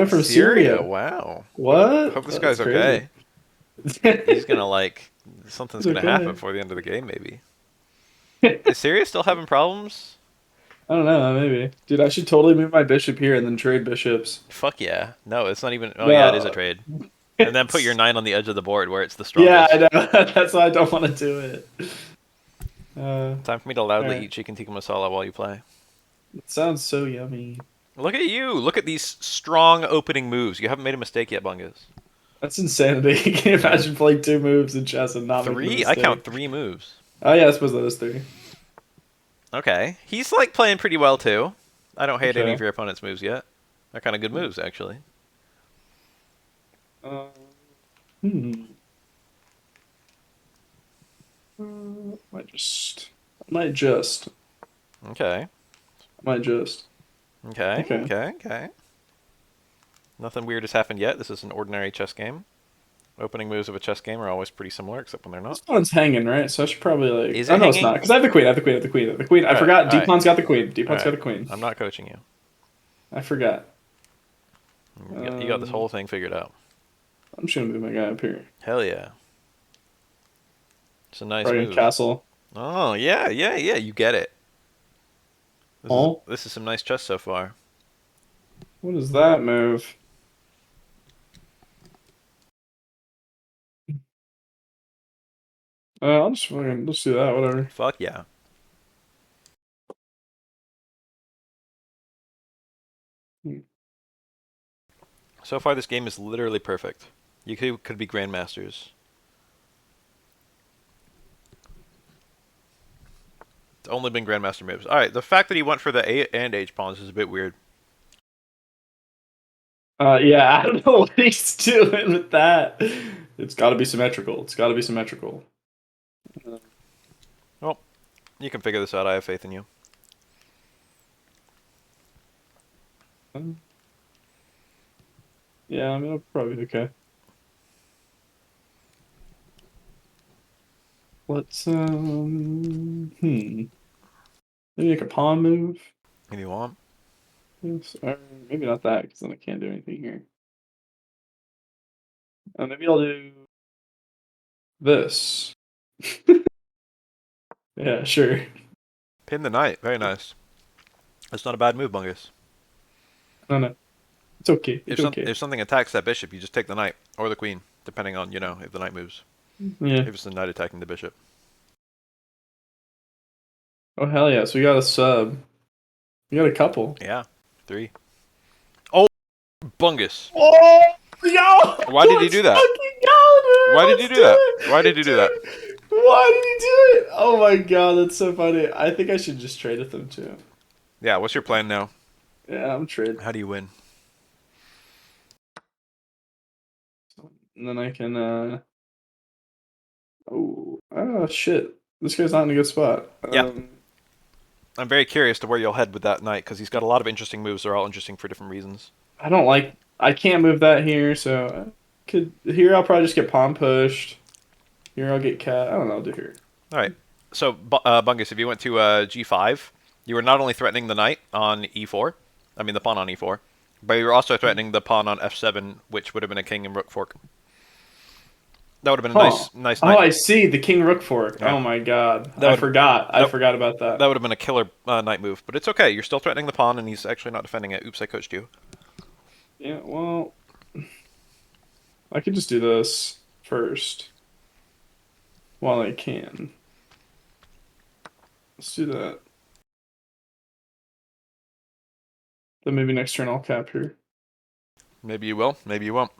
I'm from Syria. Syria. Wow. What? Hope this That's guy's crazy. okay. He's It's gonna like something's gonna happen okay. before the end of the game, maybe. I Is Syria still having problems? don't know, maybe. Dude, I should totally move my bishop here and then trade bishops. Fuck yeah. No, it's not even. Oh yeah, it is a No. trade. And then put your It's knight on the edge of the board where it's the yeah, I strongest. know. That's why I don't want to do it. Time for me to loudly Alright. eat chicken tikka masala while you play. It sounds so yummy. Look at you! Look at these strong opening moves. You haven't made a mistake yet, Bungus. That's insanity. Can you Yeah. imagine playing two moves in chess and not making a Three? I count mistake? three moves. Oh yeah, I suppose that is three. Okay. He's like playing pretty well too. I don't hate any of Okay. your opponent's moves yet. They're kind of good moves, actually. Uh, hmm. I Okay. might just. Okay. Okay. Okay. Okay. Nothing weird has happened yet. This is an ordinary chess game. Opening moves of a chess game are always pretty similar, except when they're not. This pawn's hanging, right? So I should probably like. Is Oh it no, it's not. hanging? Because I have the queen. I have the queen. I have the queen. I have the queen. I Alright. forgot. D Alright. pawn's got the queen. D pawn's got Alright. the queen. I'm not coaching you. I forgot. You got this Um, whole thing figured out. I'm just gonna move my guy up here. Hell yeah. It's a nice Probably gonna move. castle. Oh, yeah, yeah, yeah. You get it. Oh, This is some nice chess so far. what is that move? I'll just fucking let's do that. Whatever. Fuck yeah. Hmm. So far, this game is literally perfect. You could be grandmasters. It's only been grandmaster moves. All right, the fact that he went for the A and H pawns is a bit weird. Yeah, I don't know what he's doing with that. It's got to be symmetrical. It's got to be symmetrical. Well, you can figure this out. I have faith in you. Uh, yeah, I mean, it'll probably be okay. Let's maybe make a pawn move. If you want. Yes, or maybe not that because then I can't do anything here. Maybe I'll do this. Yeah, sure. Pin the knight. Very nice. That's not a bad move, Bungus. No, no, it's okay. It's okay. If something attacks that bishop, you just take the knight or the queen, depending on if the knight moves. Yeah. If it's the knight attacking the bishop. Oh hell yeah! So we got a sub. We got a couple. Yeah, three. Oh, Bungus. Oh, yo! Why did he Let's do that? fucking go, Why dude! did he Let's do do that? Why it, did he do that? dude! Why did he do it? Oh my god, that's so funny. I think I should just trade with them too. Yeah, what's your plan now? Yeah, I'm trade. How do you win? And then I can oh shit. This guy's not in a good spot. Yeah, I'm very curious to where you'll head with that knight because he's got a lot of interesting moves. They're all interesting for different reasons. I don't like I can't move that here, so I could here I'll probably just get pawn pushed. Here I'll get cat. I don't know, I'll do here. All right. So, Bungus, if you went to G5, you were not only threatening the knight on E4, I mean the pawn on E4, but you were also threatening the pawn on F7, which would have been a king and rook fork. That would have been a Huh. nice Oh, knight. I see the king rook fork. Yeah. Oh my god. That would I that, forgot about that that. would have been a killer knight move, but it's okay. You're still threatening the pawn, and he's actually not defending it. Oops, I coached you. Yeah, well, I could just do this first while I can. Let's do that. Then maybe next turn I'll cap here. Maybe you will. Maybe you won't.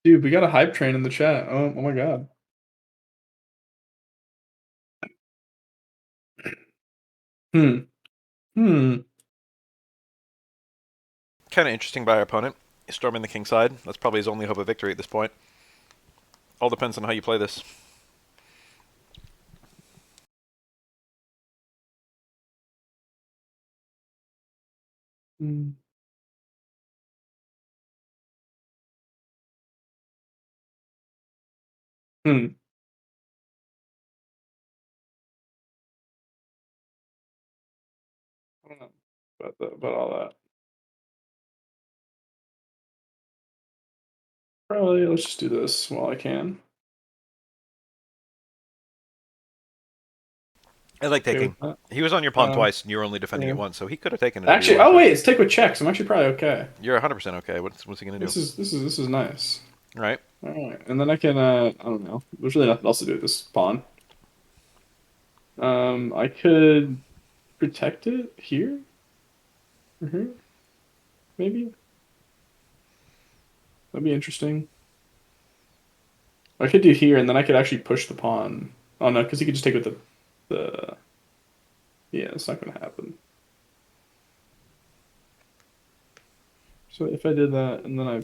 Dude, we got a hype train in the chat. Oh my god. Hmm. Hmm. Kind of interesting by our opponent. He's storming the king side. That's probably his only hope of victory at this point. All depends on how you play this. Hmm. Hmm. I don't know about all that. Probably let's just do this while I can. I like Okay taking. with that. He was on your pawn Um, twice, and you were only defending yeah. it once, so he could have taken it if he Actually, wanted oh to. wait, it's take with checks. I'm actually probably okay. You're 100% okay. What's he gonna do? This is nice. All right. All right, and then I can I don't know. There's really nothing else to do with this pawn. I could protect it here, or here, maybe. That'd be interesting. I could do here, and then I could actually push the pawn. Oh no, because he could just take with the. Yeah, it's not gonna happen. So if I did that, and then I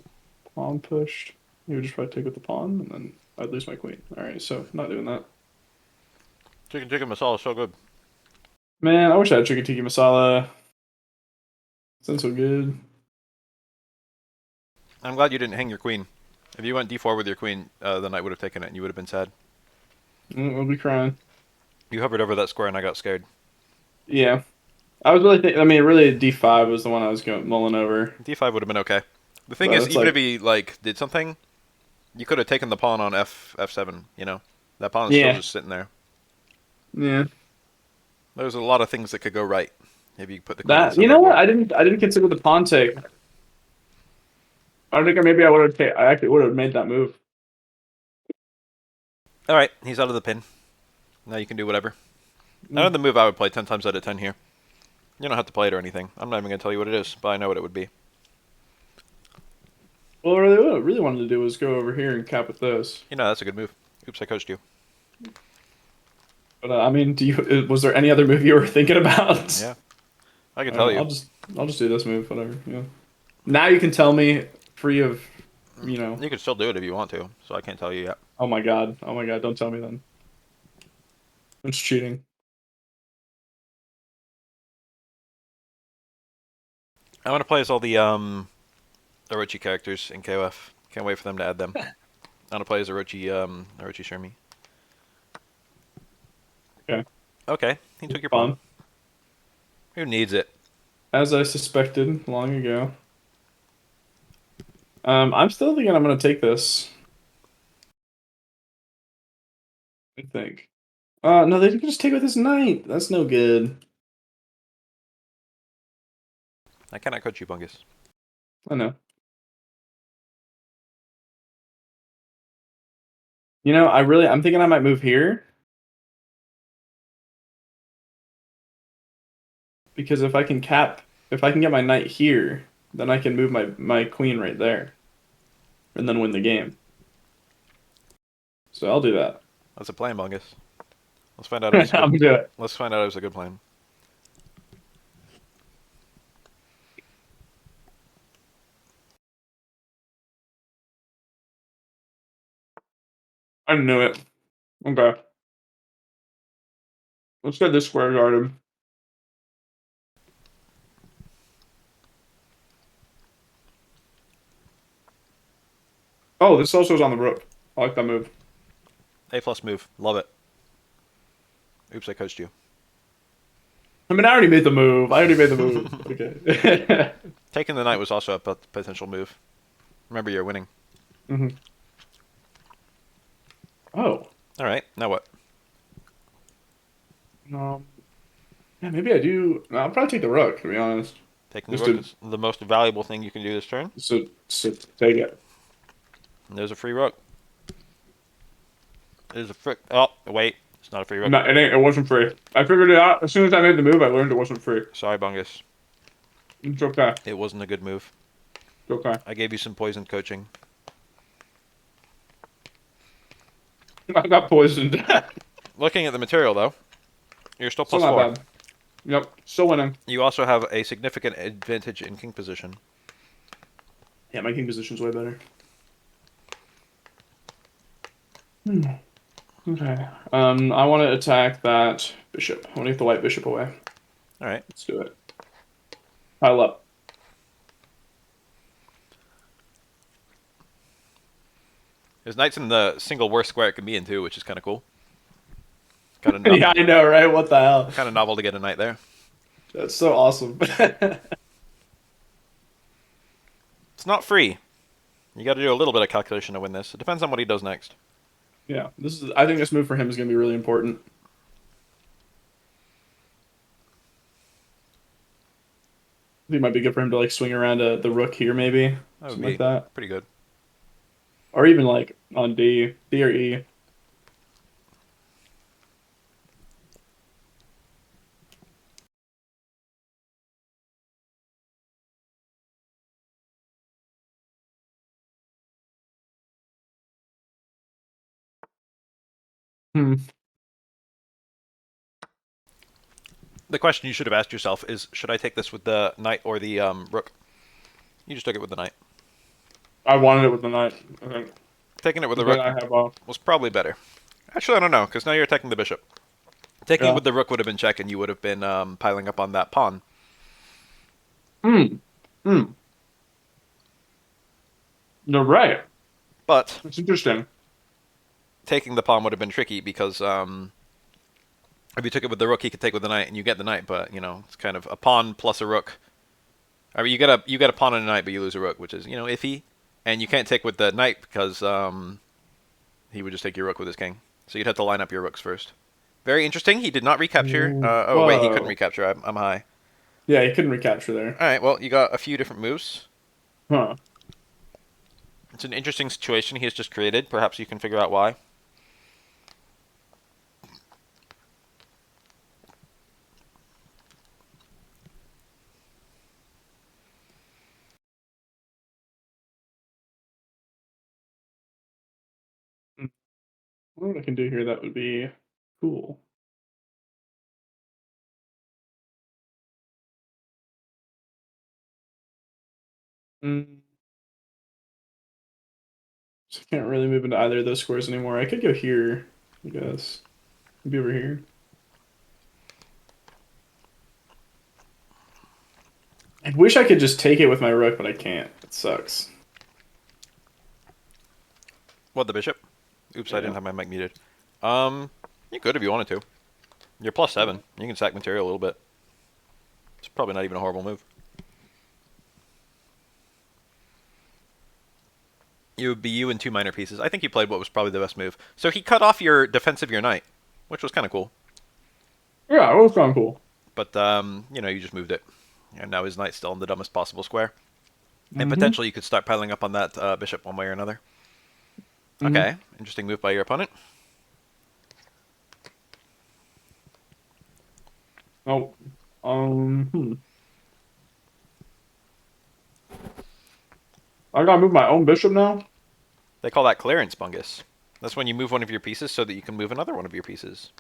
pawn pushed, he would just probably take with the pawn, and then I'd lose my queen. All right, so not doing that. Chicken tikka masala is so good. Man, I wish I had chicken tikka masala. Sounds so good. I'm glad you didn't hang your queen. If you went d4 with your queen, the knight would have taken it, and you would have been sad. I'll be crying. You hovered over that square, and I got scared. Yeah, I was really I mean, really, D5 was the one I was going mulling over, d5 would have been okay. The thing but is, it's even if like, he like did something, you could have taken the pawn on f7. You know, that pawn is still yeah, just sitting there. yeah. There's a lot of things that could go right if you put the queen on the That center of know the what? board. I didn't consider the pawn take. I think maybe I would have. I actually would have made that move. All right, he's out of the pin. Now you can do whatever. I know Mm. the move I would play 10 times out of 10 here. You don't have to play it or anything. I'm not even going to tell you what it is, but I know what it would be. Well, really, what I really wanted to do was go over here and cap with this. You know, that's a good move. Oops, I coached you. But I mean, do you? Was there any other move you were thinking about? Yeah, I can I don't tell know. you. I'll just do this move. Whatever. Yeah. Now you can tell me, free of, you know. You can still do it if you want to, so I can't tell you yet. Oh my god. Oh my god. Don't tell me then. It's cheating. I want to play as all the Orochi characters in KOF. Can't wait for them to add them. I want to play as Orochi Shermie. Okay. Okay, he took your pawn. Fun. Who needs it? As I suspected long ago. I'm still thinking I'm gonna take this. I think. No, they can just take with this knight. That's no good. I cannot coach you, Bungus. I know. I'm thinking I might move here because if I can get my knight here, then I can move my queen right there and then win the game. So I'll do that. That's a plan, Bungus. Let's find out if it's a good. I'm gonna do it. Let's find out if it's a good plan. I knew it. Okay. Let's get this square guarded. Oh, this also is on the rook. I like that move. A+ move. Love it. Oops, I coached you. I mean, I already made the move. Okay. Taking the knight was also a potential move. Remember, you're winning. hmm Oh. All right, now what? Um. Yeah, maybe I do. No, I'll probably take the rook, to be honest. Taking the Just rook to is the most valuable thing you can do this turn. so take it. And there's a free rook. There's a frick. Oh, wait. It's not a free rook. No, it ain't. It wasn't free. I figured it out as soon as I made the move. I learned it wasn't free. Sorry, Bungus. It's okay. It wasn't a good move. It's okay. I gave you some poisoned coaching. I got poisoned. Looking at the material, though, you're still Still plus not 4. bad. Yep. Still winning. You also have a significant advantage in king position. Yeah, my king position's way better. Hmm. Okay. I want to attack that bishop. I want to get the white bishop away. All right. Let's do it. Pile up. His knight's in the single worst square it can be in, too, which is kind of cool. Kind of Yeah, I know, right? What the hell? kind of novel to get a knight there. That's so awesome. It's not free. You got to do a little bit of calculation to win this. It depends on what he does next. Yeah, this is. I think this move for him is going to be really important. I think it might be good for him to like swing around the rook here, maybe That would something like be that, pretty good. or even like on D or E. Hmm. The question you should have asked yourself is, should I take this with the knight or the rook? You just took it with the knight. I wanted it with the knight. I think. Taking it with the But then rook I have a was probably better. Actually, I don't know, because now you're attacking the bishop. Taking it yeah. with the rook would have been check, and you would have been piling up on that pawn. Hmm. Hmm. You're right. But It's interesting. taking the pawn would have been tricky because if you took it with the rook, he could take with the knight, and you get the knight. But it's kind of a pawn plus a rook. I mean, you get a pawn and a knight, but you lose a rook, which is iffy. And you can't take with the knight because he would just take your rook with his king. So you'd have to line up your rooks first. Very interesting. He did not recapture. Ooh. Oh wait, he couldn't Whoa. recapture. I'm high. Yeah, he couldn't recapture there. All right. Well, you got a few different moves. Huh. It's an interesting situation he has just created. Perhaps you can figure out why. Hmm. What I can do here that would be cool. Mm. So I can't really move into either of those squares anymore. I could go here, I guess. Be over here. I wish I could just take it with my rook, but I can't. It sucks. What, the bishop? Oops, I didn't Yeah. have my mic muted. Um, you could if you wanted to. You're plus 7. You can sack material a little bit. It's probably not even a horrible move. You would be you and 2 minor pieces. I think you played what was probably the best move. So he cut off your defense of your knight, which was kind of cool. Yeah, it was kind of cool. But you just moved it, and now his knight's still in the dumbest possible square. And Mm-hmm. potentially you could start piling up on that bishop one way or another. Mm-hmm. Okay, interesting move by your opponent. Oh. Hmm. I gotta move my own bishop now? They call that clearance, Bungus. That's when you move one of your pieces so that you can move another one of your pieces.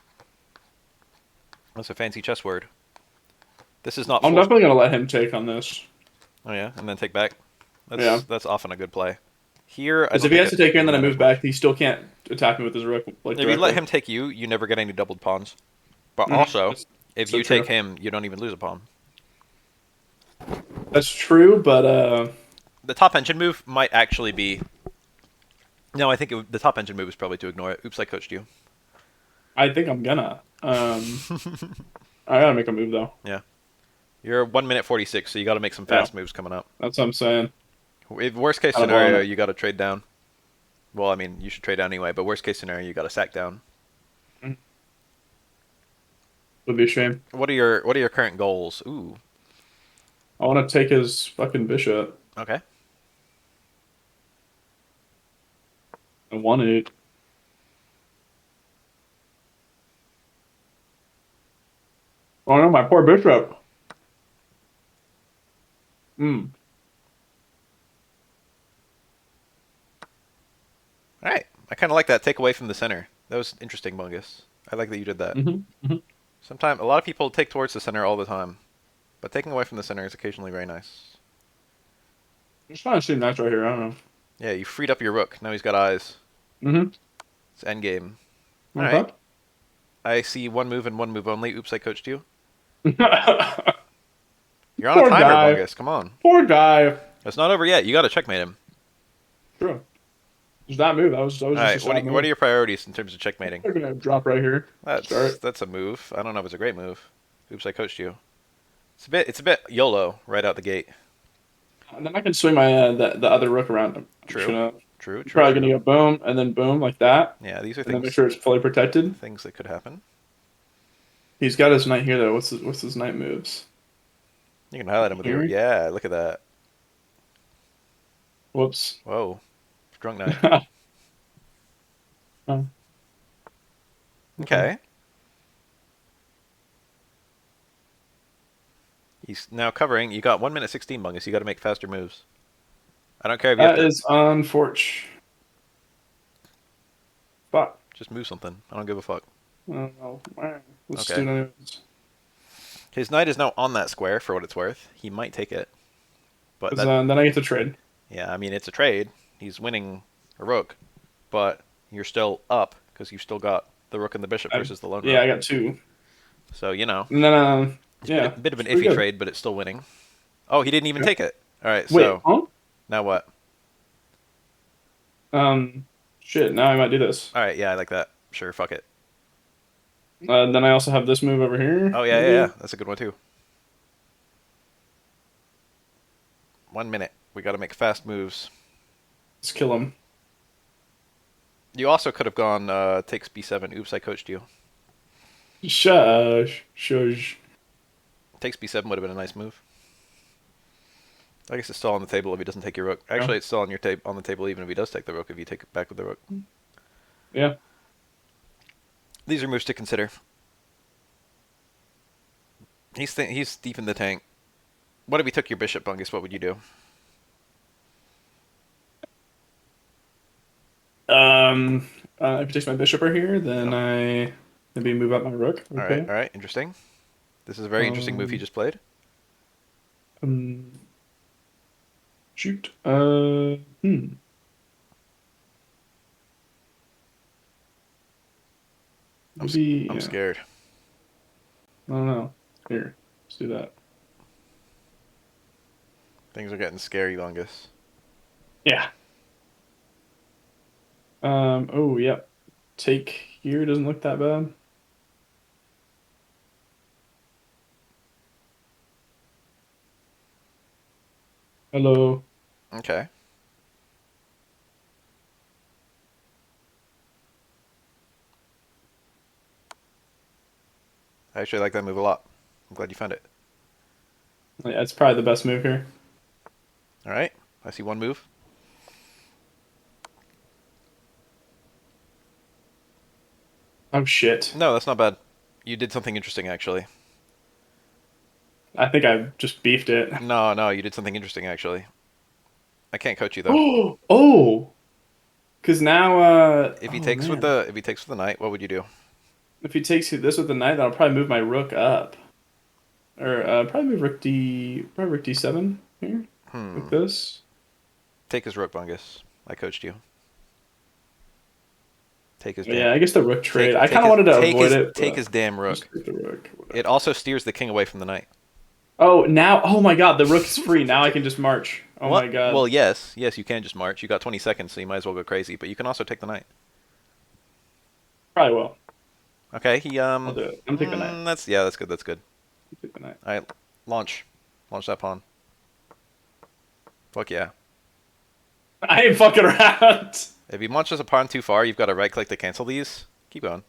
That's a fancy chess word. This is not I'm full. definitely gonna let him take on this. Oh yeah, and then take back. That's Yeah. that's often a good play. Here, I Because don't if he think has to take here and you then I win as move back, much. he still can't attack me with his rook like If you let directly. him take you, you never get any doubled pawns. But also, That's if so you take true. him, you don't even lose a pawn. That's true, but The top engine move might actually be. No, I think the top engine move is probably to ignore it. Oops, I coached you. I think I'm gonna. I gotta make a move though. Yeah. You're 1 minute 46, so you got to make some Yeah, fast moves coming up. that's what I'm saying. Worst case Kind of on scenario, it. you got to trade down. Well, I mean, you should trade down anyway, but worst case scenario, you got to sack down. Mhm. Would be a shame. What are your current goals? Ooh, I want to take his fucking bishop. okay. I want it. Oh no, my poor bishop. Hmm. All right. I kind of like that take away from the center. That was interesting, Bungus. I like that you did that. Hmm. Sometimes a lot of people take towards the center all the time, but taking away from the center is occasionally very nice. It's trying to seem nice right here. I don't Yeah, you freed up your rook. Now he's got eyes. know. It's endgame. All right. Okay. I see one move and one move only. Oops, I coached you. You're on a Poor timer, guy. Bungus. Come on. Poor guy. It's not over yet. You got to checkmate him. True. Just that move. That was All just a right. What sad are, what move. are your priorities in terms of checkmating? They're gonna drop right here. That's Start. that's a move. I don't know if it's a great move. Oops, I coached you. It's a bit YOLO right out the gate. And then I can swing my the other rook around him. I'm just True, gonna true, true, probably gonna true. go boom and then boom like that, Yeah, these are and then make things sure it's fully protected. things that could happen. He's got his knight here though. What's his knight moves? You can highlight them with your Here. yeah. Look at that. Whoops. Whoa, drunk knight. Oh, okay. Okay, he's now covering. You got 1 minute 16, Bungus. You got to make faster moves. I don't care if you have That to is unfortunate. Fuck. just move something. I don't give a fuck. I don't know. Let's do Okay, it anyways. his knight is now on that square for what it's worth. He might take it, but 'Cause, that then I get to trade. yeah. I mean, it's a trade. He's winning a rook, but you're still up because you've still got the rook and the bishop I, versus the lone yeah, I rook. got two. So you know And then it's a yeah, bit of an it's pretty iffy good. trade, but it's still winning. Oh, he didn't even Yeah. take it. All right, Wait, so huh? now what? Um, shit. Now I might do this. All right, yeah, I like that. Sure, fuck it. Then I also have this move over here. Oh yeah, yeah, yeah. Maybe That's a good one too. 1 minute. We got to make fast moves. let's kill him. You also could have gone takes b7. Oops, I coached you. Shush, shush. Takes b7 would have been a nice move. I guess it's still on the table if he doesn't take your rook. Yeah, Actually, it's still on your on the table even if he does take the rook. If you take it back with the rook, yeah. these are moves to consider. He's deep in the tank. What if he took your bishop, Bungus? What would you do? If he takes my bishop right here, then Yep. I maybe move up my rook. All right, Okay. all right. Interesting. This is a very interesting move he Um, just played. um, shoot. Maybe, I'm yeah. scared. I don't know. Here, let's do that. Things are getting scary, Bungus. Yeah. Oh, yep. Take here doesn't look that bad. Hello. Okay. I actually like that move a lot. I'm glad you found it. Yeah, it's probably the best move here. All right. I see one move. Oh shit. No, that's not bad. You did something interesting, actually. I think I just beefed it. No, no, you did something interesting, actually. I can't coach you though. Oh, oh. Because now, oh man, If he takes with the knight, what would you do? if he takes this with the knight, then I'll probably move my rook up, or probably move rook d7 here, like Hmm. this. Take his rook, Bungus. I coached you. Take his damn. Yeah, I guess the rook trade. I kind of wanted to avoid it, Take but his damn just rook. take the rook. It Whatever. also steers the king away from the knight. Oh, now, oh my God, the rook's free. Now I can just march. Oh my What? Well, God. yes, yes, you can just march. You got 20 seconds, so you might as well go crazy. But you can also take the knight. Probably will. Okay, he I'll do it. I'm taking the knight. that's yeah, that's good. That's good. Take the knight. All right, launch, launch that pawn. Fuck yeah. I ain't fucking around. If he launches a pawn too far, you've got to right click to cancel these. Keep going.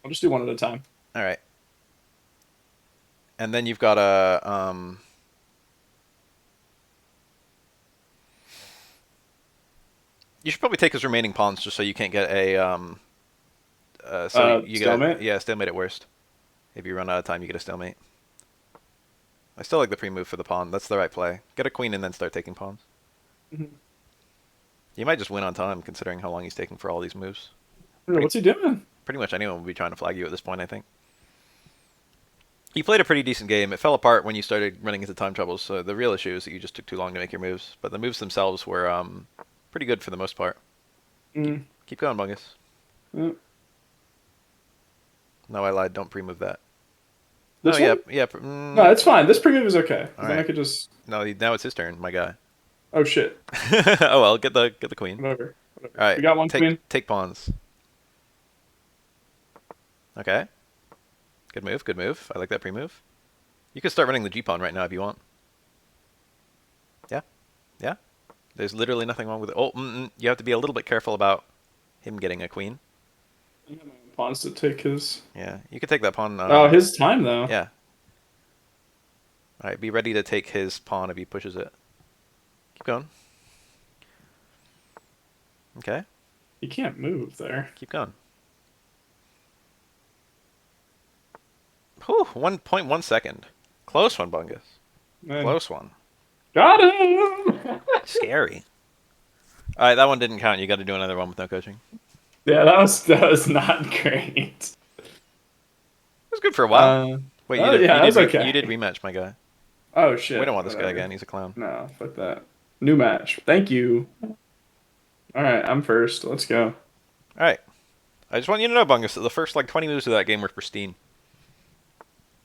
I'll just do one at a time. All right. And then you've got a you should probably take his remaining pawns just so you can't get a you get a Stalemate. yeah stalemate at worst. If you run out of time, you get a stalemate. I still like the pre-move for the pawn. That's the right play. Get a queen and then start taking pawns. Mhm. You might just win on time considering how long he's taking for all these moves. Pretty What's he doing? pretty much anyone would be trying to flag you at this point, I think. You played a pretty decent game. It fell apart when you started running into time troubles. So the real issue is that you just took too long to make your moves. But the moves themselves were pretty good for the most part. Keep, Mm. keep going, Bungus. Mm. No, I lied. Don't pre-move that. No, This yeah, one? yeah. No, it's fine. This pre-move is okay. 'Cause All then I right. could just. No, now it's his turn, my guy. Oh shit. Oh well, get the queen. Whatever. Whatever. All right, We got one queen. take pawns. Okay. Good move, good move. I like that pre-move. You can start running the G-pawn right now if you want. Yeah, yeah. There's literally nothing wrong with it. Oh, you have to be a little bit careful about him getting a queen. I got my pawns to take his. Yeah, you could take that pawn. Oh, his time though. Yeah. All right, be ready to take his pawn if he pushes it. Keep going. Okay, You can't move there. keep going. Whew, 1.1 second. Close one, Bungus. Man. Close one. Got him. Scary. All right, that one didn't count. You got to do another one with no coaching. Yeah, that was not great. It was good for a while. Wait, Oh yeah, that was okay. you did rematch, my guy. Oh We shit. don't want this guy Whatever. again. He's a clown. No, fuck that. New match. Thank you. All right, I'm first. Let's go. All right. I just want you to know, Bungus, that the first like 20 moves of that game were pristine.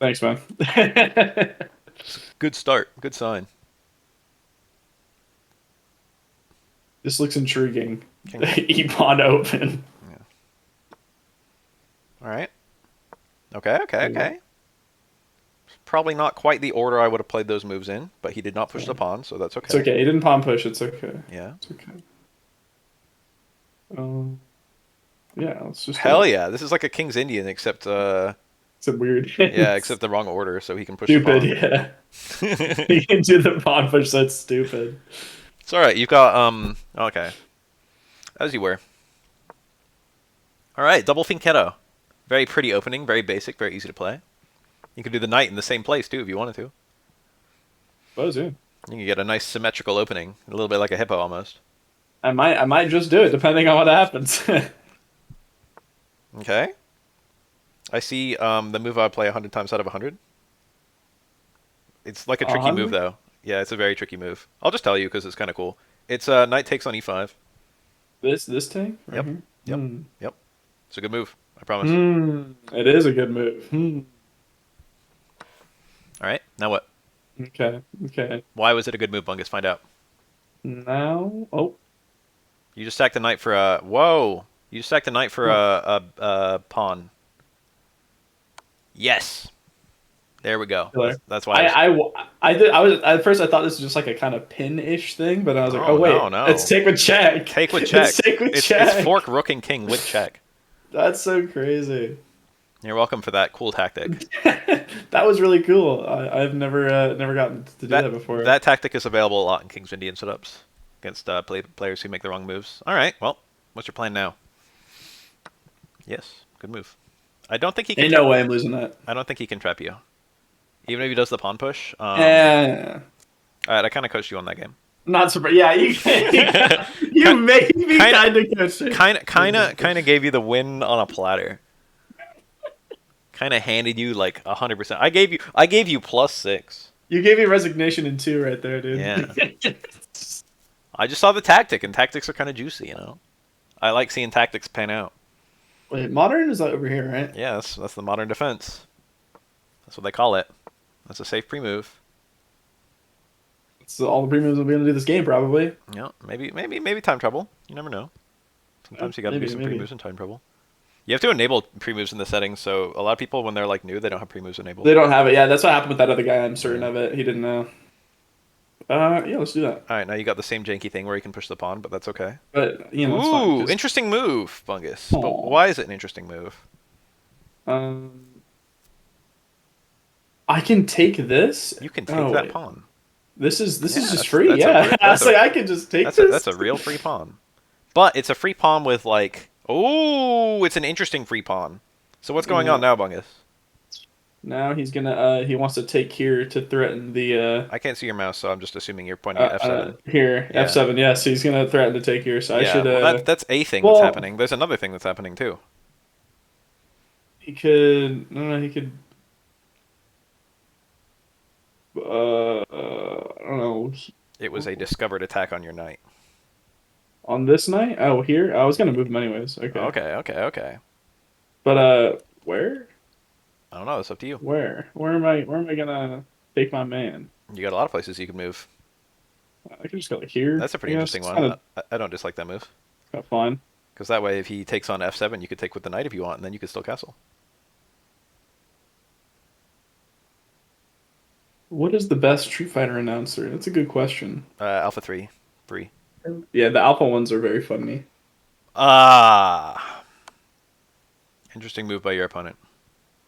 Thanks, man. Good start. Good sign. This looks intriguing. King. E-pawn open. Yeah. All right. Okay, okay, okay. Probably not quite the order I would have played those moves in, but he did not push the pawn, so that's okay. It's okay. He didn't pawn push. It's okay. Yeah. It's okay. Yeah, let's just. Hell yeah! This is like a King's Indian, except It's a weird. yeah, except the wrong order, so he can push the Stupid. pawn. Yeah. He can do the pawn push. That's stupid. It's all right. You've got okay, as you were. All right, double fianchetto. Very pretty opening. Very basic. Very easy to play. You could do the knight in the same place too if you wanted to. Suppose, yeah. You can get a nice symmetrical opening, a little bit like a hippo almost. I might just do it depending on what happens. Okay. I see the move I would play 100 times out of 100. It's like a tricky move 100? though. Yeah, it's a very tricky move. I'll just tell you because it's kind of cool. It's knight takes on e5. This tank right Yep. here. Yep. Yep. It's a good move. I promise. It is a good move. All right. Now what? Okay. Okay. Why was it a good move, Bungus? Find out. Now, oh, You just sacked the knight for a. Whoa! You just sacked the knight for a pawn. Yes. There we go. That's why. I was at first I thought this was just like a kind of pin-ish thing, but I was like, Oh, oh wait, no, no. it's take with check. Take with check. It's take with It's check. fork, rook, and king with check. That's so crazy. You're welcome for that cool tactic. That was really cool. I've never gotten to do that before. That tactic is available a lot in King's Indian setups against players who make the wrong moves. All right. Well, what's your plan now? Yes. Good move. I don't think he can. Ain't no way I'm losing that. I don't think he can trap you. Even if he does the pawn push. Yeah. All right, I kind of coached you on that game. Not surprised. Yeah, you made me kind of coach it. Kind of gave you the win on a platter. Kind of handed you like 100%. I gave you +6. You gave me resignation in 2 right there, dude. Yeah. I just saw the tactic, and tactics are kind of juicy, you know. I like seeing tactics pan out. Wait, modern is over here, right? Yeah, that's the modern defense. That's what they call it. That's a safe pre-move. So all the pre-moves we'll be able to do this game, probably. Yeah, maybe time trouble. You never know. Sometimes you got to do some pre-moves in time trouble. You have to enable pre-moves in the settings, so a lot of people, when they're like new, they don't have pre-moves enabled. They don't have it. Yeah, that's what happened with that other guy. I'm certain of it. He didn't know. Yeah, let's do that. All right, now you got the same janky thing where you can push the pawn, but that's okay. But you know, it's Ooh, fine, 'cause- interesting move, Bungus. Aw. But why is it an interesting move? I can take this. You can take that wait. pawn. This is just that's- free. that's a Yeah, real- I that's was like, I can just take this. That's a real free pawn. But it's a free pawn with like, oh, it's an interesting free pawn. So what's going on now, Bungus? Now he's gonna he wants to take here to threaten the I can't see your mouse, so I'm just assuming you're pointing at F7. Here, Yeah. F7, yes, he's gonna threaten to take here, so I should well, that's a thing well- that's happening. There's another thing that's happening too. he could he could I don't know. It was a discovered attack on your knight. On this night? Oh, here? I was gonna move him anyways. Okay. Okay. But where? I don't know. It's up to you. Where am I gonna take my man? You got a lot of places you can move. I can just go like here. That's a pretty I guess. interesting It's one. I don't dislike that move. kinda fine. Because that way, if he takes on F7, you could take with the knight if you want, and then you could still castle. What is the best Street Fighter announcer? That's a good question. Alpha 3. 3. Yeah, the alpha ones are very funny. Ah. Interesting move by your opponent.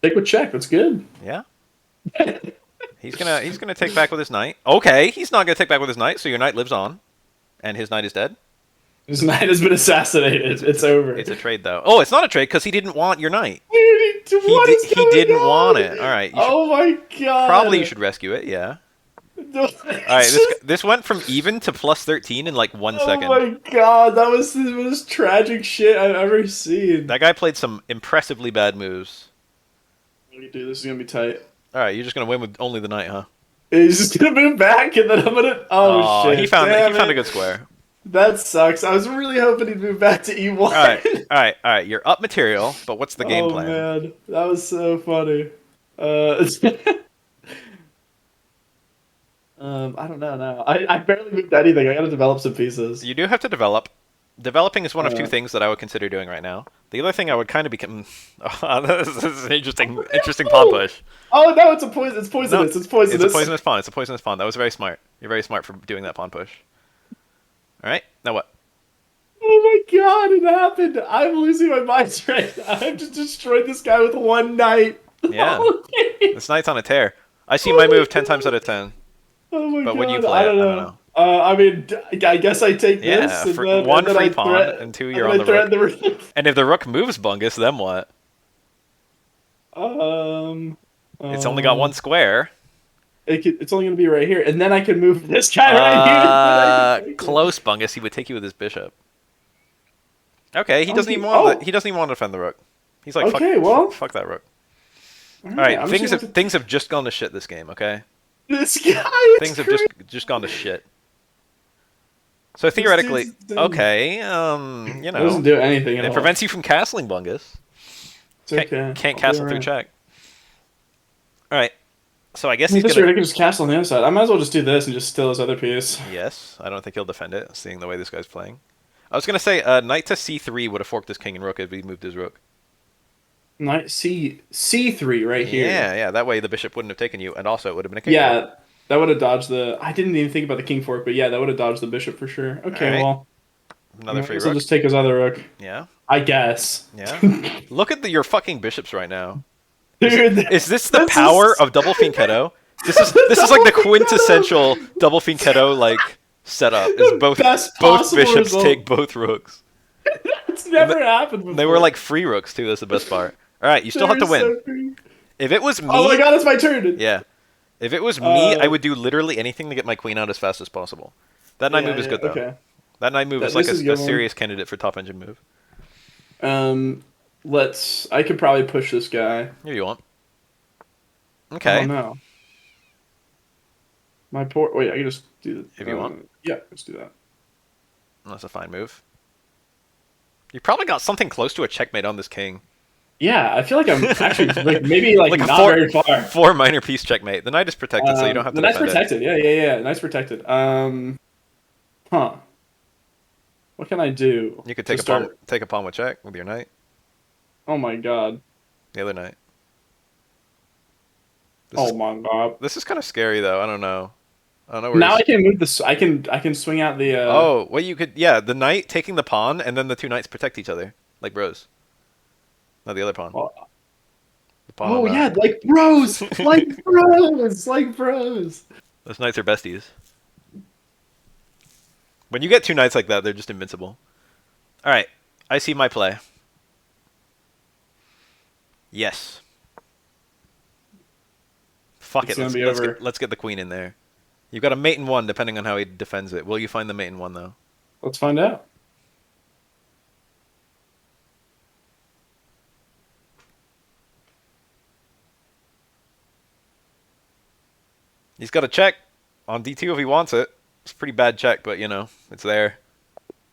Take with check. That's good. Yeah. He's gonna take back with his knight. Okay, he's not gonna take back with his knight, so your knight lives on, and his knight is dead. His knight has been assassinated. It's over. It's a trade though. Oh, it's not a trade because he didn't want your knight. Dude, what is He going didn't want on? it. All right, you should Oh my probably you god. should rescue it. Yeah. All right, It's this just, this went from even to plus 13 in like 1 oh second. my god, that was the most tragic shit I've ever seen. That guy played some impressively bad moves. Dude, this is gonna be tight. All right, you're just gonna win with only the knight, huh? He's just gonna move back, and then I'm gonna. Oh Oh, shit! he Damn found a it! good square. That sucks. I was really hoping he'd move back to E1. All right, all right, all right. You're up material, but what's the game Oh plan? man, that was so funny. Uh, I don't know now. I barely moved anything. I gotta develop some pieces. You do have to develop. Developing is one of two Uh, things that I would consider doing right now. The other thing I would kind of become. Oh, this is an interesting pawn push. oh no, it's a poison. It's No, poisonous. It's it's a poisonous. poisonous pawn. It's a poisonous pawn. That was very smart. You're very smart for doing that pawn push. All right, now what? Oh my god, it happened. I'm losing my mind right now. I've just destroyed this guy with one knight. Yeah, Okay. this knight's on a tear. I see my Oh my move 10 times out of 10, Oh my but when you god, play I it, don't I don't know. know. I mean, I guess I take Yeah, this for one and then free I pawn threat and two and you're then on I the threaten rook. the rook. And if the rook moves Bungus, then what? Um, It's only got one um, square. it's only gonna be right here, and then I can move this guy right here, and then I can take it. Close Bungus. He would take you with his bishop. Okay, he Oh, doesn't even want oh, he doesn't even want to defend the rook. He's like okay, well, fuck that rook. all All right, right, I'm just gonna have to. things have just gone to shit this game. Okay, This guy is things have crazy. just gone to shit. So This dude's theoretically, insane. okay, It doesn't do anything at it all. prevents you from castling Bungus. It's okay. Can't I'll be castle through alright. check. All right, so I guess I mean, he's this gonna. rate, I can just castle on the other side. I might as well just do this and just steal his other piece. Yes, I don't think he'll defend it, seeing the way this guy's playing. I was gonna say knight to c3 would have forked his king and rook if he moved his rook. Knight C3 right here. Yeah, yeah. That way the bishop wouldn't have taken you, and also it would have been a king fork. Yeah, that would have dodged the. I didn't even think about the king fork, but yeah, that would have dodged the bishop for sure. All Okay, right, well, another I free guess I'll rook. just take his other rook. Yeah, I guess. yeah. Look at your fucking bishops right now. Dude, Is this the this power is of double fianchetto? This is like double the fianchetto. quintessential double fianchetto like setup. Is The best both possible bishops result. take both rooks. It's And never happened they were before. like free rooks too. That's the best part. All right, you still have They're to win. so free. If it was Oh my me, god, it's my turn. yeah. If it was me, I Uh, would do literally anything to get my queen out as fast as possible. That knight yeah, move is yeah, good though. okay. That knight move is like This is a a good one. serious candidate for top engine move. Um, let's. I could probably push this guy. Here you want. Oh Okay, no, my poor. Wait, I can just do if that. you want. Yeah, let's do that. That's a fine move. You probably got something close to a checkmate on this king. Yeah, I feel like I'm actually like maybe like Like a not very far. four minor piece checkmate. The knight is protected, so you don't have The to knight's defend it. protected. Yeah, yeah, yeah. Knight's protected. Huh. What can I do You could to start? take a pawn with check with your knight. Oh my god. The other knight. This is Oh my god. this is kind of scary though. I don't know. I don't know where Now he's. I can move this. I can swing out the. Oh, well, you could. Yeah, the knight taking the pawn, and then the two knights protect each other, like bros. Not the other pawn. Oh, The pawn on oh the. yeah, like bros, like bros, like bros. Those knights are besties. When you get two knights like that, they're just invincible. All right, I see my play. Yes. Fuck It's it. gonna be over. Let's get the queen in there. You've got a mate in one, depending on how he defends it. Will you find the mate in one though? Let's find out. He's got a check on D2 if he wants it. It's a pretty bad check, but it's there.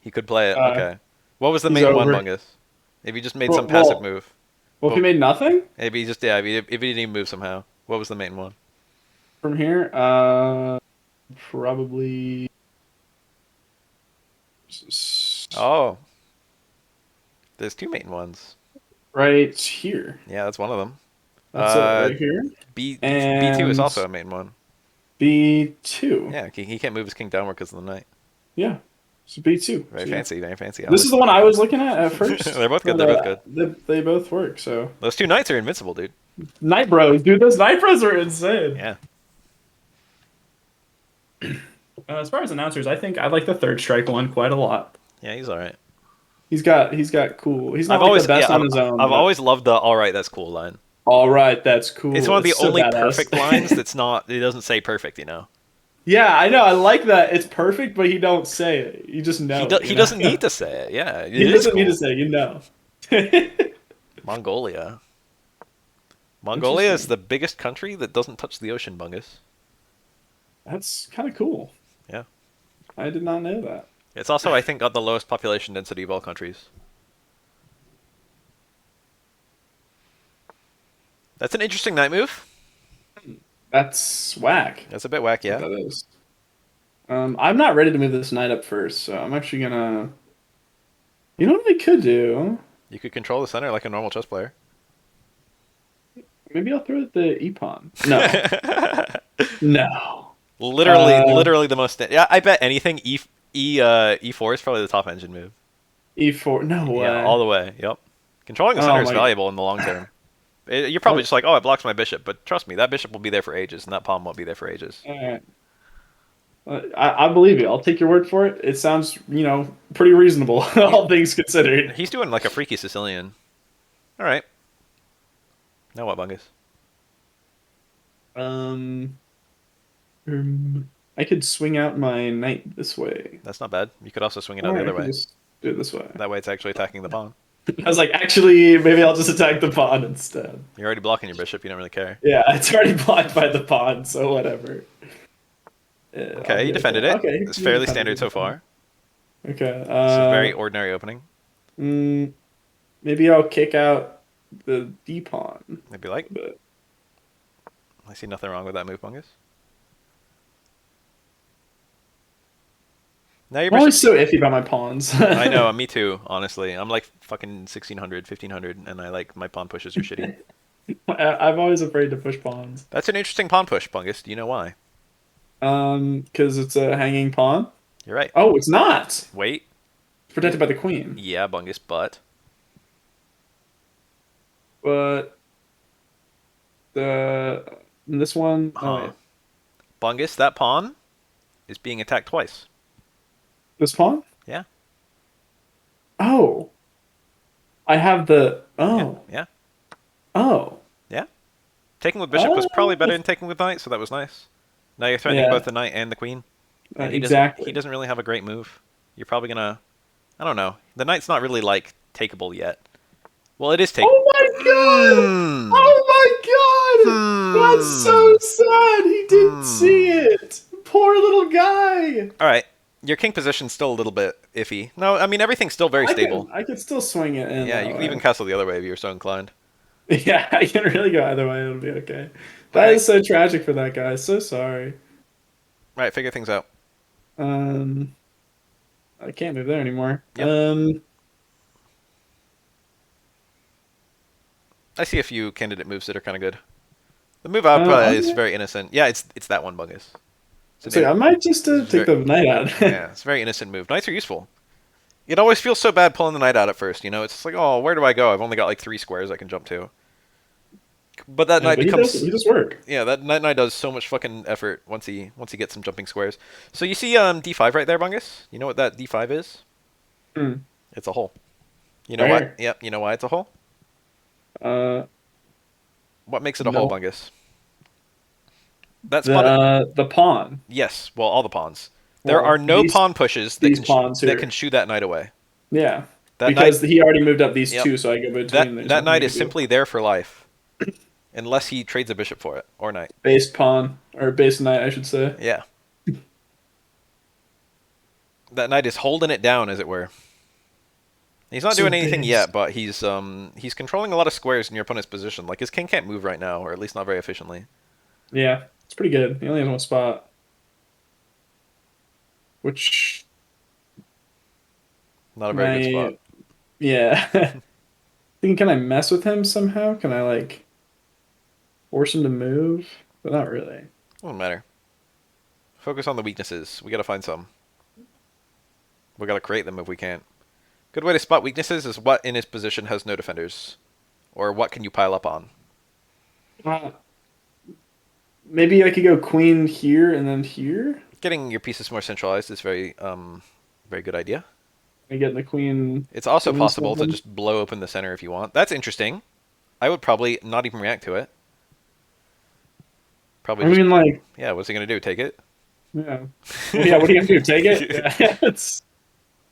He could play it. Uh, Okay. What was the he's mate in one, over. Bungus? If he just made Well, some passive well, move. well, if he Well, made nothing maybe he just yeah. If he didn't even move somehow. What was the mate in one? from here, probably. Oh, there's two mate in ones. Right here. Yeah, that's one of them. That's it Uh, right here. B2 is And also a mate in one. B2. Yeah, he can't move his king downward because of the knight. Yeah. So B2. Very So yeah. fancy, very fancy. I'm This is with the you. one I was looking at first, They're both good. but They're both good. they both work. So Those two knights are invincible, dude. Night Bros, dude, those Night Bros are insane. Yeah. As far as announcers, I think I like the Third Strike one quite a lot. Yeah, he's all right. He's got cool. He's I've not like the always best yeah on his own, I've but always loved the all right that's cool line. all right, that's It's cool. one of the It's so only perfect lines badass. that's not it doesn't say perfect, you know. Yeah, I know. I like that. It's perfect, but he don't say it. You just know it, He you know? doesn't need to say it. Yeah, it He is doesn't need to cool. say it, you know. Mongolia. Mongolia is Interesting. the biggest country that doesn't touch the ocean, Bungus. That's kind of cool. Yeah. I did not know that. It's also I think got the lowest population density of all countries. That's an interesting night move. That's whack. That's a bit whack, What yeah. that is. I'm not ready to move this knight up first, so I'm actually gonna. You know what I could do? You could control the center like a normal chess player. Maybe I'll throw it the e pawn. No, no. Literally the most. Yeah, I bet anything E4 is probably the top engine move. E4. No Yeah, all way. the way. Yep. Controlling the center Oh is my. valuable in the long term. You're probably What? just like, oh, it blocks my bishop, but trust me, that bishop will be there for ages, and that pawn won't be there for ages. All right. I believe you. I'll take your word for it. It sounds, pretty reasonable, He, all things considered. he's doing like a freaky Sicilian. All right. Now what, Bungus? Um, I could swing out my knight this way, That's not bad. You could also swing it out the or I other could way. just do it this way. That way, it's actually attacking the pawn. I was like, actually, maybe I'll just attack the pawn instead. You're already blocking your bishop. You don't really care. Yeah, it's already blocked by the pawn, so whatever. I'll Okay, you be defended okay. it. Okay, It's you fairly defended standard it. so far. Okay. This is a very ordinary opening. Mm, maybe I'll kick out the d pawn. Maybe like. But I see nothing wrong with that move, Bungus. Now your I'm always bishop's. so iffy about my pawns. I know, me too, honestly. I'm like fucking 1600, 1500, and I like my pawn pushes are shitty. I'm always afraid to push pawns. That's an interesting pawn push, Bungus. Do you know why? Because it's a hanging pawn. You're right. Oh, it's not. Wait. It's protected by the queen. Yeah, Bungus, but. But the this one, oh Huh. wait, Bungus, that pawn is being attacked twice. this pawn. Yeah, Oh, I have the. yeah, Oh, yeah, oh, yeah. Taking with bishop was probably better oh. than taking with knight, so that was nice. Now you're threatening both Yeah, the knight and the queen, and he exactly. doesn't really have a great move. You're probably gonna, I don't know. The knight's not really like takeable yet. Well, it is take. Oh my god! Hmm. Oh my god! That's Hmm. so sad. He didn't see Hmm. it. Poor little guy. All right. Your king position's still a little bit iffy. No, I mean everything's still very stable. I can still swing it in Yeah, that you can even way. castle the other way if you're so inclined. Yeah, I can really go either way. It'll be okay. That Okay. is so tragic for that guy. So sorry. Right, figure things out. Um, I can't move there anymore. Yep. Um, I see a few candidate moves that are kind of good. The move up I'm is gonna, very innocent. Yeah, it's that one, Bungus. so I might just It's take very, the knight out. yeah, it's a very innocent move. Knights are useful. It always feels so bad pulling the knight out at first. You know, it's just like, oh, where do I go? I've only got like 3 squares I can jump to. But that Yeah, knight but becomes he does work. yeah, that knight does so much fucking effort once he gets some jumping squares. So you see d5 right there, Bungus? You know what that d5 is? Hmm. It's a hole. You know Right why? here. Yep. You know why it's a hole? Uh, What makes it a hole, no, Bungus? That spot. the pawn Yes. Well, all the pawns. There are or no pawn pushes these pawns that can here. shoo that knight away. Yeah, That knight. because he already moved up these Yep. two, so I go That between. There's that nothing knight he is can do. simply there for life, unless he trades a bishop for it or knight. Base pawn or base knight, I should say. Yeah. That knight is holding it down, as it were. He's not So doing anything base. yet, but he's controlling a lot of squares in your opponent's position. Like his king can't move right now, or at least not very efficiently. Yeah, it's pretty good. He only has one spot, which Not a can very good spot. I? Yeah. Thinking, can I mess with him somehow? Can I like force him to move? But not really. Won't matter. Focus on the weaknesses. We gotta find some. We gotta create them if we can't. Good way to spot weaknesses is what in his position has no defenders, or what can you pile up on. Uh, maybe I could go queen here and then here. Getting your pieces more centralized is very good idea. And getting the queen It's also doing possible to something. just blow open the center if you want. That's interesting. I would probably not even react to it. Probably I just, mean, like, yeah, what's he gonna do? Take it? yeah, well, yeah. What are you gonna do? Take it? Yeah, it's.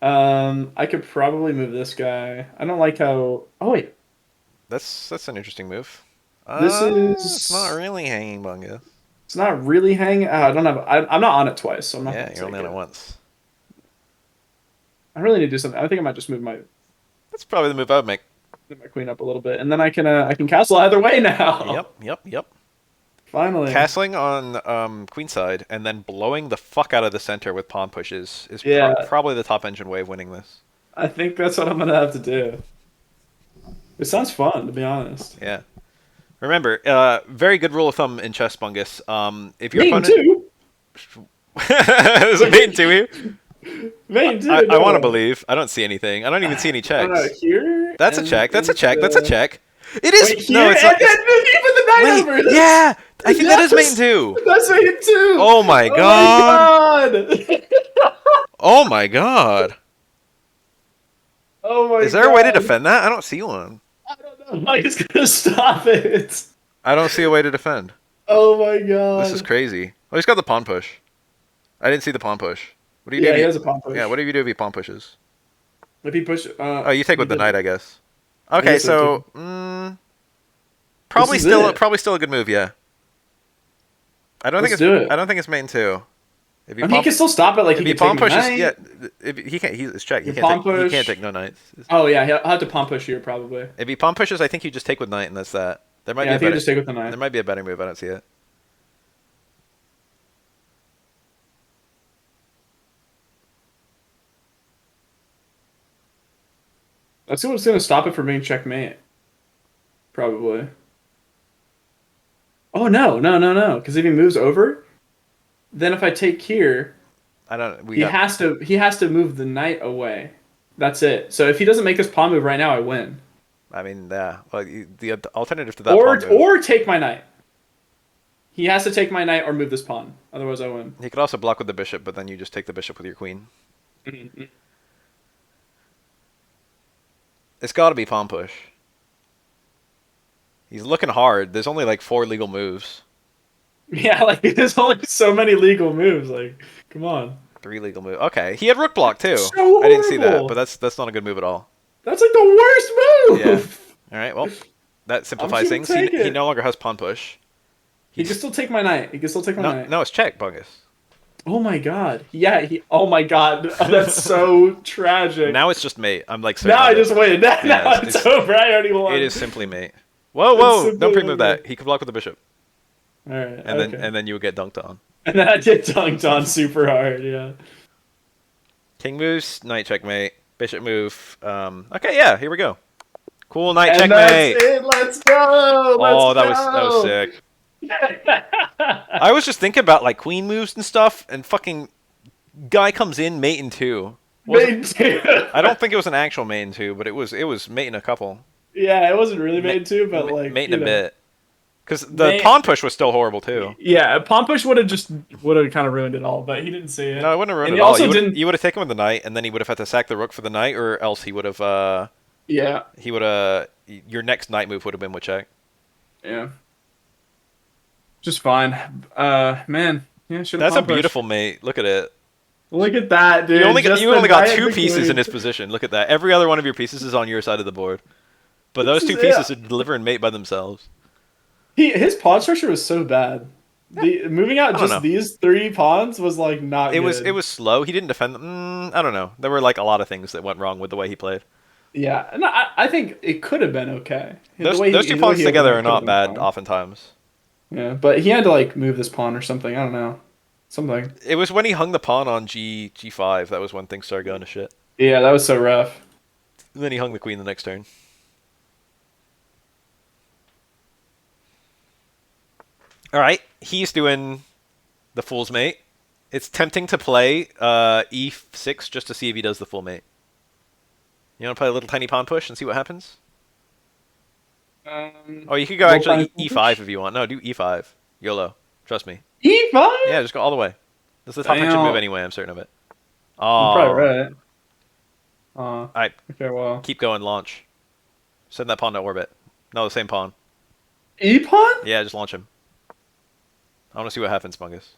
I could probably move this guy. I don't like how. Oh wait, That's an interesting move. this It's not is. really hanging bungus. It's not really hanging. I don't have. I'm not on it twice, so I'm not Yeah, gonna you're only take on it it. once. I really need to do something. I think I might just That's probably the move I would make. move my queen up a little bit, and then I can castle either way now. Yep. Finally. Castling on queenside and then blowing the fuck out of the center with pawn pushes is Yeah, probably the top engine way of winning this. I think that's what I'm gonna have to do. It sounds fun, to be honest. Yeah. Remember, very good rule of thumb in chess, Bungus. If your Main opponent two. is it main two here? Main two. I want to No. believe. I don't see anything. I don't even see any I don't know, checks. here That's a and check. That's a check. That's a into check. It is. wait No, here it's and not. then you put the knight Wait. over. That's, Yeah. I think that is main yes, two. that's main two. Oh my Oh god. my god. Oh my god. Oh my Is there a way to god. defend that? I don't see one. I don't know. Mike is gonna stop it. I don't see a way to defend. Oh my This is god. crazy. Oh, he's got the pawn push. I didn't see the pawn push. What do you do? Yeah, If he you, has a pawn yeah, push. what do you do if he pawn pushes? If he push, Oh, you take he with the did. knight, I guess. I Okay, guess so so too. probably This is still it. probably still a good move. Yeah. Let's do it. I don't think it's main two. If you I mean, he pawn can still stop it. Like if he he could take pawn my pushes, yeah. knight. If he can't, he's check. Your pawn He can't push. take no knights. Oh yeah, he'll have to pawn push here probably. If he pawn pushes, I think you just take with knight, and that's that. There might Yeah, be I a think I better just take with the there knight. might be a better move. I don't see it. Let's see what's gonna stop it from being checkmate. Probably. Oh no! Because if he moves over, then if I take here, I don't. We he got. has to move the knight away. That's it. So if he doesn't make this pawn move right now, I win. I mean, yeah. Well, the alternative to that pawn move. Or take my knight. He has to take my knight or move this pawn. Otherwise, I win. He could also block with the bishop, but then you just take the bishop with your queen. Mhm. It's got to be pawn push. He's looking hard. There's only like 4 legal moves. Yeah, like there's only so many legal moves. Like, come on. 3 legal moves. Okay, he had rook block too. So I didn't see that, horrible. but that's not a good move at all. That's like the worst Yeah. move. All right. Well, that I'm simplifies just gonna things. take He it. no longer has pawn push. He can still take my knight. He can still take my No, knight. no, it's check, Bungus. Oh my god. Yeah, he oh my god. That's so tragic. Now it's just mate. I'm like certain Now of I it. just win. Now, Yeah, now it's over. I already won. It is simply mate. Whoa, It's whoa! simply Don't pre-move over. that. He could block with the bishop, Alright, and okay. then you would get dunked on. And then I get dunked on super hard, yeah. King moves, knight checkmate, bishop move. Okay, yeah, here we go. Cool knight And checkmate. that's it. Let's go. Oh, Let's that was sick. I was just thinking about like queen moves and stuff, and fucking guy comes in mate in 2. Made two. I don't think it was an actual mate in 2, but it was mate in a couple. Yeah, it wasn't really made two, but like mate in you a know. bit. Because the Mate- pawn push was still horrible too. Yeah, Pompush would have kind of ruined it all, but he didn't see it. No, it wouldn't have ruined And it he all. also didn't. You would have taken with the knight, and then he would have had to sack the rook for the knight, or else he would have Yeah, your next knight move would have been with check. yeah. Just fine. Man, yeah, should have. That's a beautiful mate. Look at it. Look at that, dude. You only Just you the only got knight 2 and the pieces queen. in his position. Look at that. Every other one of your pieces is on your side of the board, but those This 2 is pieces it. are delivering mate by themselves. His pawn structure was so bad. Moving out I don't know. just these 3 pawns was like not. It good. was slow. He didn't defend them. I don't know. There were like a lot of things that went wrong with the way he played. Yeah, no, I think it could have been okay. Those 2 the way pawns he together opened are it not could have bad been fine. oftentimes. Yeah, but he had to like move this pawn or something. I don't know, something. It was when he hung the pawn on G5 that was when things started going to shit. Yeah, that was so rough. And then he hung the queen the next turn. All right, he's doing the fool's mate. It's tempting to play e6 just to see if he does the full mate. You want to play a little tiny pawn push and see what happens? Oh, you could go Little tiny actually e5 push. if you want. No, do e5. YOLO. Trust me. E5? Yeah, just go all the way. This is the top action move Damn. anyway, I'm certain of it. You're probably Oh. right. Alright, Okay, well. keep going, launch. Send that pawn to orbit. No, the same pawn. E-pawn? Yeah, just launch him. I want to see what happens, Bungus. This,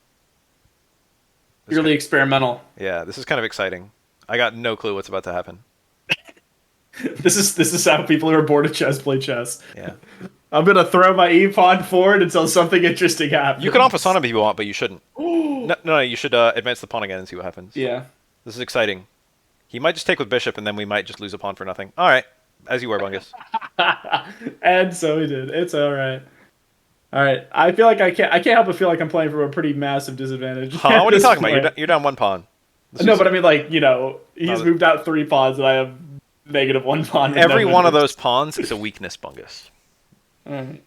Purely experimental. yeah, this is kind of exciting. I got no clue what's about to happen. This is how people who are bored of chess play chess. Yeah. I'm gonna throw my e-pawn forward until something interesting happens. You can en passant him if you want, but you shouldn't. No, you should advance the pawn again and see what happens. Yeah. This is exciting. He might just take with bishop, and then we might just lose a pawn for nothing. All right, as you were, Bungus. And so he did. It's all right. All right. I feel like I can't help but feel like I'm playing from a pretty massive disadvantage. Huh? at What are you this talking about? point. You're down one pawn. No, but I mean, like, he's No, moved out 3 pawns, and I have negative 1 pawn. With every no one of movement. those pawns is a weakness, Bungus. All right.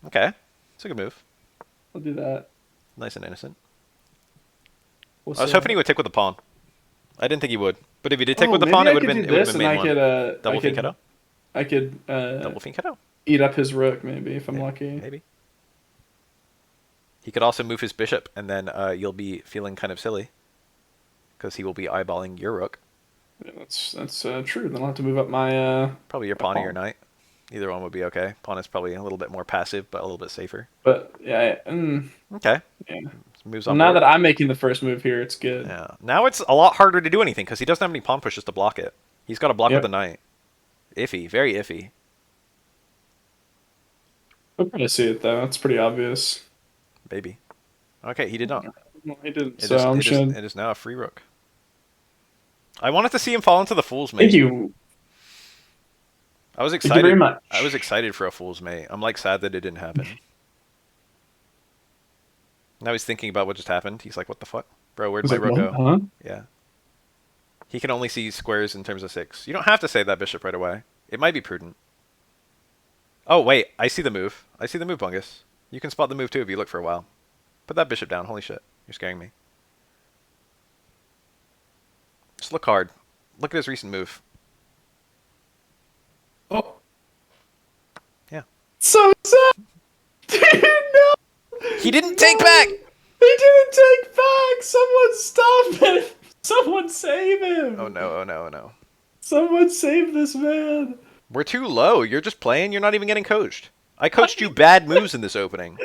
Okay, it's a good move. I'll do that. Nice and innocent. We'll I was see. hoping he would take with the pawn. I didn't think he would, but if he did take Oh, with the maybe pawn, I it would could have do been it would this, have and been I main one. could Double fianchetto. I could Double fianchetto. eat up his rook maybe if I'm Yeah, lucky. maybe. He could also move his bishop, and then you'll be feeling kind of silly because he will be eyeballing your rook. Yeah, that's true. Then I'll have to move up my Probably your my pawn or your knight. Either one would be okay. Pawn is probably a little bit more passive, but a little bit safer. But yeah, Okay. yeah. Moves Well, on now board. that I'm making the first move here, it's good. Yeah. Now it's a lot harder to do anything because he doesn't have any pawn pushes to block it. He's got to block with the Yep. knight. Iffy. Very iffy. I'm gonna see it though. It's pretty obvious. Baby. Okay, he did not. No, he didn't. It So is. I'm It is. should. It is now a free rook. I wanted to see him fall into the fool's Thank mate. you. I was Thank you very excited. much. I was excited for a fool's mate. I'm like sad that it didn't happen. Now he's thinking about what just happened. He's like, "What the fuck, bro? Where'd He's my like, rook what? go?" Huh? Yeah. He can only see squares in terms of 6. You don't have to save that bishop right away. It might be prudent. Oh wait, I see the move. I see the move, Bungus. You can spot the move too if you look for a while. Put that bishop down. Holy shit, you're scaring me. Just look hard. Look at his recent move. Oh, Yeah. so sad. Dude, no. He didn't take back. He didn't take back. Someone stop him. Someone save him. Oh no! Oh no! Oh no! Someone save this man. We're too low. You're just playing. You're not even getting coached. I coached you bad moves in this opening.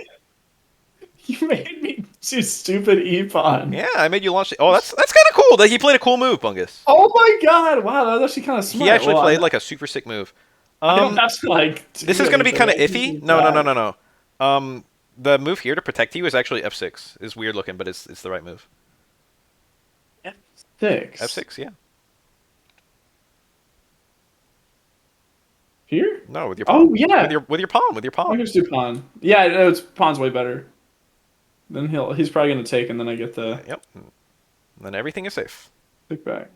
You made me do stupid e-pawn. Yeah, I made you launch. Oh, that's kind of cool. That he played a cool move, Bungus. Oh my god! Wow, that was actually kind of smart. He actually Well, played like a super sick move. I don't have to like. This do is going to be anything. kind of I can iffy. do No, no, no, that. no, no. The move here to protect you is actually f6. It's weird looking, but it's the right move. F6. F6, yeah. Here? No, with your pawn. Oh yeah. With your pawn. With your I'm pawn. gonna do pawn. Yeah, no, it's pawn's way better. Then he's probably gonna take, and then I get the Yep. And then everything is safe. pick back.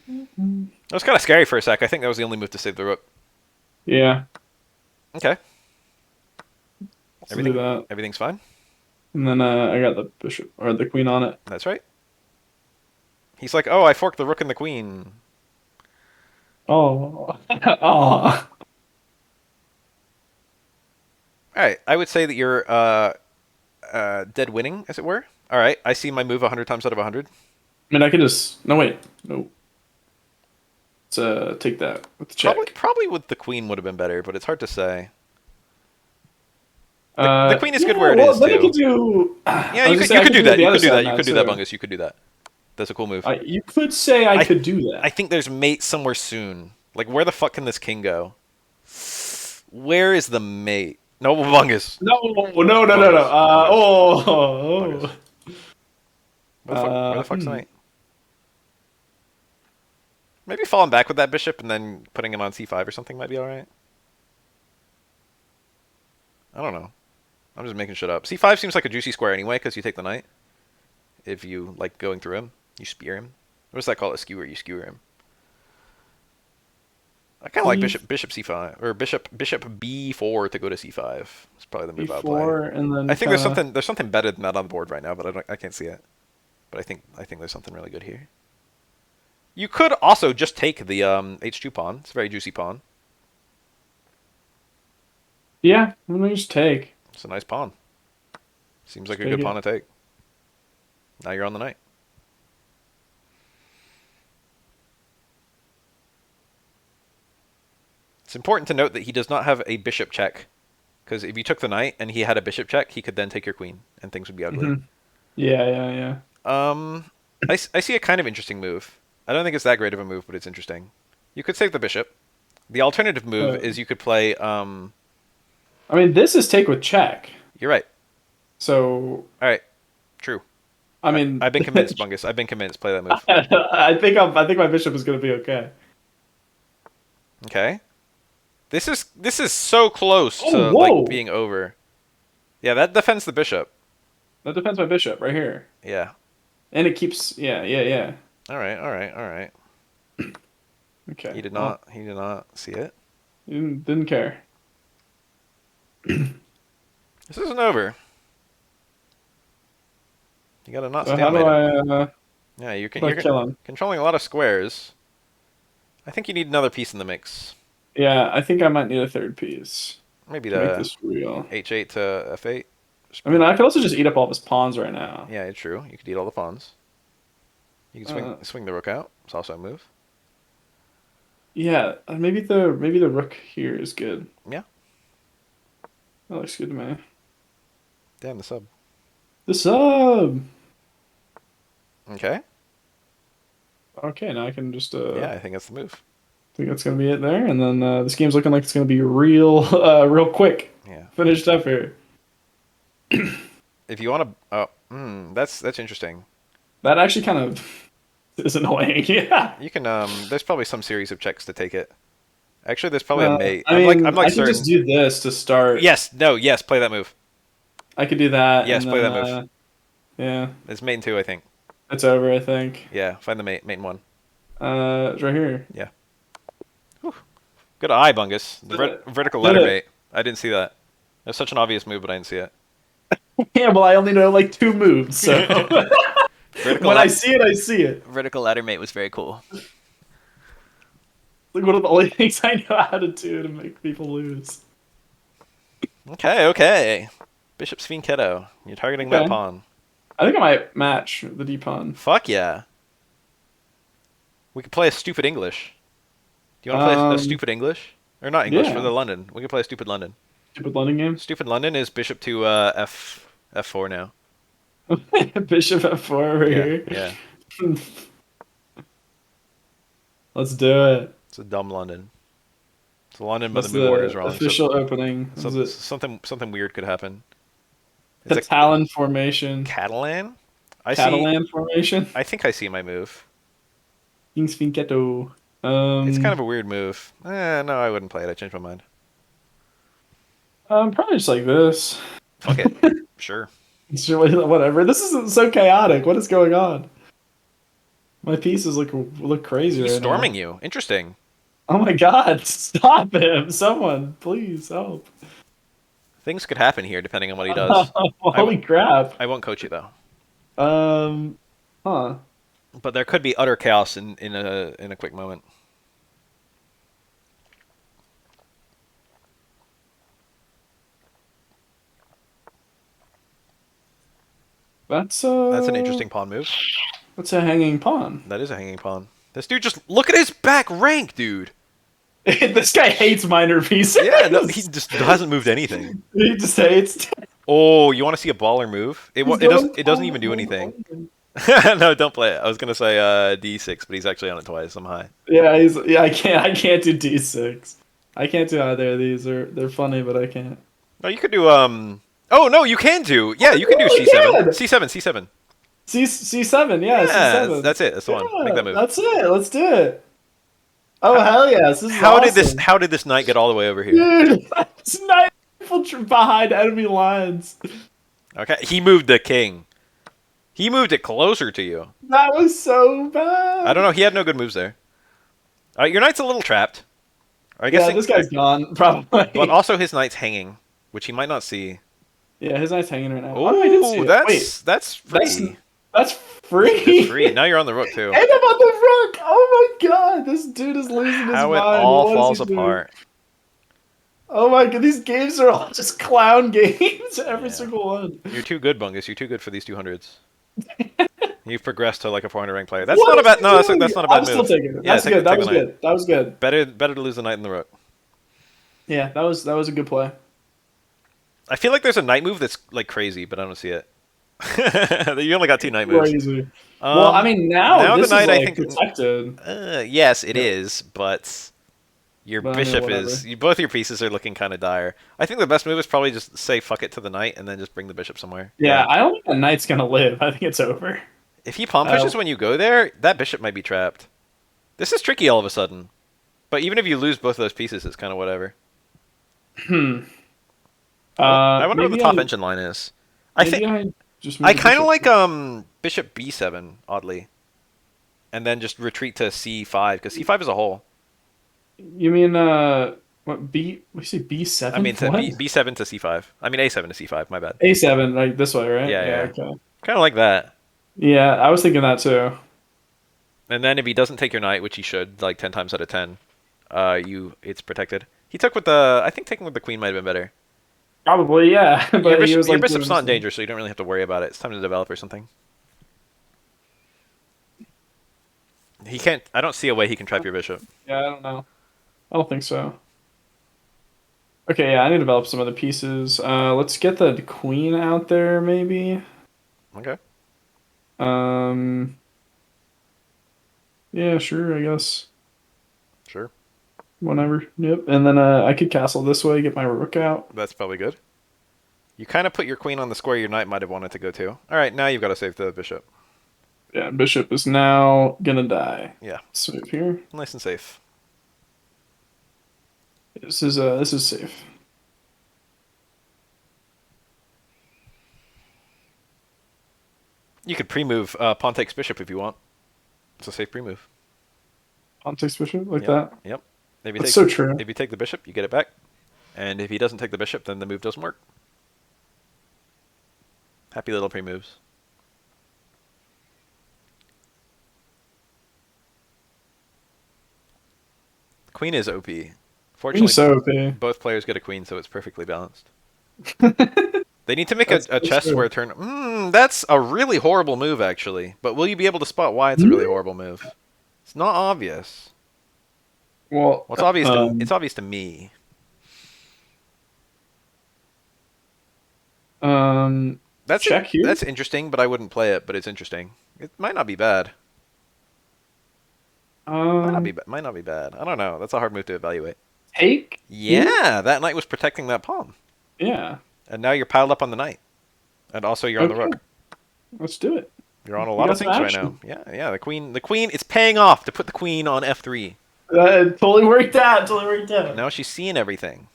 It was kind of scary for a sec. I think that was the only move to save the rook. Yeah. Okay. Let's do that. Everything's fine. And then I got the bishop or the queen on it. That's right. He's like, oh, I forked the rook and the queen. Oh. Oh. All right, I would say that you're dead winning, as it were. All right, I see my move 100 times out of 100. I mean, I could just no wait no. Let's take that with the check. Probably with the queen would have been better, but it's hard to say. The queen is good where it well, is then too. you could do. Yeah, you could do that. You could do that. You could do that, Bungus. You could do that. That's a cool move. You could say I could do that. I think there's mate somewhere soon. Like, where the fuck can this king go? Where is the mate? No, Bungus. No. Bungus. Where the fuck's the mate? Maybe falling back with that bishop and then putting him on c5 or something might be alright. I don't know. I'm just making shit up. c5 seems like a juicy square anyway, because you take the knight. If you like going through him, you spear him. What does that called? A skewer. You skewer him. I kind of like C bishop c5 or bishop b4 to go to c5. It's probably the move I would play. B4 and I then think kind of. there's something better than that on the board right now, but I can't see it. But I think there's something really good here. You could also just take the h2 pawn. It's a very juicy pawn. Yeah, let me just take. It's a nice pawn. Seems like Just a take good pawn it. to take. Now you're on the knight. It's important to note that he does not have a bishop check, because if you took the knight and he had a bishop check, he could then take your queen, and things would be ugly. Yeah, yeah, yeah. I see a kind of interesting move. I don't think it's that great of a move, but it's interesting. You could save the bishop. The alternative move But is you could play. I mean, this is take with check. You're right. So All right. True. I mean, I've been convinced, Bungus. I've been convinced. Play that move. I think my bishop is gonna be okay. Okay. This is so close Oh, to like whoa! being over. Yeah, that defends the bishop. That depends my bishop right here, Yeah. and it keeps. Yeah, yeah, yeah. All right. All right. All right. Okay. He did Well, not. He did not see it. didn't care. This isn't over. You gotta not So how do stalemate him. I? Yeah, How do I you're kill him? controlling a lot of squares. I think you need another piece in the mix. Yeah, I think I might need a third piece Maybe to make the this real. h8 to f8. I mean, I could also just eat up all of his pawns right now. Yeah, it's true. You could eat all the pawns. You can Uh, swing the rook out. It's also a move. yeah, maybe the rook here is good. Yeah. That looks good to me. Damn the sub. The sub. Okay. Okay, now I can just Yeah, I think that's the move. think that's gonna be it there, and then this game's looking like it's gonna be real real quick. Yeah. Finished up here. If you want to, that's interesting. That actually kind of is annoying. Yeah. You can there's probably some series of checks to take it. Actually, there's probably a mate. I mean, I'm I like can just certain. do this to start. Yes, no, yes, play that move. I could do that, Yes, and play then that move. yeah, It's mate in two, I think. it's over. I think. Yeah, find the mate in one. It's right here. Yeah. Whew. Good eye, Bungus. The Did it. vertical Did ladder it. mate. I didn't see that. It's such an obvious move, but I didn't see it. Yeah, well, I only know like two moves, so Vertical when I see it, I see it. vertical ladder mate was very cool. Like one of the only things I know how to do to make people lose. Okay, okay. Bishop's Fianchetto. You're targeting that Okay. pawn. I think I might match the D pawn. Fuck yeah. We could play a stupid English. Do you want to play a stupid English? Or not English, for Yeah. the London. We could play a stupid London. Stupid London game. Stupid London is bishop to f4 now. Bishop F4 over Yeah, here. yeah. Let's do it. It's a dumb London. It's a London, but That's the move order is the wrong. official opening. Is it Something weird could happen. It's a Catalan formation? Catalan? I see. Catalan formation? I think I see my move. King's Fianchetto. It's kind of a weird move. No, I wouldn't play it. I changed my mind. Probably just like this. Fuck it. Sure. It's really whatever. This isn't so chaotic. What is going on? My pieces look crazy He's right storming now. you. Interesting. Oh my god! Stop him! Someone, please help! Things could happen here depending on what he does. Holy crap! I won't coach you though. Um, huh? But there could be utter chaos in a quick moment. That's an interesting pawn move. That's a hanging pawn. That is a hanging pawn. This dude just look at his back rank, dude. This guy hates minor pieces. Yeah, no, he just hasn't moved anything. He just hates. Oh, you want to see a baller move? It doesn't even do anything. No, don't play it. I was gonna say d6, but he's actually on it twice. I'm high. Yeah, I can't do D6. I can't do either of these. They're funny, but I can't. No, you could do Oh no, you can do. Yeah, you can do really c7. can. C7, C7. C7, yeah, Yeah, C7. that's it. That's the one. Make that move. That's it. Let's do it. Oh hell yes! This is How awesome. did this knight get all the way over here? Dude, it's not behind enemy lines. Okay, he moved the king. He moved it closer to you. That was so bad. I don't know. He had no good moves there. Your knight's a little trapped. Or I guess, Yeah, this guy's gone, but probably. also his knight's hanging, which he might not see. Yeah, his knight's hanging right now. Oh no, I did see Ooh, it. Wait, that's that's free. that's It's free. free. Now you're on the rook too. And I'm on the rook. Oh my god, this dude is losing his How it mind. all What is he falls doing? apart. Oh my god, these games are all just clown games. Every Yeah. single one. You're too good, Bungus. You're too good for these 200s. You've progressed to like a 400 rank player. That's What not a is bad. he No, doing? that's not a bad I'm still move. taking it. Yeah, That's good. That take the was knight. good. That was good. Better to lose the knight than the rook. Yeah, that was a good play. I feel like there's a knight move that's like crazy, but I don't see it. You only got two knight moves. Crazy. Well, I mean, now Now the this is knight, I like think. protected. Yes, it Yeah, is, but your but I mean, bishop is. whatever. Both your pieces are looking kind of dire. I think the best move is probably just say fuck it to the knight and then just bring the bishop somewhere. Yeah, Yeah. I don't think that knight's gonna live. I think it's over. If he pawn Uh, pushes when you go there, that bishop might be trapped. This is tricky all of a sudden. But even if you lose both of those pieces, it's kind of whatever. hmm. I wonder what the Maybe top engine line is. I think I just I move the kind of bishop. like bishop b7 oddly, and then just retreat to c5 because c5 is a hole. You mean what B? What do you say I B7? mean to What? b7 to c5. I mean a7 to c5. My bad. A7, like this way, right? Yeah, Yeah. yeah. Okay. Kind of like that. Yeah, I was thinking that too. And then if he doesn't take your knight, which he should, like 10 times out of 10, it's protected. He took with the I think taking with the queen might have been better. Probably, yeah. But he was Your like bishop's doing not this in thing. danger, so you don't really have to worry about it. It's time to develop or something. He can't. I don't see a way he can trap your bishop. Yeah, I don't know. I don't think so. Okay, yeah, I need to develop some other pieces. Let's get the queen out there, maybe. Okay. Um, yeah, sure, I guess. Sure. Whatever. Yep. And then I could castle this way, get my rook out. That's probably good. You kind of put your queen on the square your knight might have wanted to go to. All right, now you've got to save the bishop. Yeah, bishop is now gonna die. Yeah, Let's move here. nice and safe. This is safe. You could pre-move pawn takes bishop if you want. It's a safe pre-move. Pawn takes bishop like Yep. that. Yep. That's so true. If you take the bishop, you get it back. And if he doesn't take the bishop, then the move doesn't work. Happy little pre-moves. Queen is OP. Queen's Fortunately, so OP. both players get a queen, so it's perfectly balanced. They need to make That's a so chess where true. turn. That's a really horrible move, actually. But will you be able to spot why it's a really horrible move? It's not obvious. Well, Well, it's obvious to me. um, check here. That's interesting, but I wouldn't play it. But it's interesting. It might not be bad. Um, Might not be bad. I don't know. That's a hard move to evaluate. take here. Yeah, that knight was protecting that pawn, Yeah. and now you're piled up on the knight, and also you're on the Okay. rook. Let's do it. You're on a We lot got of some things right now. action. Yeah, yeah. The queen. It's paying off to put the queen on f3. Totally worked out. Totally worked out. Now she's seeing everything.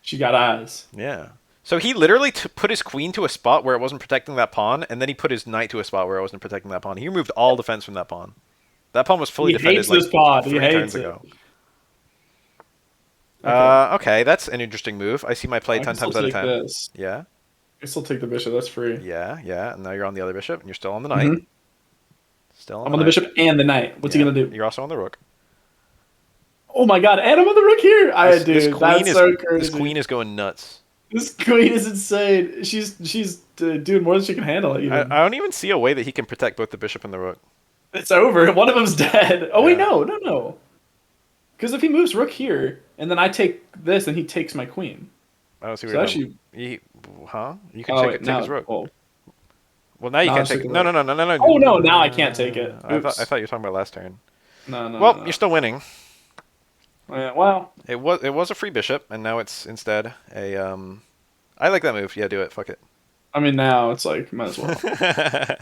She got eyes. Yeah. So he literally put his queen to a spot where it wasn't protecting that pawn, and then he put his knight to a spot where it wasn't protecting that pawn. He removed all defense from that pawn. That pawn was fully He defended hates like this pod. He 3 turns hates it. ago. Okay. Okay, that's an interesting move. I see my play I can 10 still times out of take 10. this. Yeah, I can still take the bishop. That's free. yeah, yeah. And now you're on the other bishop, and you're still on the knight. hmm Still on I'm the on the knight. bishop and the knight. What's he Yeah, gonna do? you're also on the rook. Oh my god! And I'm on the rook here. Dude, that's so This crazy. queen is going nuts. This queen is insane. She's doing more than she can handle. Even I don't even see a way that he can protect both the bishop and the rook. it's over. One of them's dead. Oh wait, Yeah. no. Because if he moves rook here and then I take this, then he takes my queen. I don't see So where actually, huh? You can oh wait, take now, his rook. oh, Well, now you now I'm can't take. taking No, rook. no, no, no, no, no. Oh no, now I can't take it. I Oops. thought you were talking about last turn. No, Well, no. you're still winning. Well, It was a free bishop, and now it's instead a I like that move. Yeah, do it. Fuck it. I mean now it's like might as well.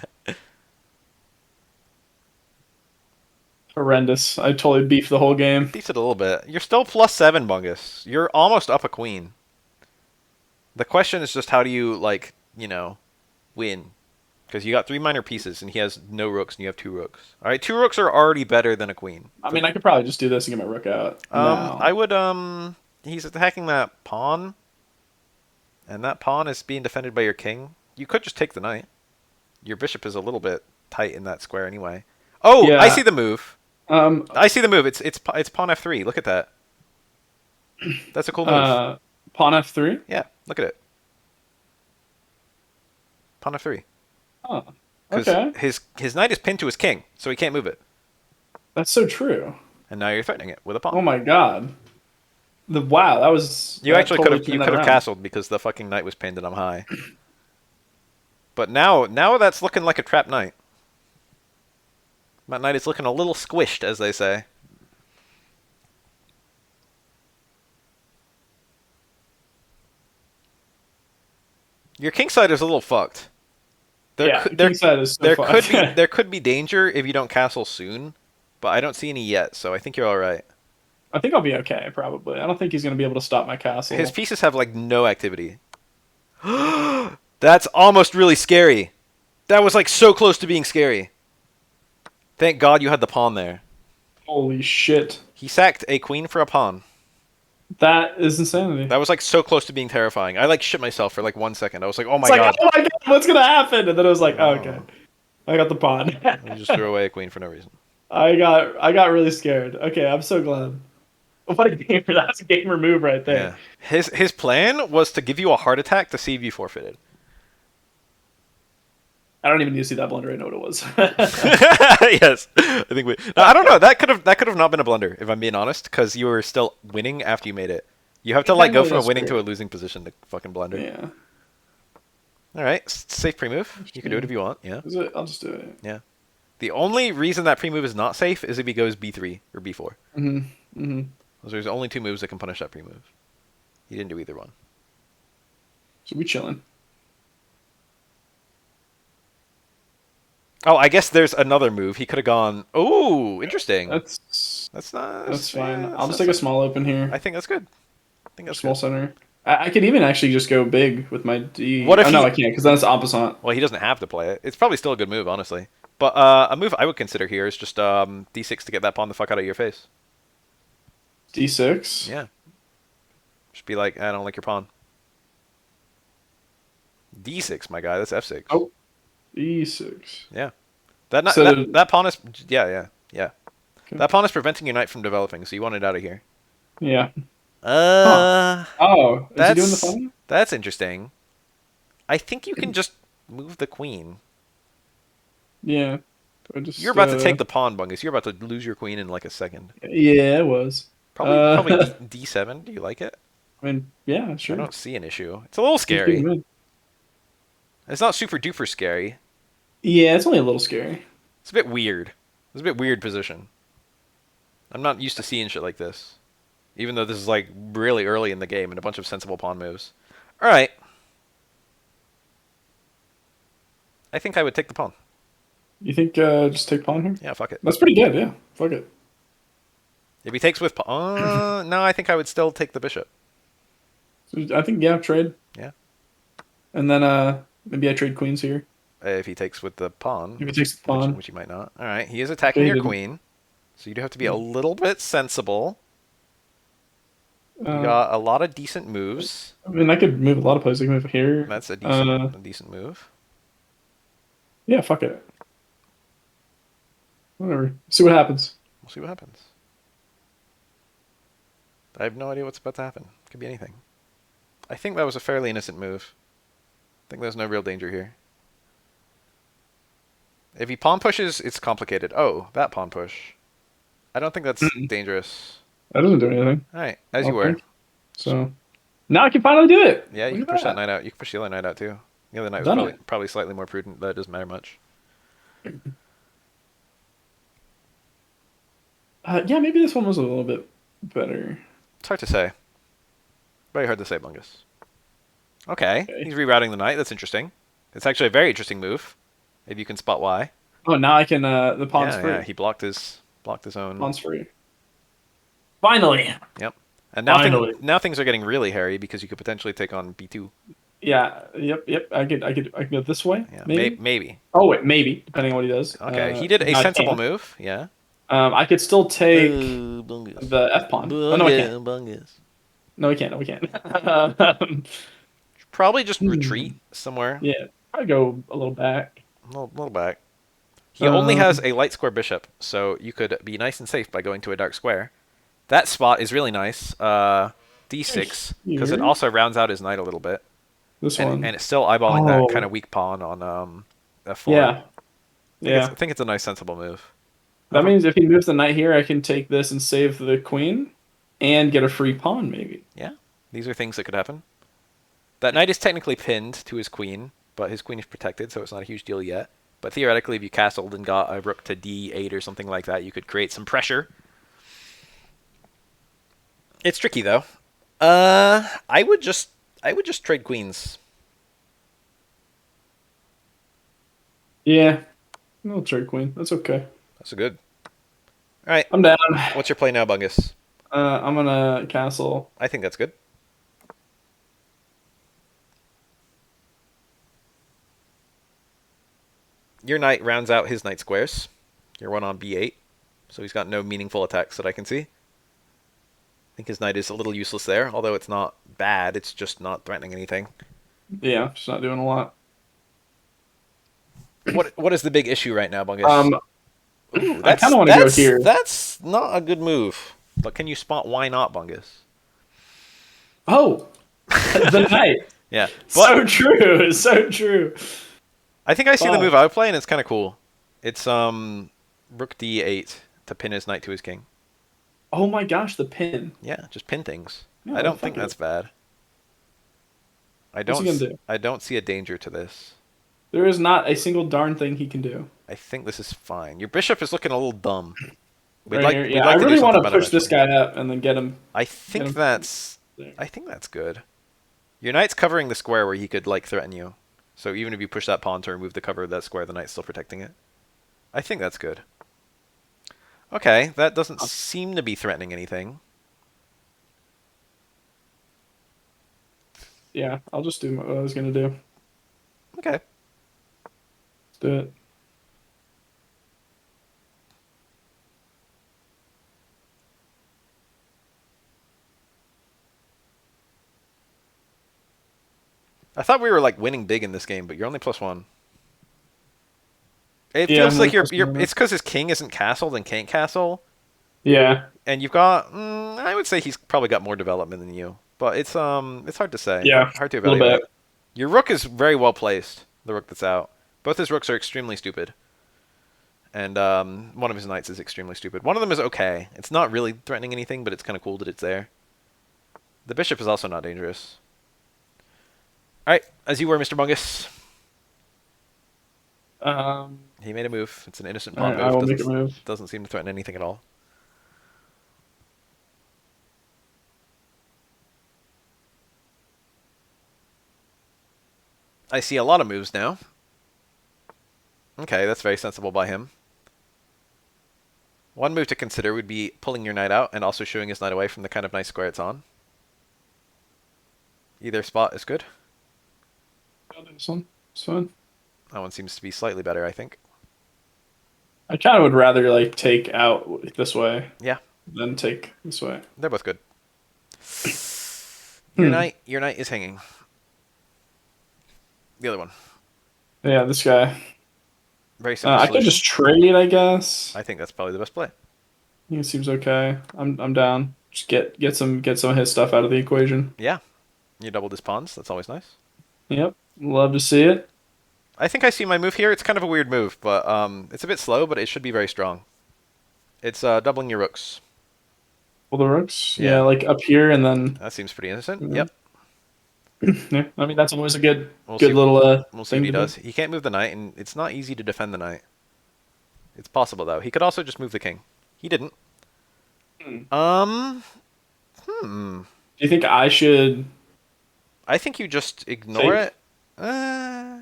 Horrendous. I totally beefed the whole game. Beats it a little bit. You're still +7, Bungus. You're almost up a queen. The question is just how do you win? Because you got 3 minor pieces, and he has no rooks, and you have 2 rooks. All right, 2 rooks are already better than a queen. I mean, I could probably just do this and get my rook out I now. would he's attacking that pawn, and that pawn is being defended by your king. You could just take the knight. Your bishop is a little bit tight in that square anyway. Oh, I Yeah. see the move. Um. I see the move. It's pawn f3. Look at that. That's a cool move. Uh. Pawn f3. Yeah, look at it. Pawn f3. Oh. Because Okay. his knight is pinned to his king, so he can't move it. That's so true. And now you're threatening it with a pawn. Oh my god. The wow. That was You that actually totally you turned that could have around. castled because the fucking knight was pinned and I'm high. But now that's looking like a trapped knight. That knight is looking a little squished, as they say. Your king side is a little fucked. Yeah. The king side is so fucked. There could be danger if you don't castle soon, but I don't see any yet, so I think you're all right. I think I'll be okay. Probably. I don't think he's gonna be able to stop my castle. His pieces have like no activity. That's almost really scary. That was like so close to being scary. Thank God you had the pawn there. Holy shit. He sacked a queen for a pawn. That is insanity. That was like so close to being terrifying. I like shit myself for like 1 second. I was like, oh my It's like, God. oh my god, what's gonna happen? And then I was like, oh, okay, Oh. I got the pawn. You just threw away a queen for no reason. I got really scared. Okay, I'm so glad. What a gamer! That's a gamer move right Yeah. there. His plan was to give you a heart attack to see if you forfeited. I don't even need to see that blunder. I know what it was. Yes, I think we. No, I don't know. That could have not been a blunder if I'm being honest, because you were still winning after you made it. You have to like go Technically, from a that's winning to fair. a losing position to fucking blunder. Yeah. All right, safe pre-move. You can do it if you want. Yeah, Is it? I'll just do it. yeah. The only reason that pre-move is not safe is if he goes b3 or b4. Mhm. Mhm. There's only 2 moves that can punish that pre-move. He didn't do either one. So we chilling. Oh, I guess there's another move. He could have gone. Oh, interesting. That's Not. that's fine. Yeah, I'll just take a small open here. I think that's good. I think that's Small good. center. I could even actually just go big with my D. What if oh no, he- I can't because then it's opposite. Well, he doesn't have to play it. It's probably still a good move, honestly. But a move I would consider here is just d6 to get that pawn the fuck out of your face. D6. Yeah. Just be like, I don't like your pawn. d6, my guy. That's f6. Oh. E6. Yeah. That not, So- that pawn is yeah. Okay. That pawn is preventing your knight from developing, so you want it out of here. Yeah. Uh, Oh, is he doing the that's fun? that's interesting. I think you can just move the queen. Yeah. I just, You're about to take the pawn, Bungus. You're about to lose your queen in like a second. Yeah, it was. Probably d7. Do you like it? I mean, yeah, sure. I don't see an issue. It's a little He's pretty scary. good. It's not super duper scary. Yeah, it's only a little scary. It's a bit weird. It's a bit weird position. I'm not used to seeing shit like this. Even though this is like really early in the game and a bunch of sensible pawn moves. Alright. I think I would take the pawn. You think just take pawn here? Yeah, fuck it. That's pretty good, yeah. Fuck it. If he takes with pawn... no, I think I would still take the bishop. So I think, yeah, trade. Yeah. And then maybe I trade queens here. If he takes with the pawn. If he takes the pawn. Which he might not. Alright, he is attacking Okay, he your didn't. queen. So you do have to be a little bit sensible. You Uh, got a lot of decent moves. I mean, I could move a lot of places. I can move here. That's a Uh, decent move. Yeah, fuck it. Whatever. See what happens. We'll see what happens. I have no idea what's about to happen. Could be anything. I think that was a fairly innocent move. I think there's no real danger here. If he pawn pushes, it's complicated. Oh, that pawn push. I don't think that's dangerous. That doesn't do anything. Alright, as you were. Okay. So now I can finally do it. Yeah, you Look can at push that knight out. You can push the other knight out too. The other knight was Done it. probably slightly more prudent, but it doesn't matter much. Yeah, maybe this one was a little bit better. It's hard to say. Very hard to say, Bungus. Okay, Okay. he's rerouting the knight. That's interesting. It's actually a very interesting move. If you can spot why. Oh, now I can. The pawn's free. Yeah, he blocked his own. Pawn's free. Finally. Yep. And now, Finally. now things are getting really hairy because you could potentially take on b2. Yeah. Yep. I could go this way, Yeah, maybe. maybe. Oh wait, maybe depending on what he does. Okay, he did a No, I sensible can't. move. Yeah. I could still take Bungus. the F pawn. Oh no, I can't. Bungus. No, we can't. No, we can't. Probably just retreat Hmm. somewhere. Yeah, I go a little back. A little back. He only has Um, a light square bishop, so you could be nice and safe by going to a dark square. That spot is really nice. D6, because it here, also rounds out his knight a little bit, this and one. it's still eyeballing that kind of Oh, weak pawn on F4. yeah, I yeah. think it's a nice sensible move. That However, means if he moves the knight here, I can take this and save the queen, and get a free pawn, maybe. yeah, these are things that could happen. That knight is technically pinned to his queen, but his queen is protected, so it's not a huge deal yet. But theoretically, if you castled and got a rook to D8 or something like that, you could create some pressure. It's tricky though. I would just trade queens. Yeah, no trade queen. That's okay. That's a good. All right. I'm down. What's your play now, Bungus? I'm gonna castle. I think that's good. Your knight rounds out his knight squares. Your one on B8, so he's got no meaningful attacks that I can see. I think his knight is a little useless there, although it's not bad. It's just not threatening anything. Yeah, just not doing a lot. What is the big issue right now, Bungus? Um, Ooh, I kind that's of want to go that's here. that's not a good move. But can you spot why not, Bungus? Oh, the knight. Yeah, but So true. It's so true. I think I see the Fuck. move I would play, and it's kind of cool. It's rook d8 to pin his knight to his king. Oh my gosh, the pin. Yeah, just pin things. I Yeah, don't fuck think it. that's bad. What's he gonna do? I don't see a danger to this. There is not a single darn thing he can do. I think this is fine. Your bishop is looking a little dumb. Right here. We'd Yeah, I like to do really want something to better push this eventually. guy up and then I get think him that's there. I think that's good. Your knight's covering the square where he could like threaten you. So even if you push that pawn to remove the cover of that square, the knight's still protecting it. I think that's good. Okay, that doesn't seem to be threatening anything. Yeah, I'll just do what I was gonna do. Let's Okay. do it. I thought we were like winning big in this game, but you're only +1. It Yeah, feels I'm like really you're close to you're. doing it. It's because his king isn't castled and can't castle, Yeah, and you've got. I would say he's probably got more development than you, but it's hard to say, yeah, hard to a little bit. evaluate. Your rook is very well placed. The rook that's out. Both his rooks are extremely stupid, and one of his knights is extremely stupid. One of them is okay. It's not really threatening anything, but it's kind of cool that it's there. The bishop is also not dangerous. All right, as you were, Mr. Bungus. Um, He made a move. It's an innocent all pawn right, I move. will make a move. Doesn't seem to threaten anything at all. I see a lot of moves now. Okay, that's very sensible by him. One move to consider would be pulling your knight out and also shooing his knight away from the kind of nice square it's on. Either spot is good. I'll do this one. This one. That one seems to be slightly better, I think. I kind of would rather like take out this way Yeah, than take this way. they're both good. Hmm. Your knight is hanging. The other one. Yeah, this guy. Very simple I could solution. just trade, I guess. I think that's probably the best play. I think it seems okay. I'm down. Just get some of his stuff out of the equation. Yeah, you doubled his pawns. That's always nice. Yep. Love to see it. I think I see my move here. It's kind of a weird move, but it's a bit slow, but it should be very strong. It's doubling your rooks. Well, the rooks. Yeah, Yeah, like up here and then. that seems pretty innocent. Yeah. Yep. Yeah. I mean, that's always a good We'll good see. little We'll see what thing he to do. does. He can't move the knight, and it's not easy to defend the knight. It's possible though. He could also just move the king. He didn't. Hmm. Um. Hmm. Do you think I should I think you just ignore take? it. Yeah.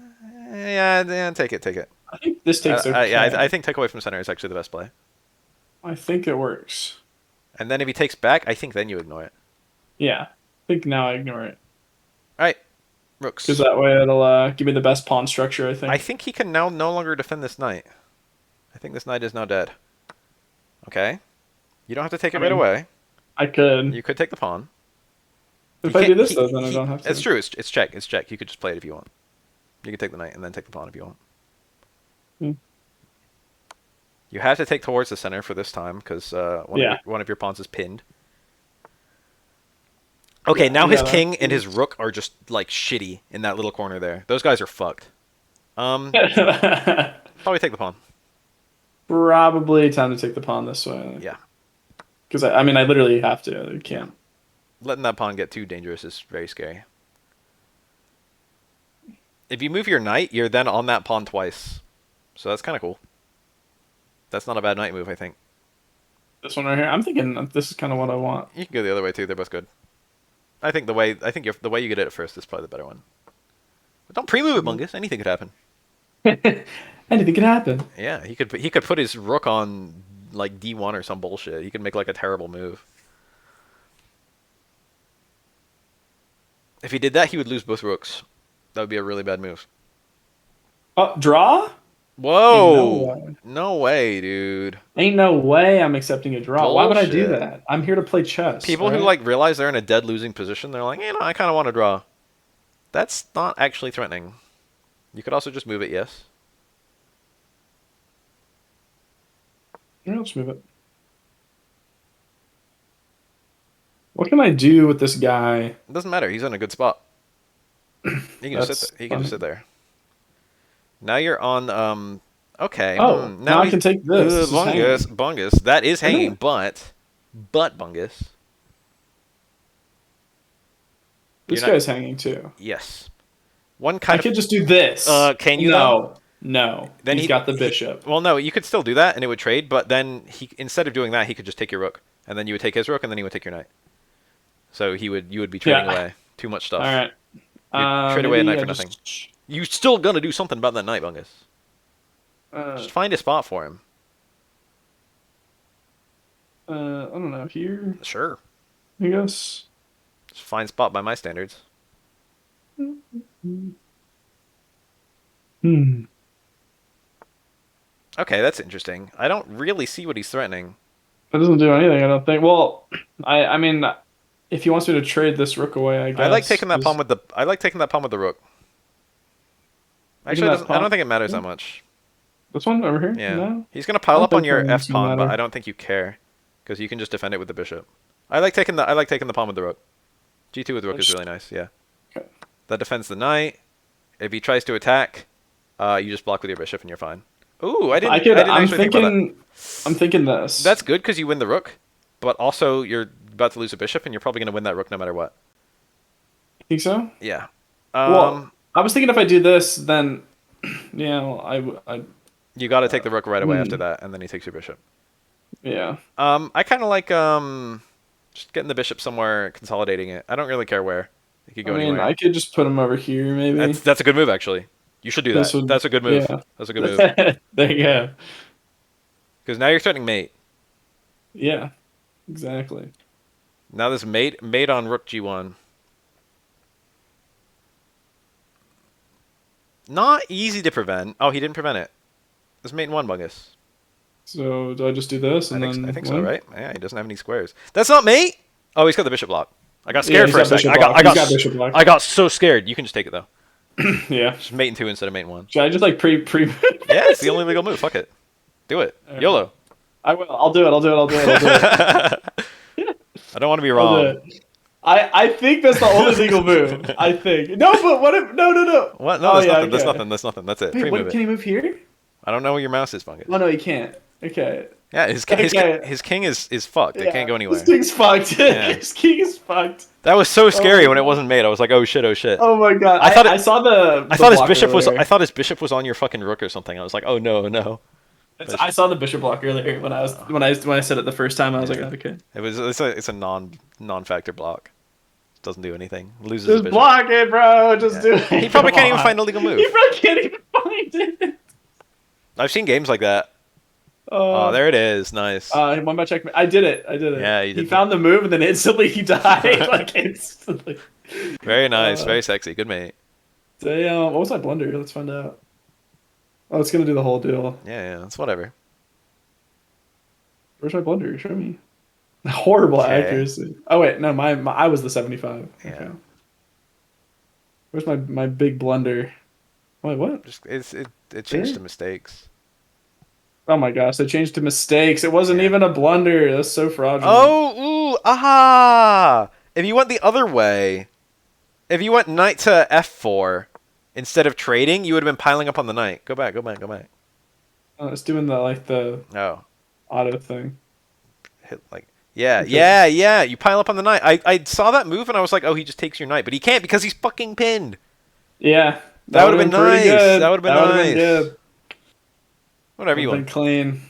Take it. Take it. I think this takes Yeah. okay. I think take away from center is actually the best play. I think it works. And then if he takes back, I think then you ignore it. Yeah. I think now I ignore it. All right. because Rooks. that way it'll give me the best pawn structure, I I think. think he can now no longer defend this knight. I think this knight is now dead. Okay. You don't have to take it I right mean, away. I could. You could take the pawn. He If I can't. do this though, then I don't have It's to. true. It's check. It's check. You could just play it if you want. You can take the knight and then take the pawn if you want. Hmm. You have to take towards the center for this time because Yeah. one of your pawns is pinned. Okay, Yeah. now his Yeah. king and his rook are just like shitty in that little corner there. Those guys are fucked. That's Probably take the pawn. probably time to take the pawn this way. Yeah, Because I mean, I literally have to. I yeah. can't. Letting that pawn get too dangerous is very scary. If you move your knight, you're then on that pawn twice. So that's kind of cool. That's not a bad knight move, I think. This one right here. I'm thinking this is kind of what I want. You can go the other way too. They're both good. The way you get it at first is probably the better one. But don't pre-move it, Bungus. Anything could happen. Anything can happen. Yeah, he could put his rook on like D1 or some bullshit. He could make like a terrible move. If he did that, he would lose both rooks. That would be a really bad move. Oh, draw? Ain't no Whoa! way. No way, dude. Ain't no way I'm accepting a draw. Why would I do Bullshit. that? I'm here to play chess, People who right? like realize they're in a dead losing position, they're like, I kind of want to draw. That's not actually threatening. You could also just move it, yes. Yeah, let's move it. What can I do with this guy? It doesn't matter. He's in a good spot. He can just sit That's there. He can just funny. sit there. Now you're on. Okay. Oh, now Now I he's can take this. This is Bungus. hanging. Bungus. That is I hanging, know. but Bungus. You're This not. guy's hanging too. Yes. One I kind of. could just do this. Can you though? No, no. Then He's got the bishop. Well, no, you could still do that, and it would trade. But then instead of doing that, he could just take your rook, and then you would take his rook, and then he would take your knight. So you would be trading Yeah. away too much stuff. All right. You trade away a Maybe knight I for nothing. just. You still gonna do something about that knight, Bungus. Uh, Just find a spot for him. I don't know. Here, Sure. I guess. Just find spot by my standards. Hmm. Okay, that's interesting. I don't really see what he's threatening. That doesn't do anything, I don't think. Well, I mean, if he wants me to trade this rook away, I I like guess. taking that pawn with the. I like taking that pawn with the rook. Taking Actually, it that doesn't, I don't pawn. think it matters that much. This one over here? Yeah, No. he's gonna I pile don't up on think your it's F gonna pawn, but matter. I don't think you care because you can just defend it with the bishop. I like taking the pawn with the rook. G2 with the rook is really nice. Yeah, Okay. that defends the knight. If he tries to attack, you just block with your bishop and you're fine. Ooh, I didn't. I could. I didn't I'm actually think about that. thinking. I'm thinking this. That's good because you win the rook, but also you're about to lose a bishop, and you're probably gonna win that rook no matter what. Think so? Yeah. Well, I was thinking if I do this, then, I You got to take the rook right away after hmm, that, and then he takes your bishop. yeah. I kind of like just getting the bishop somewhere, consolidating it. I don't really care where. It could I go mean, anywhere. I could just put him over here, maybe. That's a good move actually. You should do This that. would, That's a good move. yeah. That's a good move There you go. because now you're threatening mate. Yeah, exactly. Now this mate on rook g1. Not easy to prevent. Oh, he didn't prevent it. This mate in one, Bungus. So do I just do this and then I think so, win? right? Yeah, he doesn't have any squares. That's not mate. Oh, he's got the bishop block. I got Yeah, scared he's for a got second. bishop block. I He's got got bishop block. I got so scared. You can just take it though. Yeah. Just mate in two instead of mate in one. Should I just like pre? Yeah, it's the only legal move. Fuck it. Do it. Alright. YOLO. I will. I'll do it. I'll do it. I'll do it. I'll do it. I don't want to be I'll do wrong. it. I think that's the only legal move. I think. No, but what if? No, no, no. What? No, Oh there's yeah. nothing. There's Okay. nothing. There's nothing. That's it. Wait, Pre-move what? Can it. he move here? I don't know where your mouse is, Bungus. Oh no, he can't. Okay. Yeah, Okay. his king is fucked. It Yeah. can't go anywhere. This king's fucked. Yeah. This king is fucked. That was so scary Oh. when it wasn't made. I was like, oh shit, oh shit. Oh my god. I thought it- I saw the. I thought his block bishop was. earlier. I thought his bishop was on your fucking rook or something. I was like, oh no, no. I saw the bishop block earlier when I said it the first time. I was like, oh, okay. It's a non-factor block. Doesn't do anything. Loses the Just bishop. block it, bro. Just Yeah. do it. He probably Come can't even on. find a legal move. He probably can't even find it. I've seen games like that. Oh, there it is. Nice. One by checkmate. I did it. Yeah, you He did. found the move and then instantly he died. Like instantly. Very nice. uh, Very sexy. Good mate. Damn, what was my blunder? Let's find out. Oh, it's gonna do the whole deal. Yeah, yeah, it's whatever. Where's my blunder? Show me. Horrible Okay. accuracy. Oh wait, no, I was the 75. Yeah. Okay. Where's my big blunder? Wait, what? Just it changed to There? mistakes. Oh my gosh, they changed to mistakes. It wasn't Yeah. even a blunder. That's so fraudulent. Oh, ooh, aha! If you went the other way, if you went knight to f4 instead of trading, you would have been piling up on the knight. Go back, go back, go back. It's doing the Oh, auto thing. hit like yeah, Okay. yeah, yeah. You pile up on the knight. I saw that move and I was like, oh, he just takes your knight, but he can't because he's fucking pinned. Yeah, That that would would have have been been pretty nice. That good. would have been That would have been nice. good. Whatever Would you have want. been clean.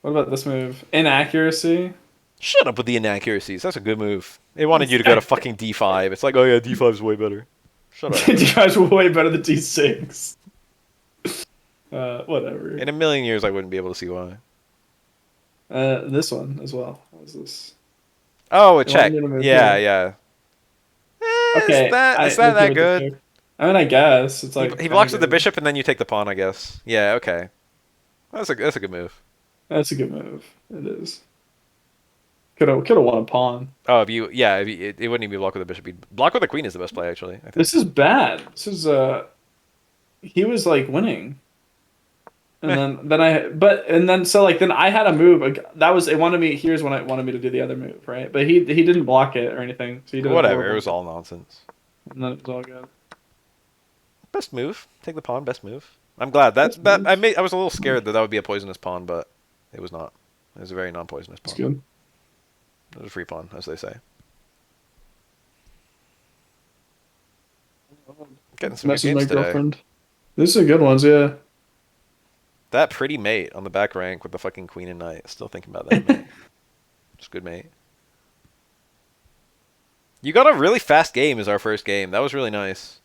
What about this move? Inaccuracy. Shut up with the inaccuracies. That's a good move. It wanted you to go to fucking d5. It's like, oh yeah, d5 is way better. Shut up. You guys were way better than D6. Whatever. In a million years, I wouldn't be able to see why. This one as well. What was this? Oh, a They wanted check. me to move Yeah, here. yeah. Is Okay, that is I that let's give that it the good? check. I mean, I guess it's He like he kind of blocks with the good. bishop and then you take the pawn, I guess. Yeah, okay. That's a good move. That's a good move. It is. Could have won a pawn. Oh, if you yeah, if you, it wouldn't even be block with the bishop. Block with the queen is the best play actually. I think. This is bad. This is he was like winning. And Meh, then I but and then so like then I had a move that was it wanted me here's when it wanted me to do the other move, right? But he didn't block it or anything. So he did a whatever. It horrible was move. all nonsense. And then it was all good. Best move. Take the pawn. Best move. I'm glad Best that move. I was a little scared that that would be a poisonous pawn, but it was not. It was a very non-poisonous It's pawn. good. It was a free pawn, as they say. Getting some good Message my games today. girlfriend. This is good ones, yeah. That pretty mate on the back rank with the fucking queen and knight. Still thinking about that mate. It's a good mate. You got a really fast game as our first game. That was really nice.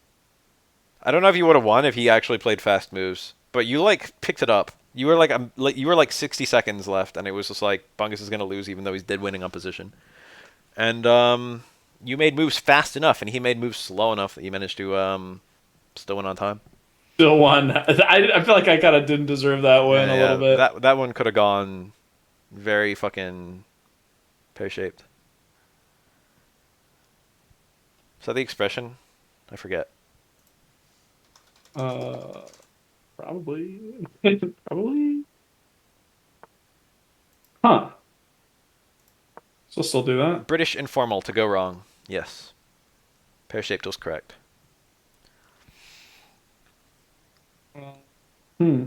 I don't know if you would have won if he actually played fast moves, but you like picked it up. You were like 60 seconds left, and it was just like Bungus is gonna lose even though he's dead winning on position. And you made moves fast enough, and he made moves slow enough that you managed to still win on time. Still won. I feel like I kind of didn't deserve that win Yeah, a little yeah. bit. That one could have gone very fucking pear shaped. Is that the expression? I forget. Uh, probably. Probably. Huh. So still do that. British informal to go wrong. Yes. Pear shaped was correct. Hmm.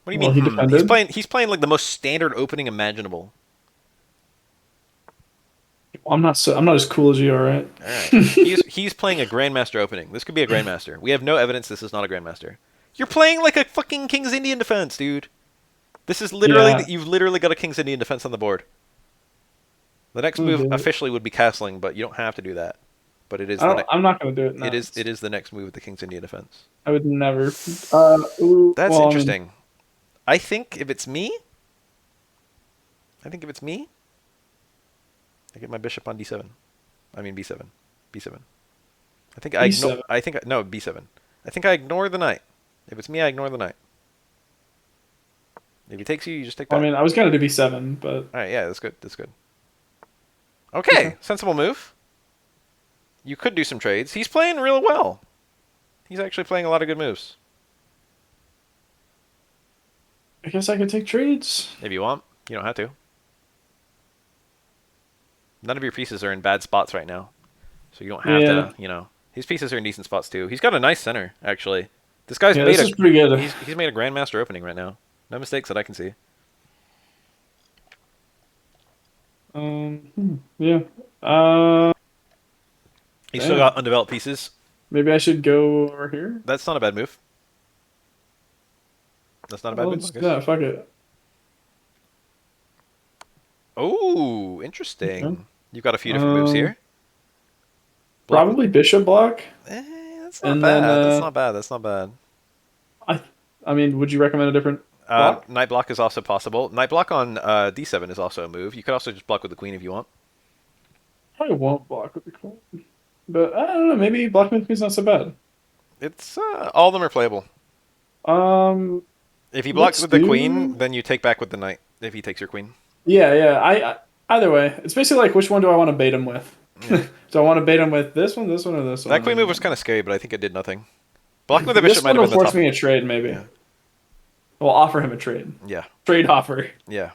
What do you Well, mean? he He's defended. playing like the most standard opening imaginable. I'm not as cool as you, all right? All right. He's playing a grandmaster opening. This could be a grandmaster. We have no evidence this is not a grandmaster. You're playing like a fucking King's Indian defense, dude. This is literally Yeah. you've literally got a King's Indian defense on the board. The next I'm gonna move do it. officially would be castling, but you don't have to do that. But it is the I'm not gonna do it now. it is the next move with the King's Indian defense. I would never. That's Well, I mean, interesting. I think if it's me, I think if it's me, I get my bishop on d7. I mean b7, b7. I think I ignore. E7. I think no b7. I think I ignore the knight. If it's me, I ignore the knight. If he takes you, you just take I that. mean, I was gonna do B7, but All right, yeah, that's good. That's good. okay. Okay, sensible move. You could do some trades. He's playing real well. He's actually playing a lot of good moves. I guess I could take trades. If you want, you don't have to. None of your pieces are in bad spots right now, so you don't have Yeah. to. You know, his pieces are in decent spots too. He's got a nice center actually. This guy's Yeah, made this a is pretty good. he's made a grandmaster opening right now. No mistakes that I can see. Yeah. Uh, He's still got damn. undeveloped pieces. Maybe I should go over here. That's not a bad move. That's not a bad Well, move, I guess. yeah, fuck it. Oh, Okay. interesting. You've got a few different moves Um, here. Block with. probably bishop block, That's not and then bad. That's not bad. That's not bad. I, I mean, would you recommend a different block? Knight block is also possible. Knight block on d7 is also a move. You could also just block with the queen if you want. Probably won't block with the queen. But I don't know. Maybe Black Myth not so bad. It's all of them are playable. Um, If he blocks let's with the queen, do. then you take back with the knight. If he takes your queen, Yeah, yeah. Either way, it's basically like which one do I want to bait him with? yeah. Do I want to bait him with this one, or this That one? queen move was And kind of scary, but I think it did nothing. Blocking with the bishop this might one have will been the force top. me a trade, maybe. Yeah, We'll offer him a trade. yeah, Trade offer. yeah.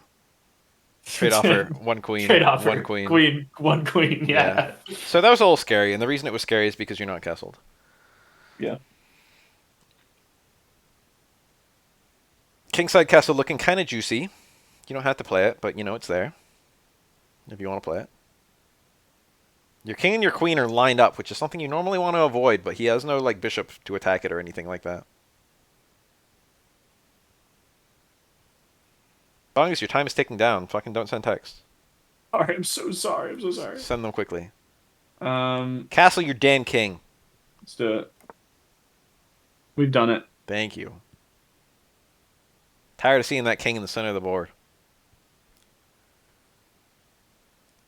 Trade offer. One Trade queen. One offer. queen. Queen, one queen. Yeah. Yeah. So that was a little scary, and the reason it was scary is because you're not castled. Yeah. Kingside Castle looking kind of juicy. You don't have to play it, but you know it's there if you want to play it. Your king and your queen are lined up, which is something you normally want to avoid, but he has no like bishop to attack it or anything like that. Bongus, your time is ticking down. Fucking don't send text. Sorry, I'm so sorry. I'm so sorry. Send them quickly. Um, Castle your damn king. let's do it. We've done it. Thank you. Tired of seeing that king in the center of the board.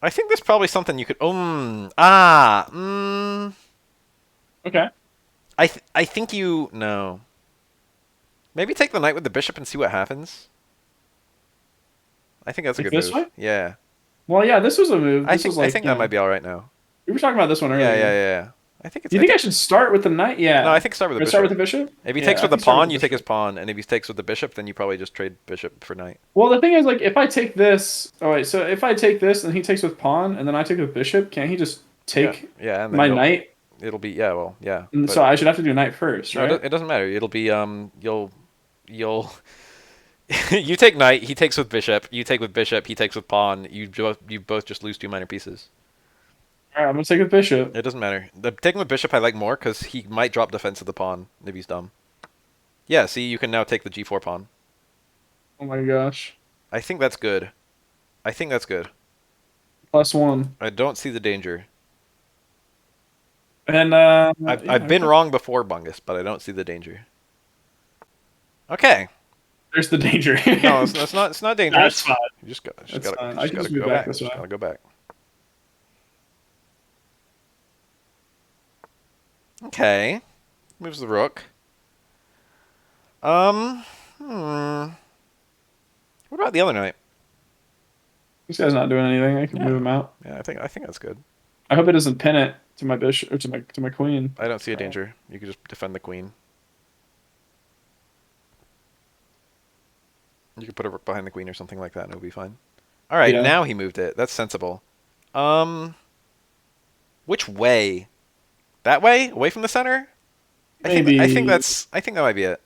I think there's probably something you could. Okay. I think you no. Maybe take the knight with the bishop and see what happens. I think that's a Like good this move. way? Yeah. Well, yeah, this was a move. I This think was I like, think that might be all right now. we were talking about this one Yeah, yeah, earlier. yeah, yeah. I think it's. Do you I think I think should start with the knight? no. I Yeah. think start with the Or start with bishop. the bishop? If he takes Yeah, I with the think start with pawn, the you take his bishop. pawn, and if he takes with the bishop, then you probably just trade bishop for knight. Well, the thing is, like, if I take this, oh wait, so if I take this and he takes with pawn, and then I take with bishop, can't he just Yeah, take yeah, and then my knight? it'll be yeah, well, yeah, And but so I should have to do knight first, no, right? it doesn't matter. It'll be you'll you take knight, he takes with bishop, you take with bishop, he takes with pawn. You both just lose two minor pieces. All right, I'm gonna take with bishop. It doesn't matter. The taking with bishop I like more because he might drop defense of the pawn if he's dumb. Yeah, see, you can now take the g4 pawn. Oh my gosh, I think that's good. I think that's good. +1. I don't see the danger. And I've yeah, been okay. wrong before, Bungus, but I don't see the danger. Okay. There's the danger. No, it's not That's dangerous. fine. Just That's gotta fine. I just can gotta just move go back back. this way. Just gotta go back. Okay. Moves the rook. Um what about the other knight? This guy's not doing anything. I can move Yeah. him out. Yeah, I think that's good. I hope it doesn't pin it to my bishop or to my queen. I don't see a danger. You could just defend the queen. You could put a rook behind the queen or something like that and it'll be fine. Alright, Yeah, now he moved it. That's sensible. Um which way? That way? Away from the center? maybe. I think that might be it.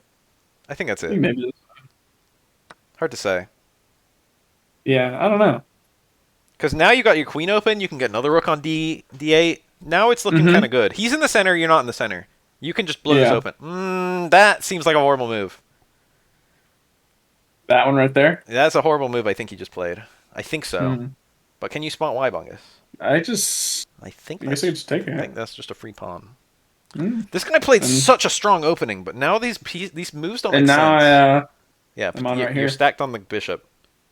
I think that's I it. think maybe. Hard to say. Yeah, I don't know. Because now you got your queen open, you can get another rook on d8. Now it's looking kind Mm-hmm. of good. He's in the center, you're not in the center. You can just blow this Yeah, open. That seems like a horrible move. that one right there. That's a horrible move I think he just played. I think so. Hmm. But can you spot Y, Bungus? I just. I guess I could just take I it. think that's just a free pawn. Mm. This guy played And such a strong opening, but now these moves don't and make now sense. Yeah, I'm on right you're here, stacked on the bishop.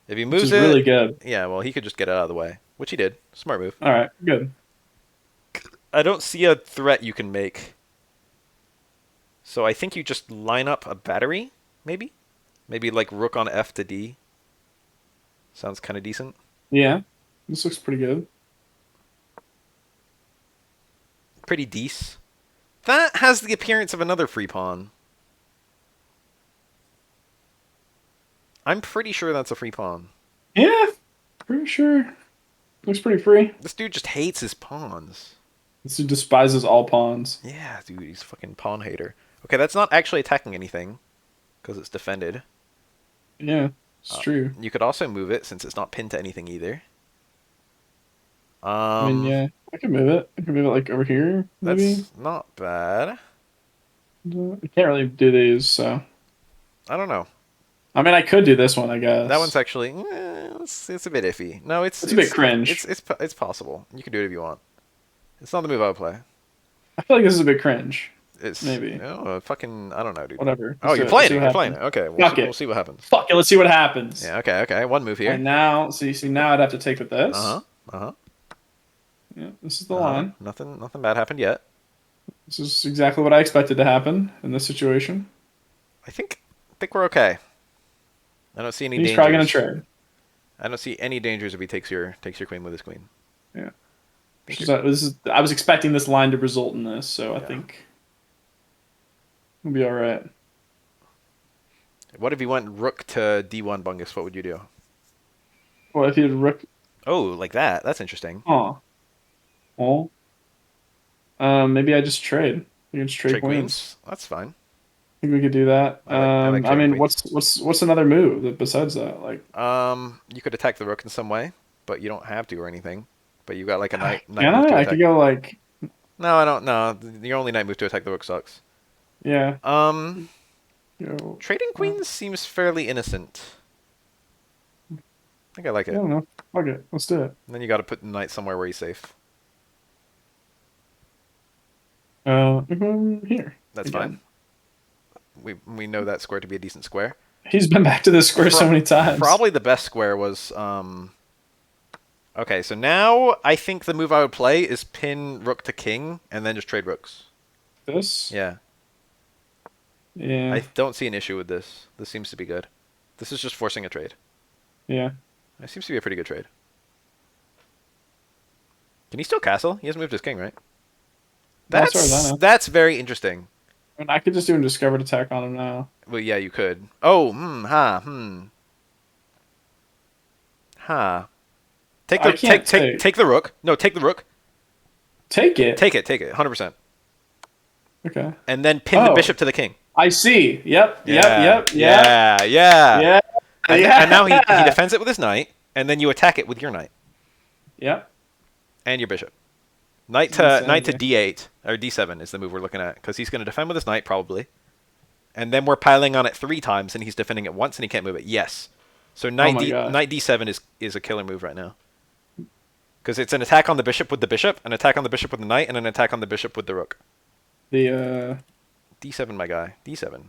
If he which moves is really it, good. yeah, well, he could just get it out of the way, which he did. Smart move. All right, good. I don't see a threat you can make. So I think you just line up a battery, maybe? Maybe like rook on F to D. Sounds kind of decent. Yeah, this looks pretty good. Pretty decent. That has the appearance of another free pawn. I'm pretty sure that's a free pawn. Yeah, pretty sure. Looks pretty free. This dude just hates his pawns. This dude despises all pawns. Yeah, dude, he's a fucking pawn hater. Okay, that's not actually attacking anything, because it's defended. Yeah, it's true. You could also move it, since it's not pinned to anything either. I mean, yeah, I can move it. I can move it like over here, maybe. That's not bad. I can't really do these, so. I don't know. I mean, I could do this one, I That one's guess. actually it's a bit iffy. No, It's a bit cringe. it's possible. You can do it if you want. It's not the move I would play. I feel like this is a bit cringe. It's Maybe. fucking I don't know, dude. Whatever. Oh, Let's do you're it. Let's playing see it. what You're playing it. happens. Okay, Fuck we'll it. see what happens. Fuck it. Let's see what happens. Yeah. Okay. Okay. One move All right, here. now, see, now I'd have to take with Uh this. huh. Uh huh. Yeah, this is the Uh-huh. line. Nothing bad happened yet. This is exactly what I expected to happen in this situation. I think we're okay. I don't see any He's probably gonna dangers. trade. I don't see any dangers if he takes your queen with his queen. Yeah. I think you're This is I was expecting this line to result in this, so I yeah. think we'll be all right. What if you went rook to d1 bungus? What would you do? Well, if he had rook, Oh, like that. That's interesting. oh, well, maybe I just trade. We can just trade Trade queens. queens. That's fine. I think we could do that. I like I trading mean, queens. what's another move besides that? Like, You could attack the rook in some way, but you don't have to or anything. But you got like a knight can move to I? I attack. could go like, No, I don't. No, your only knight move to attack the rook sucks. yeah, Um, go. Trading queens seems fairly innocent. I think I like I it. don't know. Fuck it. Let's do it. And then you got to put the knight somewhere where he's safe. Here That's fine. again. We know that square to be a decent square. He's been back to this square so many times. Probably the best square was Okay, so now I think the move I would play is pin rook to king and then just trade rooks. This, Yeah. yeah, I don't see an issue with this. This seems to be good. This is just forcing a trade. yeah. It seems to be a pretty good trade. Can he still castle? He hasn't moved his king, right? Not as far as I know. That's very interesting. I mean, I could just do a discovered attack on him now. Well, yeah, you could. Oh, ha. I can't take Take the rook. No, take the rook. take it. Take it, 100%. Okay. And then pin the Oh, bishop to the king. I see. Yep. Yep. Yeah, Yep. Yep. yeah. Yeah. And now he Yeah. defends it with his knight, and then you attack it with your knight Yep. and your bishop. This is Knight to insanity. d8 or d7 is the move we're looking at because he's going to defend with his knight probably, and then we're piling on it 3 times, and he's defending it once, and he can't move it. Yes, so Oh my gosh. knight d7 is a killer move right now because it's an attack on the bishop with the bishop, an attack on the bishop with the knight, and an attack on the bishop with the rook. The d7, my guy, d7.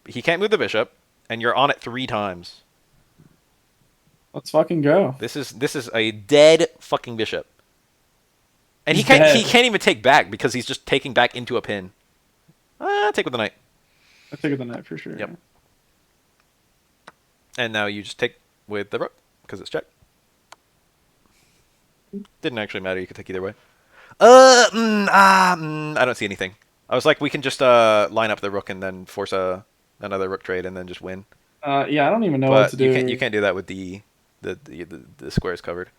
He can't move the bishop, and you're on it 3 times. let's fucking go. This is a dead fucking bishop. And He's he dead. can't even take back because he's just taking back into a pin. Take with the knight. I think of the knight for sure. Yep. And now you just take with the rook because it's check. Didn't actually matter. You could take either way. I don't see anything. I was like, we can just line up the rook and then force another rook trade and then just win. Yeah, I don't even know what But to do. you can't do that with the squares covered.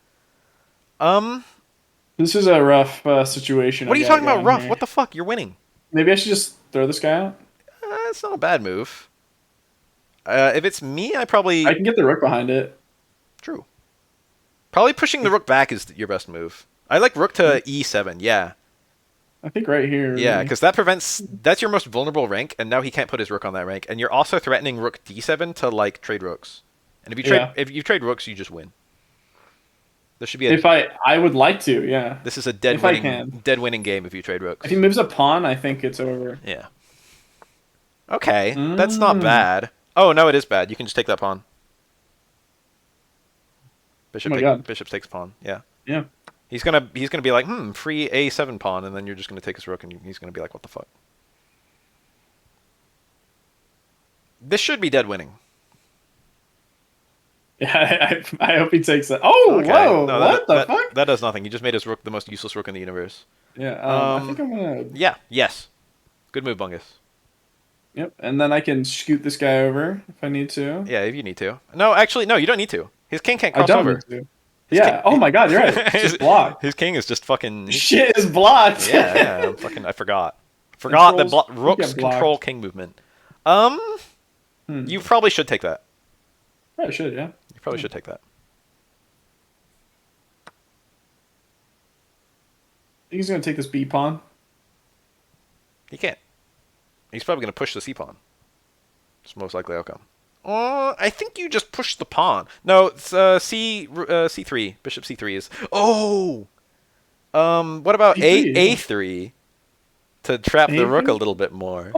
This is a rough situation. What I are you got talking about, going rough? here. What the fuck? You're winning. Maybe I should just throw this guy out. It's not a bad move. If it's me, I probably I can get the rook behind it. true. Probably pushing the rook back is your best move. I like rook to e7. Yeah, I think right here. yeah, Really. because that's your most vulnerable rank, and now he can't put his rook on that rank, and you're also threatening rook d7 to like trade rooks. And Yeah. if you trade rooks, you just win. There should be If I would like to, yeah. This is a If I can. dead winning game if you trade rooks. If he moves a pawn, I think it's over. Yeah. Okay, that's not Mm. bad. Oh no, it is bad. You can just take that pawn. Oh my god. Bishop takes pawn. Yeah. Yeah. He's gonna be like, free a7 pawn, and then you're just gonna take his rook, and he's gonna be like, what the fuck? This should be dead winning. Yeah, I hope he takes that. Oh, Okay. whoa! No, What the fuck? that does nothing. He just made his rook the most useless rook in the universe. Yeah. I think I'm gonna. Yeah. Yes. Good move, Bungus. Yep. And then I can scoot this guy over if I need to. Yeah, if you need to. No, actually, no, you don't need to. His king can't I cross don't over. need to. Yeah. Oh my god, you're right. It's just blocked. His king is just fucking. Shit is blocked. Yeah. I forgot. Forgot that Controls rooks get blocked. control king movement. You probably should take that. Probably should. Yeah. You probably should take that. Think he's gonna take this B pawn. He can't. He's probably going to push the c pawn. It's the most likely outcome. I think you just push the pawn. No, it's c3. Bishop c3 is. Oh. What about C3, yeah. a3 to trap the rook a A3? little bit more?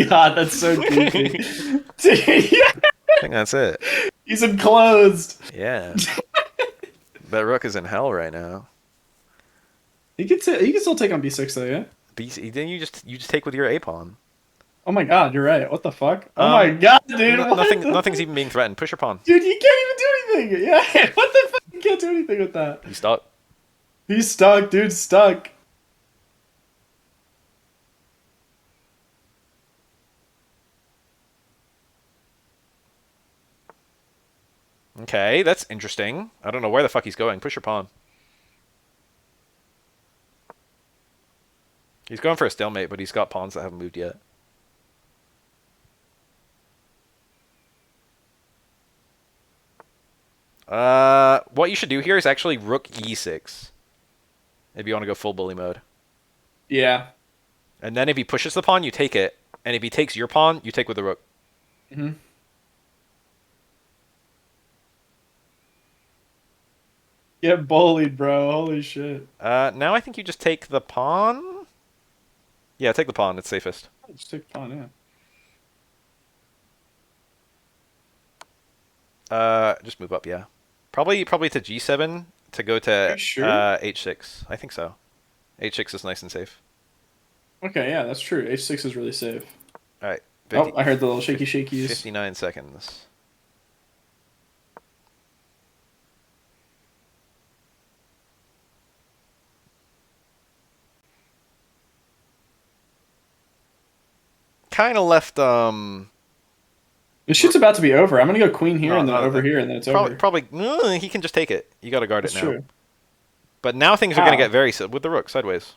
God, that's so goofy. Dude, I think that's it. he's enclosed. Yeah. That rook is in hell right now. He can still take on b6 though, yeah. Then you just take with your A pawn. Oh my god, you're right. What the fuck? Oh my god, dude, what the Nothing's fuck? even being threatened. Push your pawn. Dude, you can't even do anything. Yeah, what the fuck? You can't do anything with that. He's stuck. He's stuck, dude, stuck. Okay, that's interesting. I don't know where the fuck he's going. Push your pawn. He's going for a stalemate, but he's got pawns that haven't moved yet. What you should do here is actually rook e6. If you want to go full bully mode. Yeah. And then if he pushes the pawn, you take it. And if he takes your pawn, you take with the rook. hmm Get bullied, bro. Holy shit. Now I think you just take the pawn. Yeah, take the pawn. It's safest. Just take pawn, yeah. Just move up, yeah. Probably to g7 to go Are to you sure? h6. I think so. h6 is nice and safe. Okay, yeah, that's true. H6 is really safe. All right. Oh, I heard the little 50 shaky shakies. 59 seconds. Kind of left This shit's about to be over. I'm gonna go queen here no, and then no, over here and then it's over. probably he can just take it. You got to guard it That's now. true. But now things are going to How? get very with the rook sideways.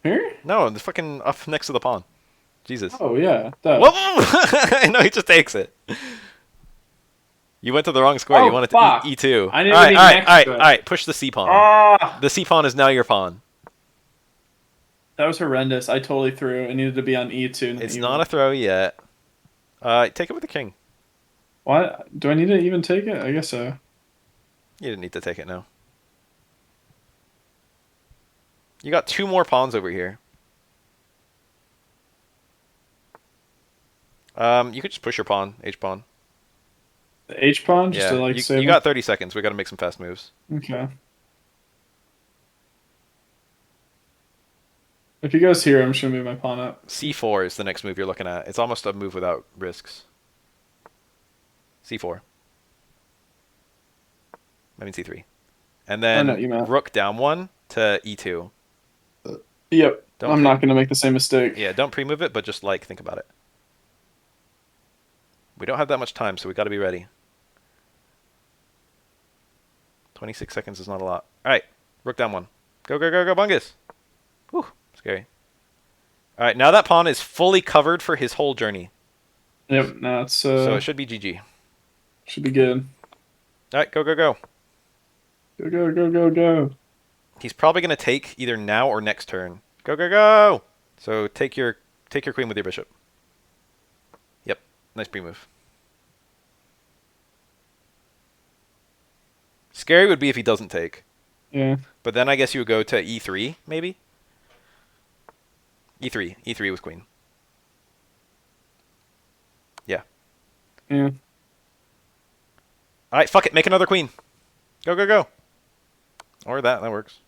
Here? No, the fucking up next to the pawn. Jesus. Oh yeah. Duh. Whoa! No, he just takes it. You went to the wrong square. You Oh wanted to fuck. e2. I All didn't right, even all right, next all right, to all it. right. Push the c pawn. Ah, The c pawn is now your pawn. that was horrendous. I totally threw. It needed to be on E2 and then It's not a E1. throw yet. Take it with the king. What? Do I need to even take it? I guess so. You didn't need to take it now. You got two more pawns over here. You could just push your pawn, h pawn. The H pawn just to Yeah, like you save you it. got 30 seconds. We got to make some fast moves. Okay. If he goes here, I'm just gonna move my pawn up. c4 is the next move you're looking at. It's almost a move without risks. c4. I mean c3. And Oh no, then you meant. rook down one to e2. Yep. Don't I'm pre- not gonna make the same mistake. Yeah, don't pre-move it, but just like think about it. We don't have that much time, so we got to be ready. 26 seconds is not a lot. All right, rook down one. Go, go, go, go, bungis. Whew, scary. All right, now that pawn is fully covered for his whole journey. Yep. No, it's So it should be GG. should be good. All right, go, go, go. Go go go go go. He's probably going to take either now or next turn. Go, go, go. So take your queen with your bishop. Yep, nice pre-move. Scary would be if he doesn't take. Yeah. But then I guess you would go to e3, maybe? E3 with queen. Yeah. Yeah. All right, fuck it. Make another queen. Go, go, go. Or that works.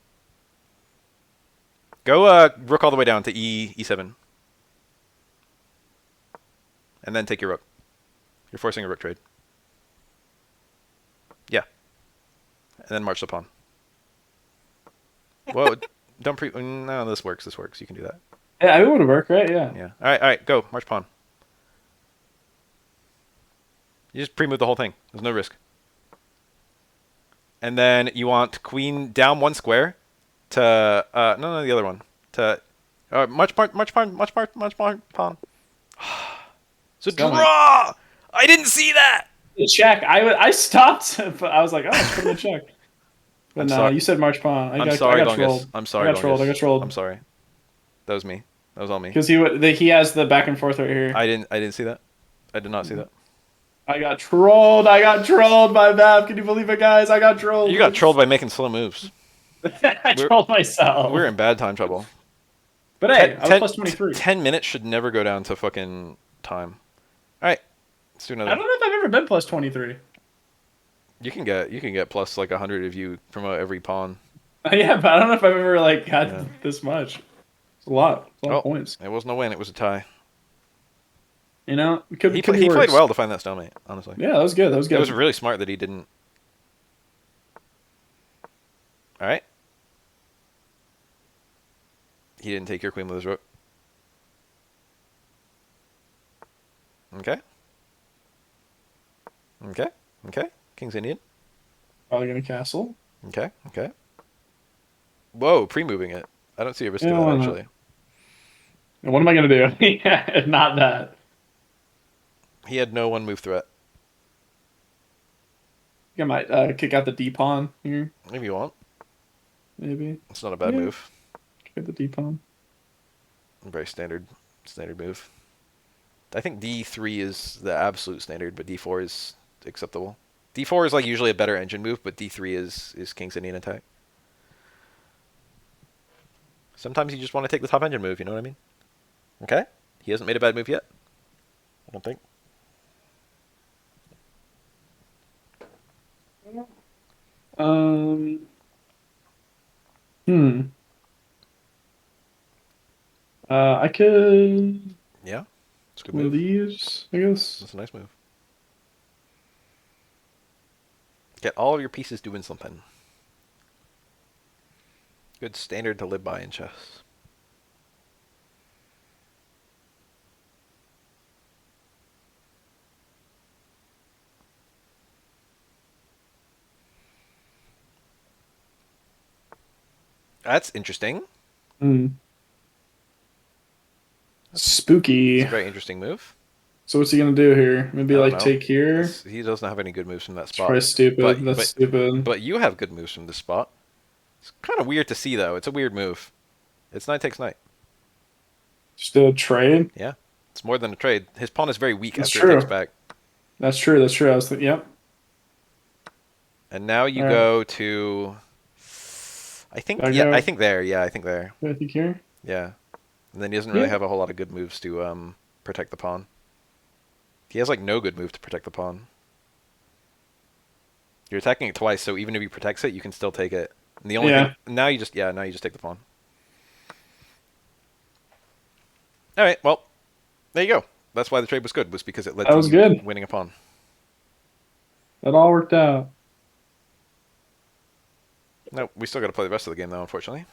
Go rook all the way down to e7. And then take your rook. You're forcing a rook trade. Yeah. And then march the pawn. Well, don't pre... No, this works. This works. You can do that. Yeah, it would work, right? Yeah. Yeah. All right. Go. March pawn. You just pre-move the whole thing. There's no risk. And then you want queen down one square to... no, the other one. To... march pawn. It's a Stomach. draw! I didn't see that! The check. I stopped, but I was like, oh, let's put in the check. But I'm no, sorry. you said march pawn. I'm sorry, I got Bungus. trolled. I'm sorry, I got trolled. Bungus. I got trolled. I'm sorry. That was me. That was all me. Because he has the back and forth right here. I didn't see that. I did not see that. I got trolled. I got trolled by Vav. Can you believe it, guys? I got trolled. You got trolled by making slow moves. I trolled myself. We're in bad time trouble. But hey, I was plus 23. 10 minutes should never go down to fucking time. All right, let's do another. I don't know if I've ever been plus 23. You can get plus like 100 if you promote every pawn. Yeah, but I don't know if I've ever like Yeah. had this much. It's a lot. It's a lot of Oh, points. it wasn't a win. It was a tie. You know, it could be He played worse. well to find that stalemate. Honestly, Yeah, that was good. That was it was good. really smart that he didn't. All right, he didn't take your queen with his rook. Okay, okay, okay. King's Indian. Probably gonna castle. Okay, okay. Whoa, pre-moving it. I don't see a risk to Yeah, that why not? actually. And what am I gonna do? Yeah, not that. He had no one move threat. I might kick out the D pawn here, Maybe you want. maybe. It's not a bad Yeah, move. kick out the D pawn. Very standard move. I think D3 is the absolute standard, but D4 is acceptable. D4 is like usually a better engine move, but D3 is King's Indian attack. Sometimes you just want to take the top engine move, you know what I mean? Okay. He hasn't made a bad move yet. I don't think. Um, hmm. I could Yeah. It's a good one of move. these, I guess. That's a nice move. Get all of your pieces doing something. Good standard to live by in chess. That's interesting. Hmm. It's Spooky. a very interesting move. So what's he gonna do here? Maybe I don't like know. take here. He doesn't have any good moves from that It's spot. probably stupid. But That's but stupid. but you have good moves from this spot. It's kind of weird to see though. It's a weird move. It's knight takes knight. Just a trade. Yeah. It's more than a trade. His pawn is very weak That's after it takes true. back. That's true. That's true. I was thinking, yep. And now you All right. go to I think I yeah, I go. think there. Yeah, I think there. I think here. Yeah. And then he doesn't really Yeah. have a whole lot of good moves to protect the pawn. He has like no good move to protect the pawn. You're attacking it twice, so even if he protects it, you can still take it. And the only thing Yeah. now you just take the pawn. All right, well, there you go. That's why the trade was good, was because it led That to was you good. winning a pawn. That all worked out. No, we still got to play the rest of the game though, unfortunately.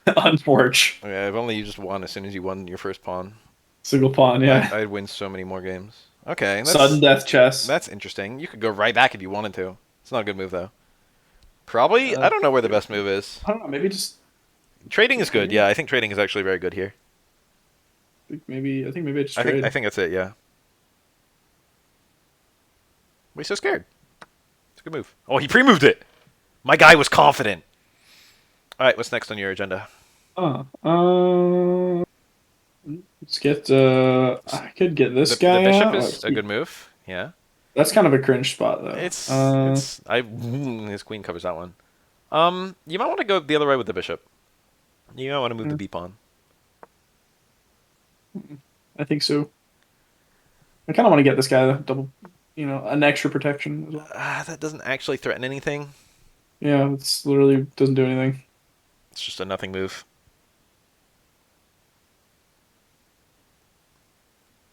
Unforge. Okay, if only you just won as soon as you won your first pawn. Single pawn. Yeah. I'd win so many more games. Okay, Sudden death chess. that's interesting. You could go right back if you wanted to. It's not a good move though. Probably, I Uh, don't know where the best move is. I don't know. Maybe just Trading is take good. here. Yeah, I think trading is actually very good here. I think maybe I just I trade. think that's it. Yeah. Why are you so scared? It's a good move. Oh, he pre-moved it. My guy was confident. All right, what's next on your agenda? Uh, let's get. I could get this The guy bishop out. is a good move. Yeah. That's kind of a cringe spot though. It's I his queen covers that one. You might want to go the other way with the bishop. You might want to move the Yeah, b pawn. I think so. I kind of want to get this guy double, an extra protection as well. That doesn't actually threaten anything. Yeah, it's literally doesn't do anything. It's just a nothing move.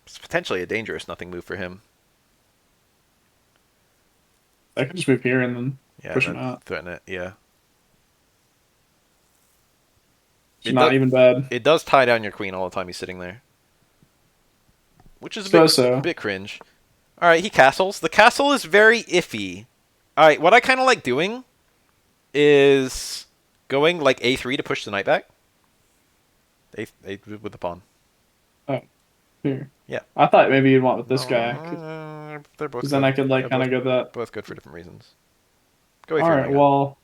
It's potentially a dangerous nothing move for him. I could just move here and then Yeah, and push him then out. threaten it. Yeah. It's It does. not even bad. It does tie down your queen all the time he's sitting there, which is a Suppose so. bit cringe. All right, he castles. The castle is very iffy. All right, what I kind of like doing is going like a3 to push the knight back. A with the pawn. Oh, here. Yeah. I thought maybe you'd want with this guy, They're both because then good. I could like They're kind of go that. both good for different reasons. Go All a3, my right, guy. well,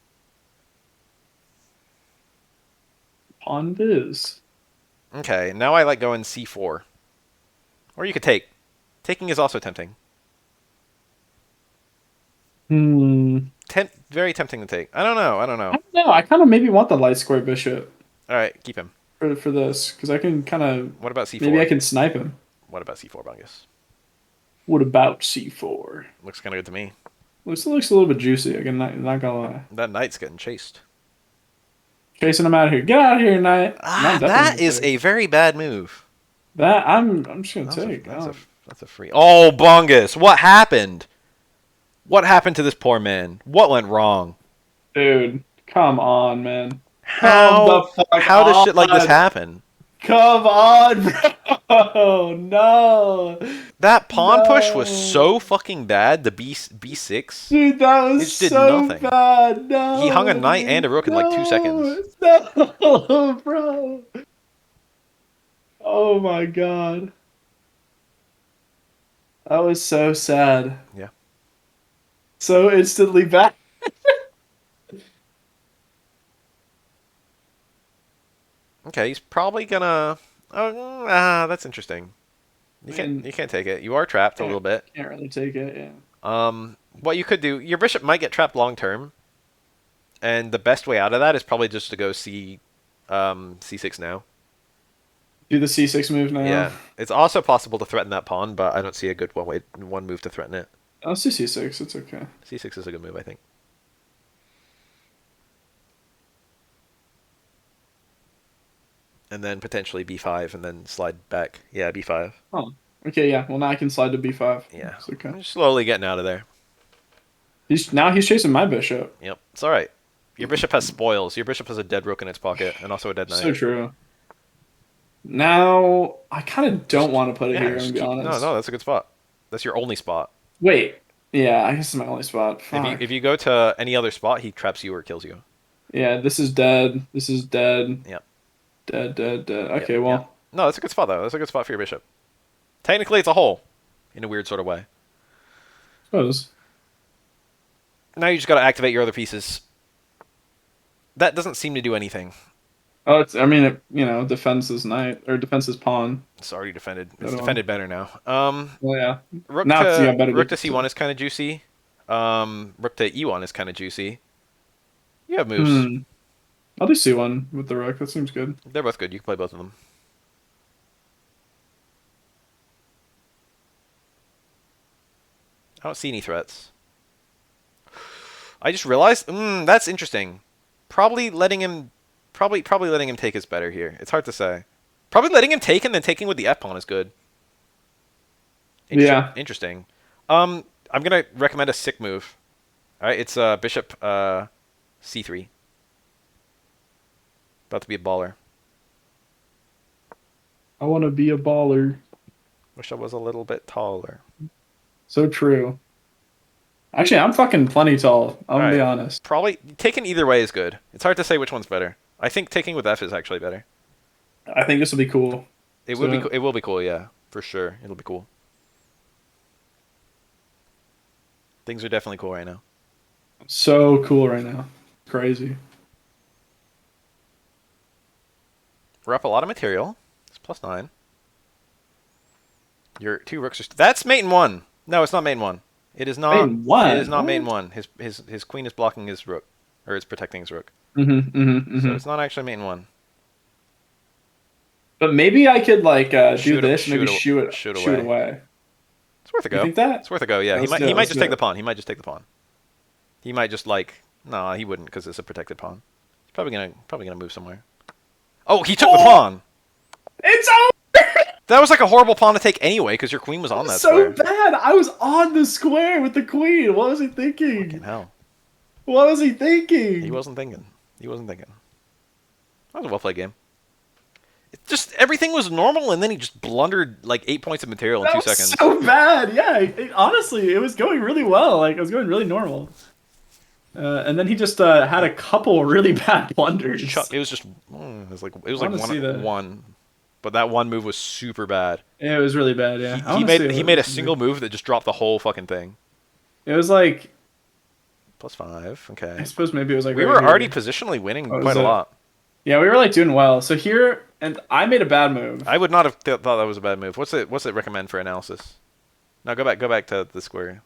pawn viz. Okay, now I like going c4. Or you could take. Taking is also tempting. Hmm. Very tempting to take. I don't know. I don't I know. don't know. I kind of maybe want the light square bishop All right, keep him. for this because I can kind of What about maybe I c4? can snipe him. What about c4, Bungus? What about C4? Looks kind of good to me. Looks a little bit juicy. Again, not gonna lie. That knight's getting chased. Chasing him out of here. Get out of here, knight. And I'm Ah, definitely that gonna is take a very bad move. that. I'm just gonna That's a take. that's a that's a free. Oh, Bungus! What happened? What happened to this poor man? What went wrong? Dude, come on, man. Come How the fuck how does shit like this on. happen? Come on, bro. No. That pawn push was No. so fucking bad. The B6, Dude, that it was just did so nothing. bad. He hung a No, knight and a dude. rook in like 2 seconds. No. No, bro. Oh my God. That was so sad. Yeah. So instantly back. Okay, he's probably gonna. Oh, that's interesting. I mean, You can't take it. You are trapped a little bit. can't really take it, yeah. What you could do, your bishop might get trapped long term, and the best way out of that is probably just to go c6 now. Do the C6 move now. Yeah, it's also possible to threaten that pawn, but I don't see a good one move to threaten it. Let's do C6. It's okay. C6 is a good move, I think. And then potentially b5, and then slide back. Yeah, b5. Oh. Okay, yeah. Well, now I can slide to B5. Yeah, It's okay. I'm slowly getting out of there. He's chasing my bishop. Yep, it's all right. Your bishop has spoils. Your bishop has a dead rook in its pocket, and also a dead knight. So true. Now I kind of don't want to put it Yeah, here. I'm just gonna be keep. No, honest. no, that's a good spot. That's your only spot. Wait. Yeah, I guess it's my only spot. Fuck. If you go to any other spot, he traps you or kills you. Yeah, this is dead. This is dead. Yep. Dead, dead, dead. Yep. Okay, Yep. well, No, that's a good spot though. That's a good spot for your bishop. Technically, it's a hole, in a weird sort of way. suppose. Now you just got to activate your other pieces. That doesn't seem to do anything. Oh, it's. I mean, it defends his knight or defends his pawn. It's already defended. The It's other one. defended better now. Well, yeah. Now it's better. Rook to c1 is kind of juicy. Rook to e1 is kind of juicy. You have moves. Hmm. I'll do C1 with the rook. That seems good. They're both good. You can play both of them. I don't see any threats. I just realized, that's interesting. Probably letting him take is better here. It's hard to say. Probably letting him take and then taking with the f pawn is good. Yeah. Interesting. I'm gonna recommend a sick move. All right, it's bishop c3. About to be a baller. I want to be a baller. Wish I was a little bit taller. So true. Actually, I'm fucking plenty tall. I'm All gonna be right. honest. Probably taking either way is good. It's hard to say which one's better. I think taking with f is actually better. I think this will be cool. It So- would be. It will be cool. Yeah, for sure. It'll be cool. Things are definitely cool right now. So cool right now. Crazy. We're up a lot of material. It's +9. Your two rooks are. That's mate in one. No, it's not mate in one. It is not. Mate in one? It is not mate in What? one. His queen is blocking his rook, or it's protecting his rook. Mm-hmm, mm-hmm, So mm-hmm. it's not actually mate in one. But maybe I could like do Shoot it- this, maybe shoot it- shoot shoot it away. away. It's worth a You go. think that? It's worth a go. Yeah, Yeah, let's do he it, might let's just do take it. the pawn. He might just take the pawn. He might just like. No, he wouldn't because it's a protected pawn. He's probably gonna move somewhere. Oh, he took the pawn. It's over! That was like a horrible pawn to take anyway because your queen was on that So square. bad. I was on the square with the queen. What was he thinking? Fucking hell. What was he thinking? He wasn't thinking. He wasn't thinking. That was a well played game. It just everything was normal, and then he just blundered like 8 points of material in That 2 was seconds. so bad. Yeah, honestly, it was going really well. Like it was going really normal. And then he just had a couple really bad blunders. It was just. It was I like wanna see that. one, but that one move was super bad. It was really bad. Yeah, I He wanna see made what a it was. single move that just dropped the whole fucking thing. It was like +5. I Okay. suppose maybe it was like We right were here. already positionally winning What quite was a it? lot. Yeah, we were like doing well. So here, and I made a bad move. I would not have thought that was a bad move. What's it recommend for analysis? No, go back to the square.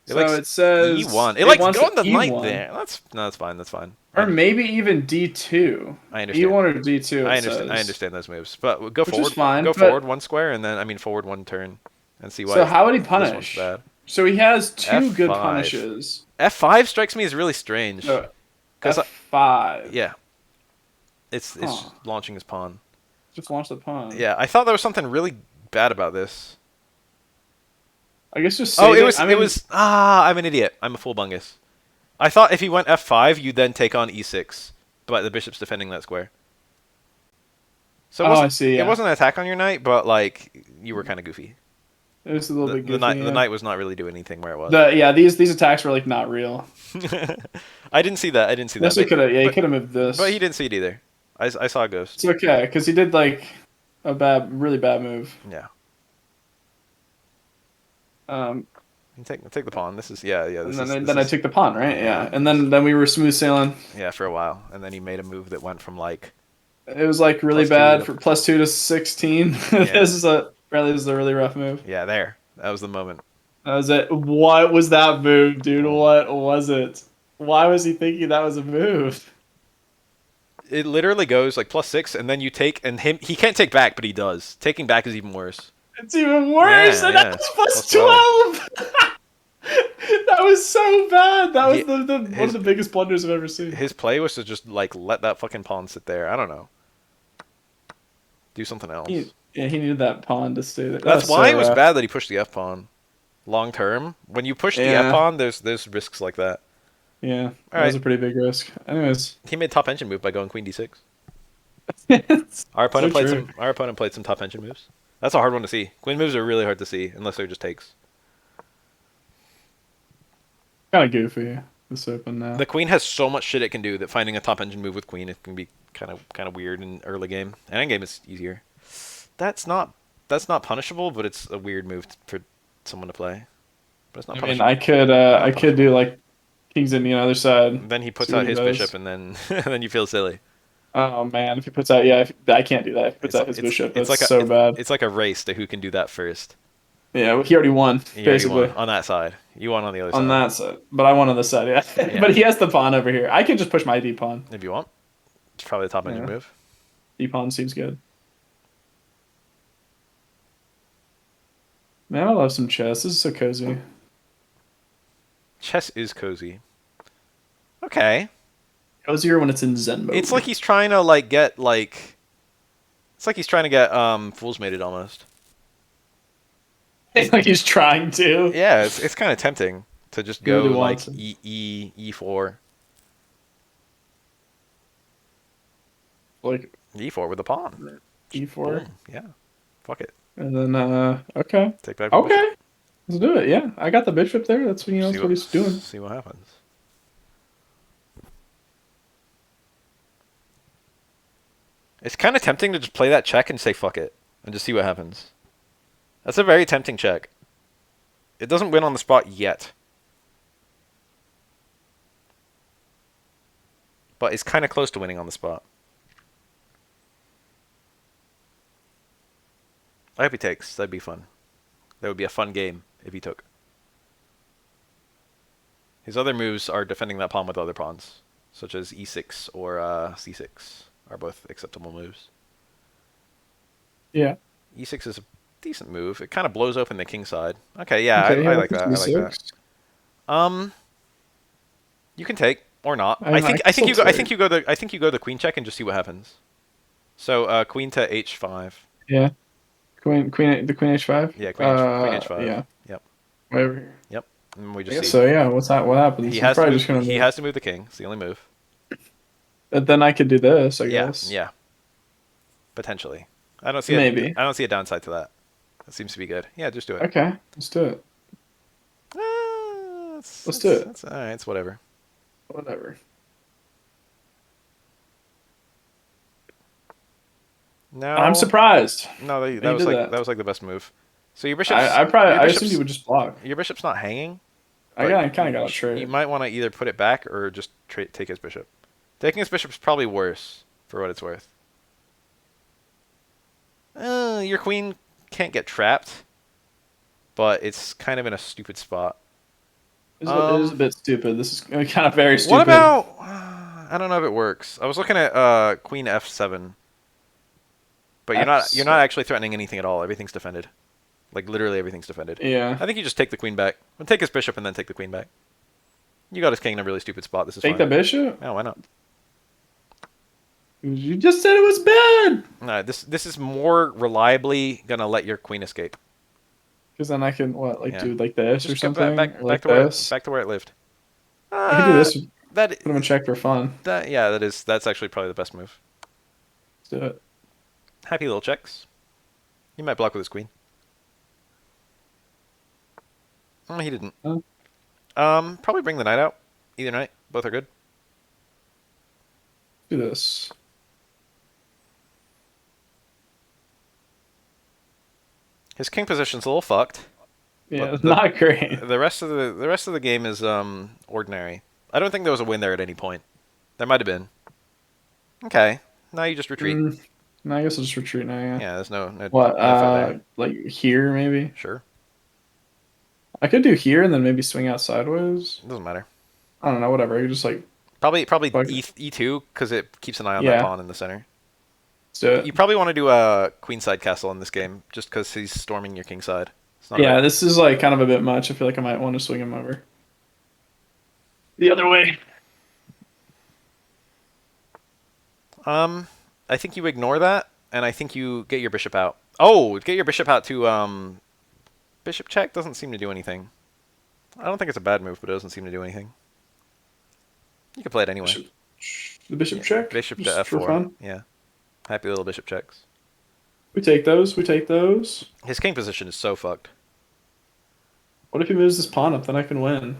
So it says E1. It likes wants going the knight E1. there. That's fine. That's fine. Or maybe even D2. I understand. E1 or D2. I it understand. I says. understand those moves, but go Which is forward. fine, Go but- forward one square, and then forward one turn, and see why. So how would he this one's punish? bad. So he has two good F5. punishes. F5 strikes me as really strange. So 'Cause F5. Yeah, It's Huh. launching his pawn. Just launch the pawn. Yeah, I thought there was something really bad about this. I guess just Oh, save it. I it mean, was I'm an idiot. I'm a full bungus. I thought if he went f5, you then take on e6, but the bishop's defending that square. So oh, I see. it Yeah, wasn't an attack on your knight, but like you were kind of goofy. it was a little bit goofy. The Yeah. knight was not really doing anything where it was. These attacks were like not real. I didn't see that. I didn't see that. This he could have. Yeah, he But could have moved but he this. didn't see it either. I saw a ghost. It's okay because he did like a really bad move. Yeah. Um, You take the pawn. This is yeah. and This then I is took the pawn, right? yeah Yeah, and then we were smooth sailing. yeah for a while, and then he made a move that went from like It was like really +2 bad to for +2 to 16. yeah This is a really rough move. yeah there. That was the moment. That was it. What was that move, dude? Mm. What was it? Why was he thinking that was a move? It literally goes like +6, and then you take, and he can't take back, but he does. Taking back is even worse. It's even worse. Yeah, And that yeah. was plus +12. 12. That was so bad. That was He, the one of his the biggest blunders I've ever seen. his play was to just like let that fucking pawn sit there. I don't know. Do something else. Yeah, he needed that pawn to stay there. That That's was why so it was rough. bad that he pushed the f pawn. Long term, when you push the f Yeah, pawn, there's risks like that. yeah. All That was right, a pretty big risk. Anyways, he made top engine move by going queen d6. it's Our so opponent true. played some top engine moves. That's a hard one to see. Queen moves are really hard to see unless they're just takes. Kind of goofy. This open now. The queen has so much shit it can do that finding a top engine move with queen it can be kind of weird in early game. And end game is easier. That's not punishable, but it's a weird move for someone to play. But it's not I mean, punishable. Not I could punishable. do like kings Indian other side. Then he puts See what out he his bishop, does. and then and then you feel silly. Oh man, if he puts out, yeah, I can't do that. If he puts It's out his bishop, it's that's like so bad. it's like a race to who can do that first. Yeah, well, he already won You already won basically on that side. You won on the other on side. that side, but I won on this side. Yeah, Yeah, but he has the pawn over here. I can just push my D pawn. if you want. It's probably the top engine Yeah, move. D pawn seems good. Man, I love some chess. This is so cozy. Chess is cozy. Okay. Cozier when it's in Zen mode. It's like he's trying to like get like it's like he's trying to get fools mated almost. It's like he's trying to. Yeah, it's kind of tempting to just He go really like wants it. E4 Like E4 with a pawn. E4, Boom. Yeah. Fuck it. and then okay, Take back the bishop. okay, let's do it. Yeah, I got the bishop there. That's what that's what he's doing. See what happens. It's kind of tempting to just play that check and say fuck it and just see what happens. That's a very tempting check. It doesn't win on the spot yet. But it's kind of close to winning on the spot. I hope he takes. That'd be fun. That would be a fun game if he took. His other moves are defending that pawn with other pawns, such as e6 or c6 are both acceptable moves. Yeah. E6 is a decent move. It kind of blows open the king side. Okay, yeah, Okay. I Yeah. like that. I like that. E6. You can take or not. I can I think still you go. I take. think you go the. I think you go the queen check and just see what happens. So queen to h5. Yeah. The queen h5. Yeah, queen h5. Yeah. Yep. Way over here. Yep. And we I just guess see. so. Yeah. What happens? He He's has to probably move. just gonna He move. has to move the king. It's the only move. But then I could do this. I Yeah. guess. Yeah. Potentially. I don't see. Maybe. I don't see a downside to that. That seems to be good. Yeah, just do it. Okay. Let's do it. Let's do it. All right. It's whatever. Whatever. No. I'm surprised. No, He that was did like that. that was like the best move. So your bishop's I assumed he would just block. your bishop's not hanging. I But kind of got a you trade. might want to either put it back or just take his bishop. Taking his bishop is probably worse for what it's worth. Your queen can't get trapped, but it's kind of in a stupid spot. It is a bit stupid. This is kind of very stupid. What about? I don't know if it works. I was looking at queen f7, but you're not actually threatening anything at all. Everything's defended, like literally everything's defended. Yeah. I think you just take the queen back. Well, take his bishop and then take the queen back. You got his king in a really stupid spot. This is Take fine. the bishop? Yeah, why not? You just said it was bad. No, this is more reliably gonna let your queen escape. Because then I can what like Yeah, do like this or just go something or back like to where this. it lived. I could do Uh, this. that Put him in check for fun. yeah, that's actually probably the best move. Let's do it. Happy little checks. He might block with his queen. Oh, he didn't. Uh, Probably bring the knight out. Either knight, both are good. do this. His king position's a little fucked, Yeah, but it's not great. the rest of the game is ordinary. I don't think there was a win there at any point. There might have been. Okay, now you just retreat. Mm, no, I guess I'll just retreat now. Yeah. Yeah, there's What? no threat there. Like here maybe. Sure, I could do here and then maybe swing out sideways. it doesn't matter. I don't know. Whatever. I could just like Probably fuck. E2 because it keeps an eye on that Yeah. pawn in the center. Let's do You it. probably want to do a queenside castle in this game just because he's storming your king side. It's not a very. Yeah, this is like kind of a bit much. I feel like I might want to swing him over the other way. Um, I think you ignore that, and I think you get your bishop out. Oh, get your bishop out to bishop check doesn't seem to do anything. I don't think it's a bad move, but it doesn't seem to do anything. You can play it anyway. Bishop, the bishop Yeah, check, bishop to just for f4. fun. Yeah, happy little bishop checks. We take those. We take those. His king position is so fucked. What if he moves this pawn up? Then I can win.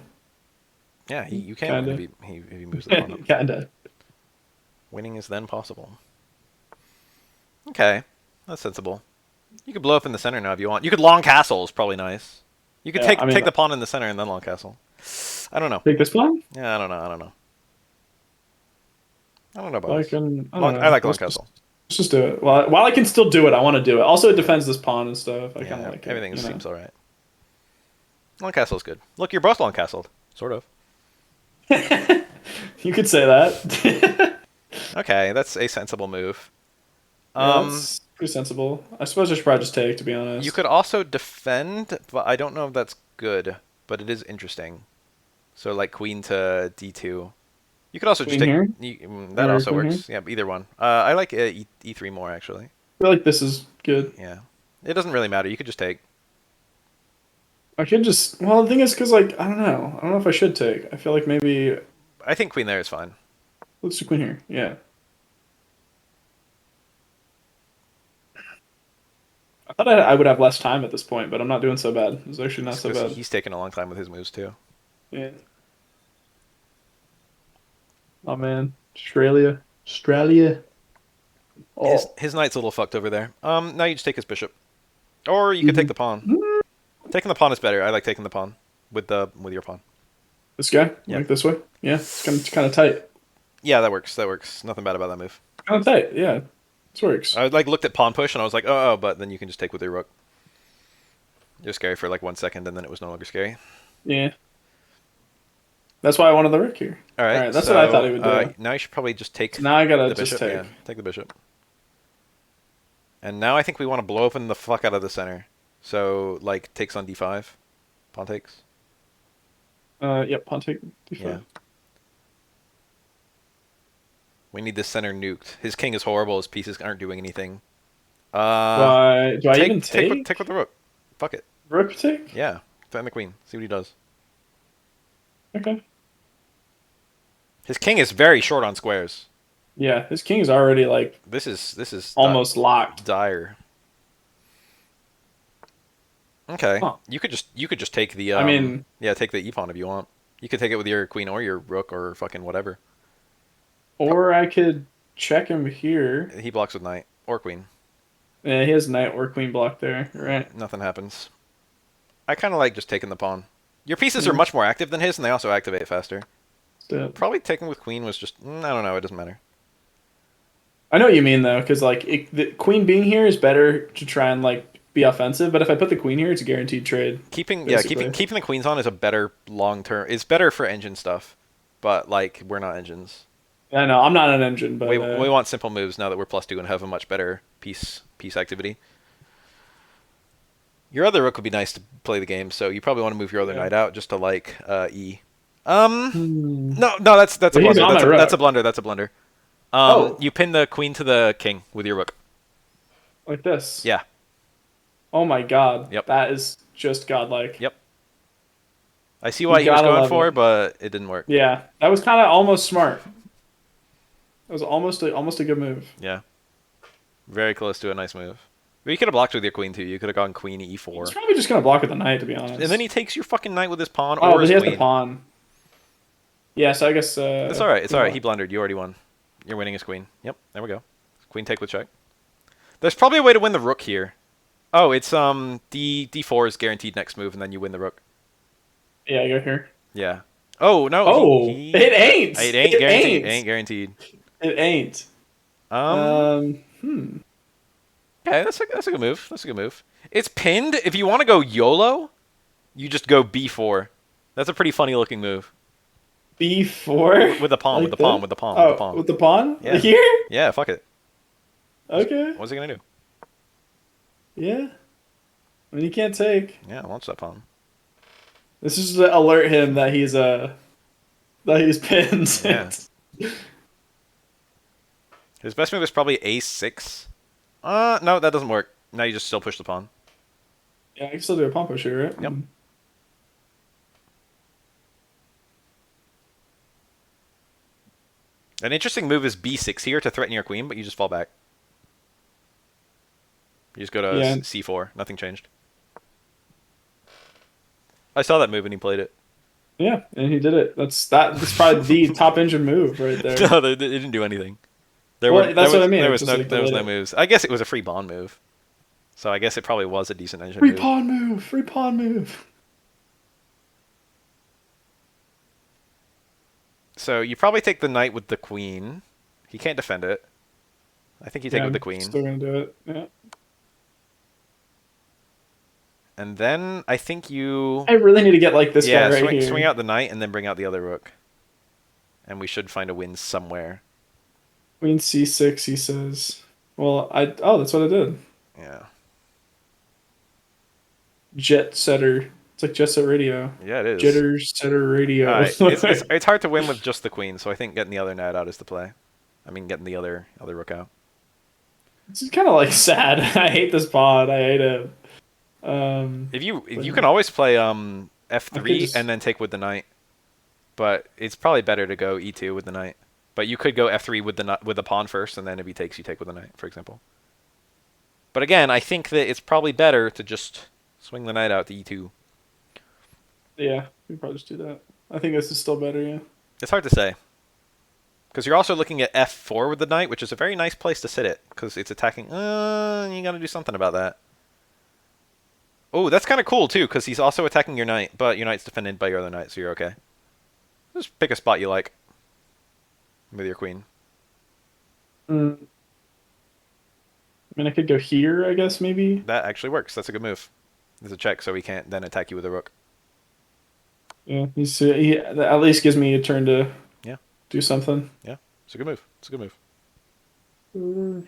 Yeah, you can win Kinda. if he moves the pawn up. Kinda. Winning is then possible. Okay, that's sensible. You could blow up in the center now if you want. You could long castle is probably nice. You could Yeah, I mean, take the pawn in the center and then long castle. I don't know. take this pawn. Yeah, I don't know. I don't know about I this. can. I don't Long, I know. like long castle. Let's just do it. While I can still do it, I want to do it. Also, it defends this pawn and stuff. I kind of Yeah, like it. everything You know. seems alright. Long castle's good. Look, you're both long castled. Sort of. You could say that. Okay, that's a sensible move. Yeah, that's pretty sensible. I suppose I should probably just take, to be You honest. could also defend, but I don't know if that's good. But it is interesting. So like queen to d2. You could also just Queen take. here, That or also queen here. works. Yeah, either one. I like e3 more actually. I feel like this is good. Yeah, it doesn't really matter. You could just take. I could just. Well, the thing is, because like I don't know. I don't know if I should take. I feel like maybe I think queen there is fine. let's do queen here. Yeah. I thought I would have less time at this point, but I'm not doing so bad. It's actually not Just so because bad. he's taking a long time with his moves too. Yeah. Oh man, Australia, Australia. Oh, His knight's a little fucked over there. Now you just take his bishop, or you could take the pawn. Mhm. Taking the pawn is better. I like taking the pawn with your pawn. This guy, Yeah, like this way. Yeah, it's kind of tight. yeah, that works. That works. Nothing bad about that move. Kind of tight. Yeah, this works. I like looked at pawn push and I was like, oh, but then you can just take with your rook. It was scary for like 1 second, and then it was no longer scary. Yeah, that's why I wanted the rook here. All All right, right, that's what I thought he would do. now you should probably just take So now I gotta the just bishop. take. Yeah, take the bishop. And now I think we want to blow open the fuck out of the center. So like takes on d5, pawn takes. Yep, pawn take Yeah. d5. We need this center nuked. His king is horrible. His pieces aren't doing anything. Uh, Why do I even take with the rook. Fuck it. rook take? Yeah, defend the queen. See what he does. Okay. His king is very short on squares. Yeah, his king is already like This is almost locked. dire. Okay, Huh. you could just take the I mean, yeah, take the e pawn if you want. You could take it with your queen or your rook or fucking whatever. or I could check him here. He blocks with knight or queen. Yeah, he has knight or queen block there. Right. Nothing happens. I kind of like just taking the pawn. Your pieces are Yeah. much more active than his, and they also activate faster. So- Probably taking with queen was just I don't know. It doesn't matter. I know what you mean though, because like the queen being here is better to try and like be offensive. But if I put the queen here, it's a guaranteed trade. Basically. Keeping the queens on is a better long term. It's better for engine stuff, but like we're not engines. I know I'm not an engine, but We want simple moves now that we're +2 and have a much better piece activity. Your other rook would be nice to play the game, so you probably want to move your other Yeah. knight out just to like E. Hmm. No, that's a But he's blunder. on my That's rook. a blunder. That's a blunder. Oh, You pin the queen to the king with your rook. like this. Yeah. Oh my god, Yep. that is just godlike. Yep. I see You why he was gotta going love for, it. but it didn't work. Yeah, that was kind of almost smart. That was almost a good move. Yeah. Very close to a nice move. But you could have blocked with your queen too. You could have gone queen He's e4. probably just gonna block with the knight, to be And then honest. he takes your fucking knight with his pawn Oh, or but his he has the queen. pawn. Yeah, so I guess It's alright. It's alright. yeah. He blundered. You already won. You're winning his queen. Yep. There we go. Queen take with check. There's probably a way to win the rook here. Oh, it's d4 is guaranteed next move, and then you win the rook. Yeah, I go here. Yeah. Oh no, Oh, it it ain't. ain't It guaranteed. It ain't. ain't guaranteed. It ain't. Um. Hmm. Okay, that's a good move. That's a good move. It's pinned. If you want to go YOLO, you just go b4. That's a pretty funny looking move. B4 With the pawn. With like the pawn. this. With the pawn. With the Oh, pawn. with the pawn Yeah. here. Yeah. Fuck it. Okay. What's he gonna do? Yeah. I mean, you can't take. Yeah, launch that pawn. This is to alert him that he's pinned. Yeah. His best move is probably a6. No, that doesn't work. Now you just still push the pawn. Yeah, I can still do a pawn push here, right? Yep. An interesting move is b6 here to threaten your queen, but you just fall back. You just go to Yeah. c4. Nothing changed. I saw that move and he played it. Yeah, and he did it. That's probably the top engine move right there. No, they didn't do anything. Well, that's what I mean. There It's was just like the there was way no moves. I guess it was a free pawn move. So I guess it probably was a decent engine free move. pawn move, free pawn move. So you probably take the knight with the queen. He can't defend it. I think you take Yeah, it with the I'm queen. still gonna do it. Yeah. And then I think you... I really need to get like this Yeah, guy right here. swing out the knight and then bring out the other rook. And we should find a win somewhere. Queen C6, he says. Well, oh, that's what I did. Yeah. Jet setter. It's like Jet Set Radio. Yeah, it is. Jitter setter radio. Alright, it's hard to win with just the queen, so I think getting the other knight out is the play. I mean, getting the other rook out. This is kind of like sad. I hate this pod. I hate it. If you can always play I could f3 just- and then take with the knight, but it's probably better to go e2 with the knight. But you could go f3 with the pawn first, and then if he takes, you take with the knight, for example. But again, I think that it's probably better to just swing the knight out to e2. Yeah, we probably just do that. I think this is still better. Yeah. It's hard to say. Because you're also looking at f4 with the knight, which is a very nice place to sit it, because it's attacking. You gotta do something about that. Oh, that's kind of cool, too, because he's also attacking your knight, but your knight's defended by your other knight, so you're okay. Just pick a spot you like with your queen. I mean, I could go here. I guess maybe. That actually works. That's a good move. There's a check, so he can't then attack you with a rook. Yeah, he at least gives me a turn to Yeah. do something. Yeah, it's a good move. It's a good move.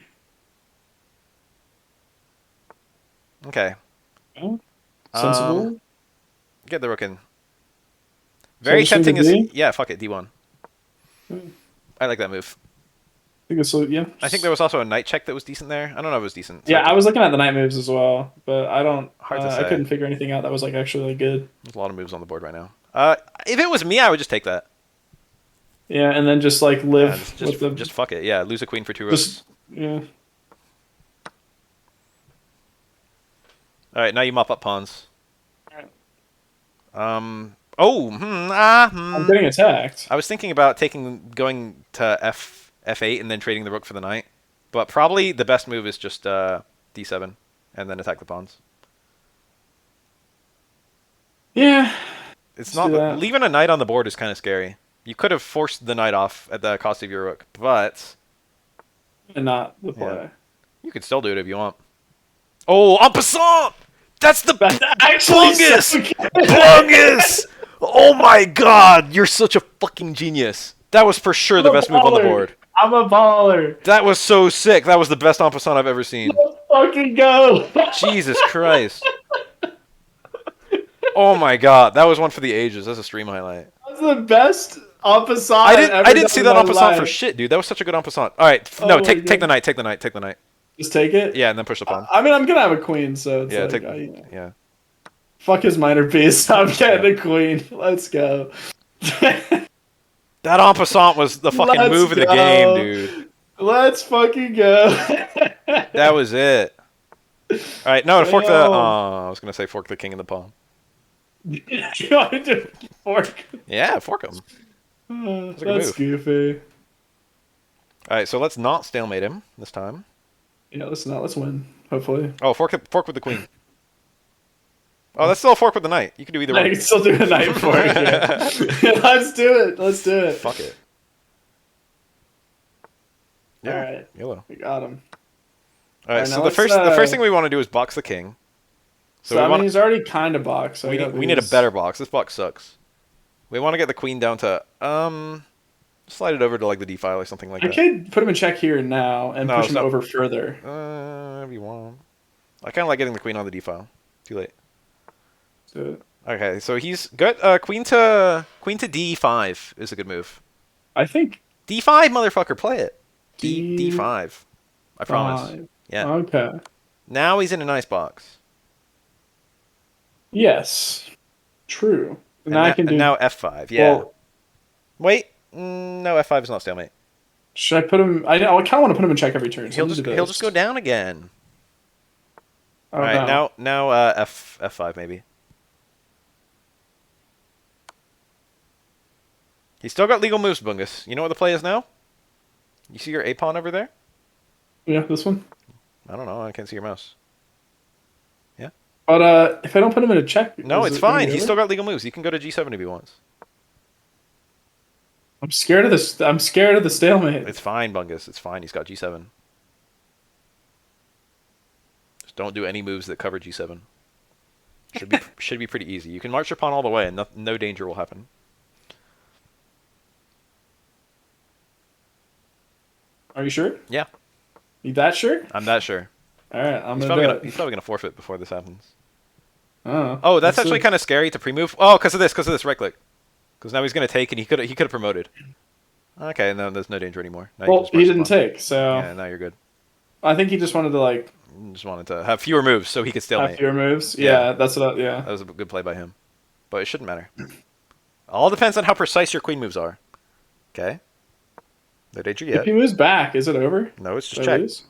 Okay. Yeah. Sensible. Get the rook in. So Very just swing tempting the is... D? Yeah, fuck it, d1. Hmm. I like that move. I think it's yeah. I think there was also a knight check that was decent there. I don't know if it was decent. It's Yeah, hard I to- was looking at the knight moves as well, but I don't. Hard to I say. couldn't figure anything out that was like actually like good. There's a lot of moves on the board right now. If it was me, I would just take that. Yeah, and then just like live Yeah, with the just fuck it. Yeah, lose a queen for 2 rooks. just yeah. All right, now you mop up pawns. Alright. I'm getting attacked. I was thinking about going to f8 and then trading the rook for the knight, but probably the best move is just d7 and then attack the pawns. Yeah, It's Let's not do that. leaving a knight on the board is kind of scary. You could have forced the knight off at the cost of your rook, but and not the play. Yeah. You could still do it if you want. Oh, en passant! That's the That's actually bungis! so good. Bungis! Oh my god, you're such a fucking genius. That was for sure the I'm a best move on the baller. board. I'm a baller. That was so sick. That was the best en passant I've ever seen. Let's fucking go. Jesus Christ. Oh my god, that was one for the ages. That's a stream highlight. That's the best En I passant didn't. I ever didn't done see in that my en passant for life. shit, dude. That was such a good en passant. All right, no, Oh my take the god. knight. Take the knight. Take the knight. Just take it? Yeah, and then push the pawn. I mean, I'm gonna have a queen, so it's Yeah, like, take. Yeah, fuck his minor piece. I'm yeah. getting a queen. Let's go. That en passant was the fucking Let's move of the game, go. dude. Let's fucking go. That was it. All right, no, to fork the. Damn. I was gonna say fork the king in the pawn. You want to do fork? Yeah, fork him. That's a good That's move. goofy. All right, so let's not stalemate him this time. Yeah, let's win. Hopefully. Oh, fork with the queen. Oh, that's still a fork with the knight. You can do either I one. can still do a night fork. Yeah. Let's do it. Let's do it. Fuck it. All Yeah, right. yellow. We got him. All All right, right, so now the let's. first thing we want to do is box the king. So So we I mean, want he's already kind of boxed. So I got we need a these. better box. This box sucks. We want to get the queen down to slide it over to like the d file or something like I that. could put him in check here now and No, push it's him not. over further. If you want. I kind of like getting the queen on the d file. Too late. So Okay, so he's got queen to d5 is a good move. I think D5, motherfucker, play it. D5. D5. I promise. Yeah. Okay. Now he's in a nice box. Yes. True. Now I can And do. now F5. Yeah. Well, Wait. No, F5 is not stalemate. should I put him? I kind of want to put him in check every turn. So He'll just go down again. Oh All right, no. now F5 maybe. He's still got legal moves, Bungus. You know what the play is now? You see your A pawn over there? Yeah, this one. I don't know. I can't see your mouse. Yeah. But if I don't put him in a check, No, is it's it gonna fine. be He's over? still got legal moves. He can go to G7 if he wants. I'm scared of this. I'm scared of the stalemate. It's fine, Bungus. It's fine. He's got G7. Just don't do any moves that cover G7. Should be pretty easy. You can march your pawn all the way, and no danger will happen. Are you sure? Yeah, You that sure? I'm that sure. All right, I'm He's gonna probably do gonna it. he's probably gonna forfeit before this happens. Oh, Oh, that's let's actually see. kind of scary to pre-move. Oh, because of this, right click. Because now he's gonna take, and he could have promoted. Okay, no, there's no danger anymore. Now you can Well, just he march the didn't pawn. take, so Yeah, now you're good. I think he just wanted to like Just wanted to have fewer moves so he could have stalemate. fewer moves. Yeah. Yeah, that's what. Yeah. That was a good play by him, but it shouldn't matter. All depends on how precise your queen moves are. Okay. No danger If yet. he moves back, is it over? No, it's just Did I check. lose?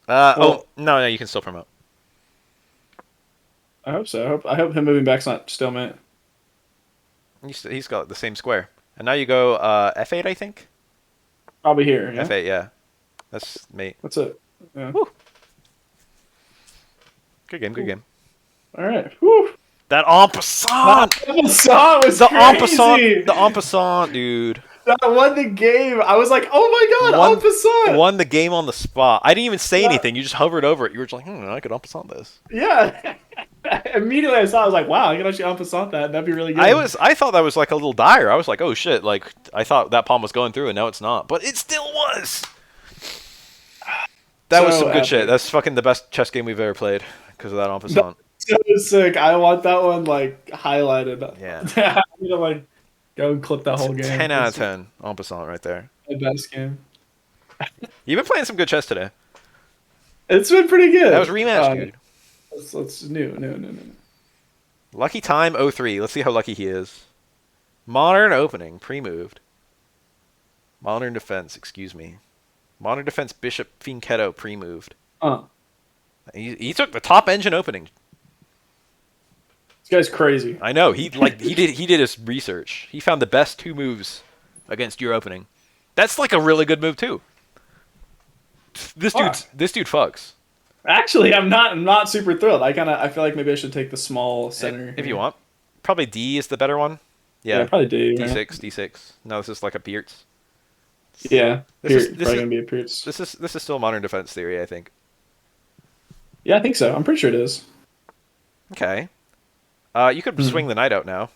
Oh Well- no, you can still promote. I hope so. I hope him moving back's not stalemate. He's got the same square, and now you go F8, I think. Probably here. Yeah. F8, yeah. That's mate. That's it. Yeah. Woo. Good game, good game. All right. Whew. That en passant! That song was The en crazy. passant, the en passant, dude. That won the game. I was like, oh my god, Won- en passant. Won the game on the spot. I didn't even say Yeah. anything. You just hovered over it. You were just like, I could en passant this. Yeah. Immediately I saw. I was like, wow, I can actually en passant that. That'd be really good. I thought that was like a little dire. I was like, oh shit, like I thought that pawn was going through and now it's not. But it still was. That was So some good shit. epic. That's fucking the best chess game we've ever played because of that en passant. So sick. I want that one like highlighted. Yeah. I'm gonna like go and clip that whole game. 10 out of It's 10 en passant right there. the best game. You've been playing some good chess today. It's been pretty good. That was rematch, dude. Let's new. Lucky time 03. Let's see how lucky he is. Modern opening, pre-moved. Modern defense, excuse me. Modern defense Bishop Fianchetto pre-moved. He took the top engine opening. This guy's crazy. I know. He did his research. He found the best two moves against your opening. That's like a really good move too. This dude fucks. Actually, I'm not super thrilled. I feel like maybe I should take the small center. If you want. Probably D is the better one. Yeah, Yeah. probably D. D6, right? D6. No, this is like a Pierce. Yeah, This Pierce, is probably gonna be a Pierce. This is still modern defense theory, I think. Yeah, I think so. I'm pretty sure it is. Okay. You could swing the knight out now,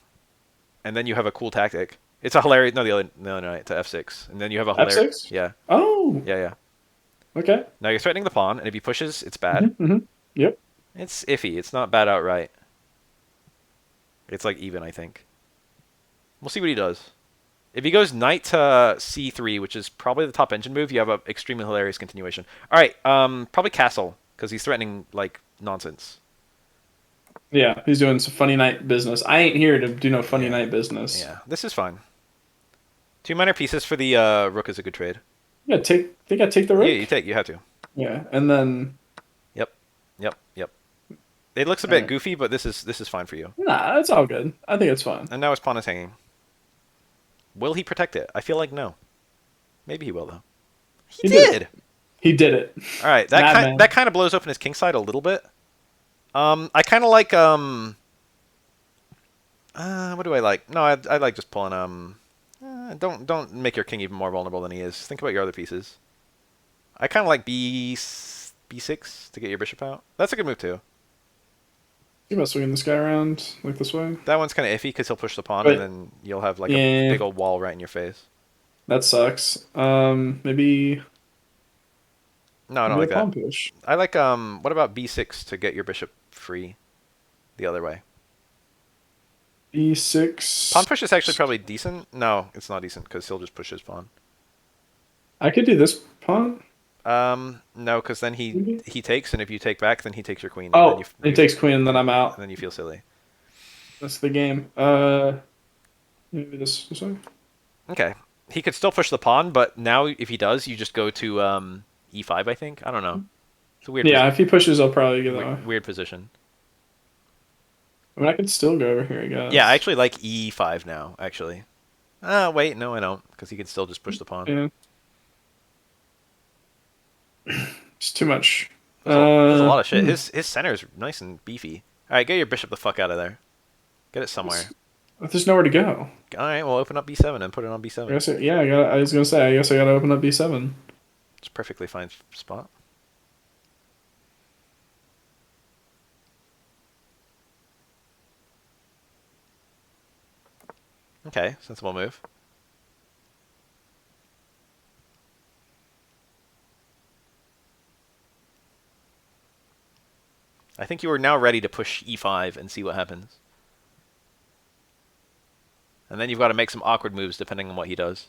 and then you have a cool tactic. It's a hilarious. No, the other knight to F6, and then you have a hilarious. F6? Yeah, Oh, yeah. okay. Now you're threatening the pawn, and if he pushes, it's bad. Yep. It's iffy. It's not bad outright. It's like even, I think. We'll see what he does. If he goes knight to c3, which is probably the top engine move, you have a extremely hilarious continuation. All right, probably castle because he's threatening like nonsense. Yeah, he's doing some funny night business. I ain't here to do no funny Yeah, night business. yeah. This is fine. Two minor pieces for the rook is a good trade. Yeah, think I take the Yeah, rook. you have to. Yeah, and then Yep, yep. It looks a all bit right. goofy, but this is fine for you. Nah, it's all good. I think it's fine. And now his pawn is hanging. Will he protect it? I feel like no. Maybe he will though. He He did it. did. He did it. All right, Madman. that kind of blows open his king side a little bit. I kind of like what do I like? No, I like just pulling don't make your king even more vulnerable than he is. Think about your other pieces. I kind of like b6 to get your bishop out. That's a good move too. You about swinging this guy around like this way? That one's kind of iffy because he'll push the pawn and But then you'll have like a yeah, big old wall right in your face. that sucks. No, I don't Maybe a like that. pawn push. I like what about b6 to get your bishop free the other way? Pawn E6. push is actually probably decent. No, it's not decent because he'll just push his pawn. I could do this pawn. No, because then Maybe. he takes, and if you take back, then he takes your queen, and then Oh, he takes queen, and then I'm out. you feel silly. That's the game. Maybe this way. Okay, he could still push the pawn, but now if he does, you just go to e5. I think I don't know. It's a Yeah, if he pushes, I'll probably get that way. weird position. I mean, I could still go over here, I Yeah, I guess. actually like e5 now. Actually, wait, no, I don't, because he can still just push the pawn. Yeah, it's too much. There's a lot of shit. Hmm. His center is nice and beefy. All right, get your bishop the fuck out of there. Get it somewhere. There's nowhere to go. All right, well, open up b7 and put it on I b7. guess, yeah, I was gonna say, I guess I gotta open up B7. It's a perfectly fine spot. Okay, sensible move. I think you are now ready to push e5 and see what happens. And then you've got to make some awkward moves depending on what he does.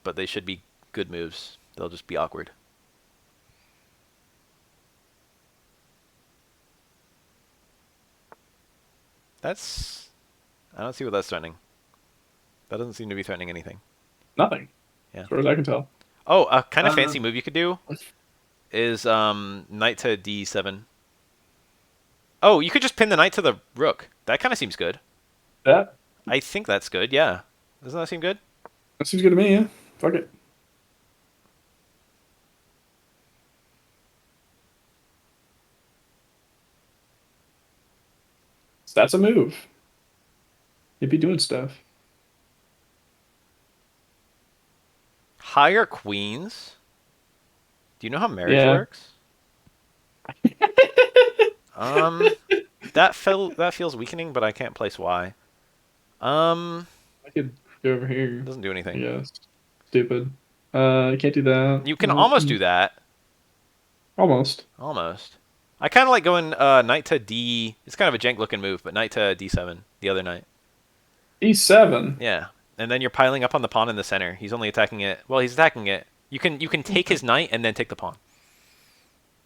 But they should be good moves. They'll just be awkward. That's... I don't see what that's threatening. That doesn't seem to be threatening anything. Nothing, Yeah. as far as I can tell. Oh, a kind of Uh, fancy move you could do is knight to d7. Oh, you could just pin the knight to the rook. That kind of seems good. that I think that's good, yeah. Doesn't that seem good? that seems good to me. Yeah, fuck it. That's a move. He'd be doing stuff. Higher queens? Do you know how marriage Yeah, works? Um, that feels weakening, but I can't place why. Um, I could go over here. doesn't do I anything. guess. Stupid. I can't do that. You can almost do that. Almost. Almost. I kind of like going knight to d. It's kind of a jank looking move, but knight to d7. The other knight. E7. Yeah, and then you're piling up on the pawn in the center. He's only attacking it. Well, he's attacking it. You can take his knight and then take the pawn.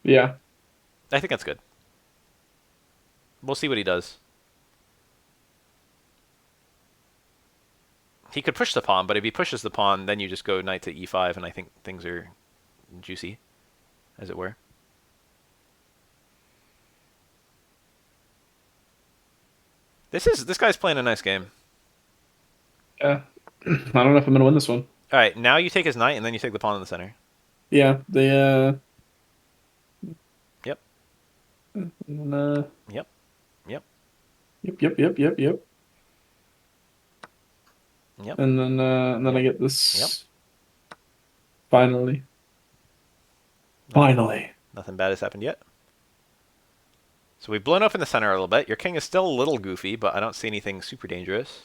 Yeah. I think that's good. We'll see what he does. He could push the pawn, but if he pushes the pawn, then you just go knight to e5, and I think things are juicy, as it were. This guy's playing a nice game. Yeah. I don't know if I'm gonna win this one. All right, now you take his knight, and then you take the pawn in the center. Yeah. Yep, And, yep, yep, yep. yep, And then I yep, get yep. this. Finally. Finally. Nothing bad has happened yet. So we've blown up in the center a little bit. Your king is still a little goofy, but I don't see anything super dangerous.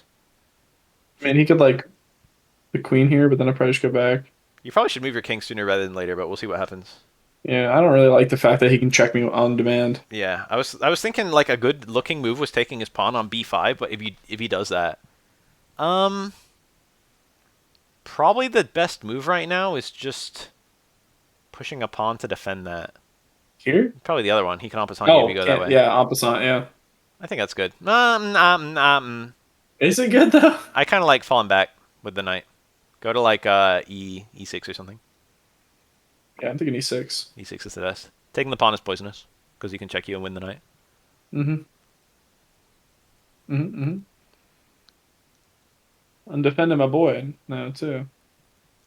I mean, he could like the queen here, but then I probably just go back. You probably should move your king sooner rather than later, but we'll see what happens. Yeah, I don't really like the fact that he can check me on demand. Yeah, I was thinking like a good looking move was taking his pawn on b5, but if he does that, um, probably the best move right now is just pushing a pawn to defend that. Here? Probably the other one. He can opposite you if you Oh, go that can't. way. Yeah, opposite. Yeah. I think that's good. Is it good though? I kind of like falling back with the knight. Go to like e6 or something. Yeah, I'm thinking E6. E6 is the best. Taking the pawn is poisonous because he can check you and win the knight. Mm-hmm. Mm-hmm. Mm-hmm. I'm defending my boy now too.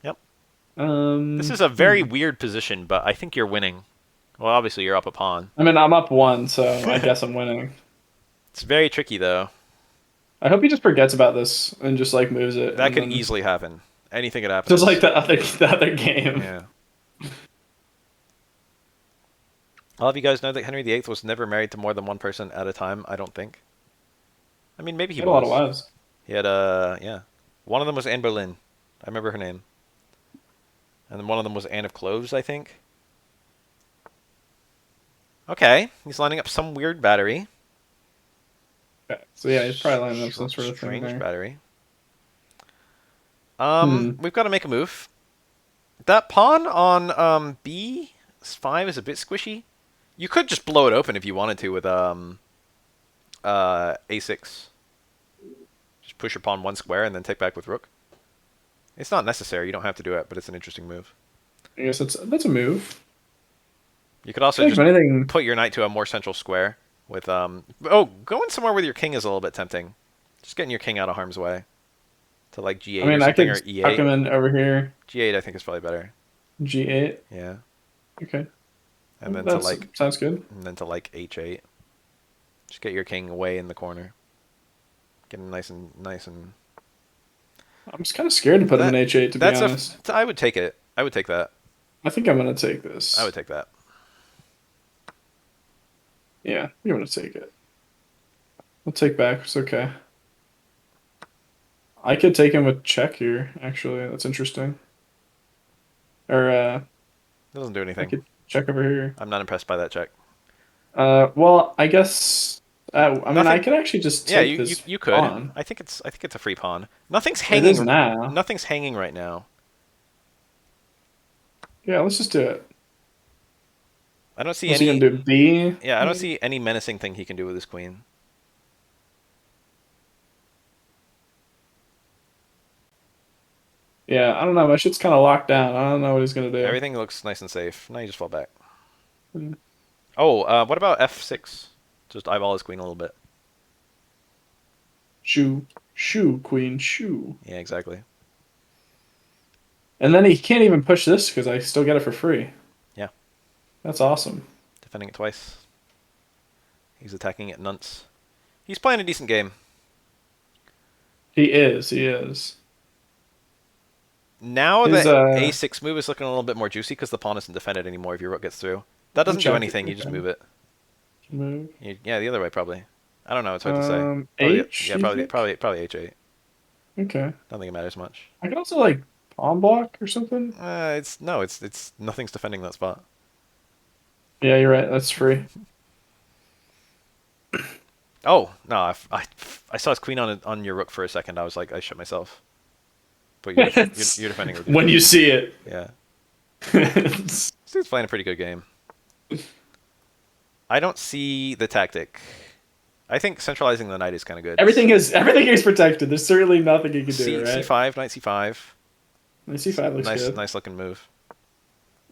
Yep. This Um. is a very hmm. weird position, but I think you're winning. Well, obviously you're up a pawn. I mean, I'm up one, so I guess I'm winning. It's very tricky though. I hope he just forgets about this and just like moves it, That and could then easily happen. Anything could happen in just like this. the other game. Yeah. A lot of you guys know that Henry VIII was never married to more than one person at a time. I don't think. I mean, maybe he He had a lot of was. wives. He had yeah. One of them was Anne Boleyn. I remember her name. And then one of them was Anne of Cloves, I think. Okay, he's lining up some weird battery. Okay. So yeah, he's probably lining up some sort of thing Strange there. battery. Hmm. We've got to make a move. That pawn on b5 is a bit squishy. You could just blow it open if you wanted to with a6. Just push your pawn one square and then take back with rook. It's not necessary. You don't have to do it, but it's an interesting move. I guess that's a move. You could also I feel like if just anything, put your knight to a more central square with oh, going somewhere with your king is a little bit tempting. Just getting your king out of harm's way to like I g8 or mean, I something could or tuck e8. him in over here. G8 I think is probably better. G8. Yeah. Okay. And then to That's like sounds good. h8. Just get your king away in the corner. Get him nice and I'm just kind of scared to put him in that H8 to be that's a honest. I would take it. I would take that. I think I'm gonna take I would this. take that. Yeah, I'm gonna take it. I'll take back. It's okay. I could take him with check here, actually. That's interesting. Or Doesn't do I anything. could check over here. I'm not impressed by that check. Well, I guess I mean I Nothing. could actually just Yeah, take this you could. pawn. I think it's a free pawn. Nothing's It is hanging. now. Nothing's hanging right now. Yeah, let's just do it. I don't see What's he gonna any. do? B? Yeah, I don't Maybe? see any menacing thing he can do with his queen. Yeah, I don't know. My shit's kind of locked down. I don't know what he's gonna do. Everything looks nice and safe. Now you just fall back. Hmm. Oh, what about f6? Just eyeball his queen a little bit. Shoo, shoo, queen, shoo. Yeah, exactly. And then he can't even push this because I still get it for free. Yeah, That's awesome. defending it twice. He's attacking it nunts. He's playing a decent game. He is. He is. Now His the a6 move is looking a little bit more juicy because the pawn isn't defended anymore if your rook gets through. That I'm doesn't do checking. anything. You just Okay. move it. Move. Yeah, the other way probably. I don't know. It's hard to say. Probably H, yeah, you think? probably h8. Okay. Don't think it matters much. I could also like pawn block or something. It's no, it's nothing's defending that spot. Yeah, you're right. That's free. Oh no, I saw his queen on your rook for a second. I was like, I shit myself. But you're defending with your When queen. you see it. Yeah, this dude's playing a pretty good game. I don't see the tactic. I think centralizing the knight is kind of good. Everything is protected. There's certainly nothing you can do, right? C5, knight C5. C5 looks Nice, good. nice looking move.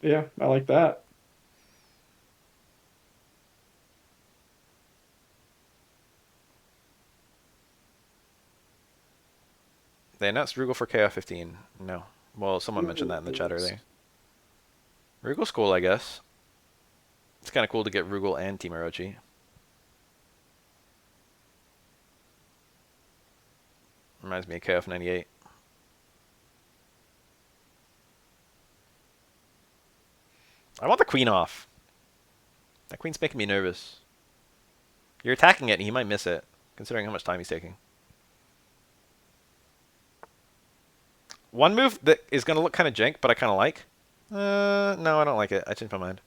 Yeah, I like that. They announced Rugal for KO15. No. Well, someone mentioned that in the chat earlier. Rugal's cool, I guess. It's kind of cool to get Rugal and Timarochi. Reminds me of KF98. I want the queen off. That queen's making me nervous. You're attacking it and he might miss it, considering how much time he's taking. One move that is going to look kind of jank, but I kind of like. No, I don't like it. I changed my mind.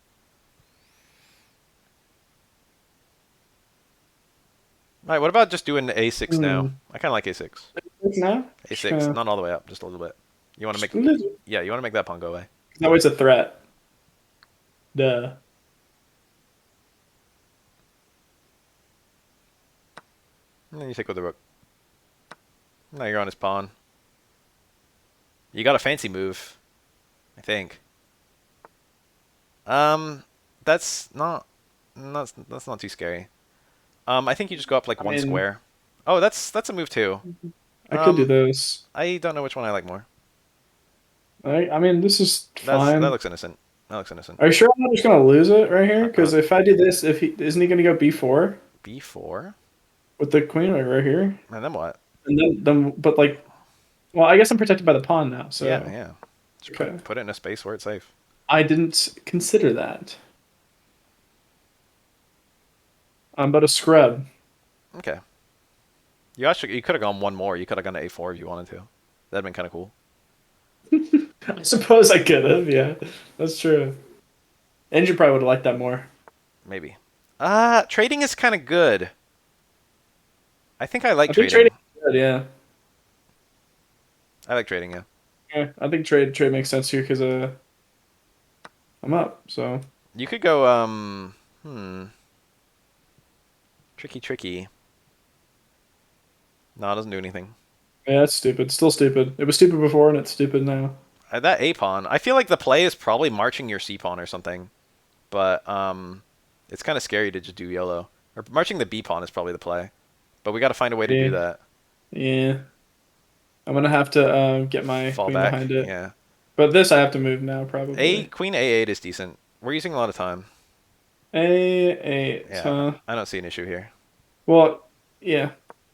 All right, what about just doing a6 now? Hmm. I kind of like a6. No, just A6, gonna, not all the way up, just a little bit. You want to just make, gonna do yeah, you want to make that pawn go away. that way it's a threat. Duh. And then you take with the rook. Now you're on his pawn. You got a fancy move, I think. Um, that's that's not too scary. I think you just go up like I one mean, square. Oh, that's a move too. I could do Um, this. I don't know which one I like more. I mean, this is That fine. looks innocent. That looks innocent. Are you sure I'm not just gonna lose it right here? Uh, Because if I do this, if he isn't he gonna go b4 B4, with the queen right here, and then what? and then but like, well, I guess I'm protected by the pawn now. Yeah, So yeah. Just okay, put it in a space where it's safe. I didn't consider that. I'm but a scrub. Okay. You could have gone one more. You could have gone to A4 if you wanted to. That'd been kind of cool. I suppose I could have. Yeah, that's true. And you probably would have liked that more. Maybe. Trading is kind of good. I think I like I think trading trading. is good. Yeah. I like trading, yeah. Yeah, I think trade makes sense here because I'm up. So You could go, tricky. No, it doesn't do anything. yeah, that's stupid. Still stupid. It was stupid before, and it's stupid now. That A pawn, I feel like the play is probably marching your C pawn or something. But, it's kind of scary to just do YOLO. Or marching the B pawn is probably the play. But we got to find a way to do Yeah, that. yeah. I'm gonna have to get my Fall queen back, behind it. yeah. But this I have to move now, probably. Queen A8 is decent. We're using a lot of time. A8, Yeah, huh? I don't see an issue here. Well, yeah.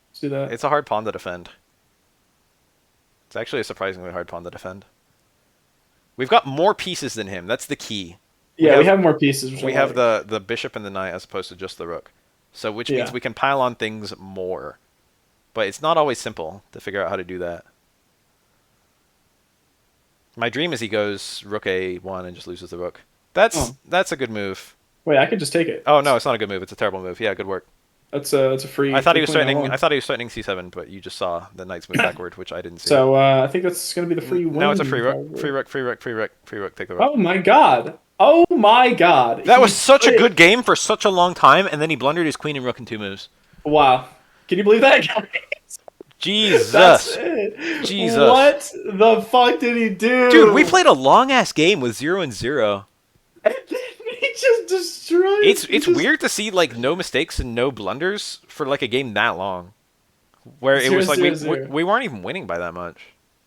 Let's do that. It's a hard pawn to defend. It's actually a surprisingly hard pawn to defend. We've got more pieces than him. That's the key. We Yeah, we have have more pieces, which I we have like. the bishop and the knight as opposed to just the rook. So which means Yeah. we can pile on things more. But it's not always simple to figure out how to do that. My dream is he goes rook a1 and just loses the rook. Oh, That's a good move. wait, I could just take it. Oh no, it's not a good move. It's a terrible move. Yeah, good work. That's a I free thought free he was queen I threatening. I won. thought he was threatening c7, but you just saw the knight's move backward, which I didn't see. So I think that's gonna be the free Now it's a free win, rook, free probably. rook, free rook, free rook, free rook. Take the rook. Oh my god! Oh my god! That was He such a put good it. game for such a long time, and then he blundered his queen and rook in 2 moves. Wow! Can you believe that, guys? That's Jesus, it. Jesus, What the fuck did he dude, we do? played a long ass game with 0-0. And then he just destroyed. He It's just weird to see like no mistakes and no blunders for like a game that long, where it zero was like zero zero. we weren't even winning by that much.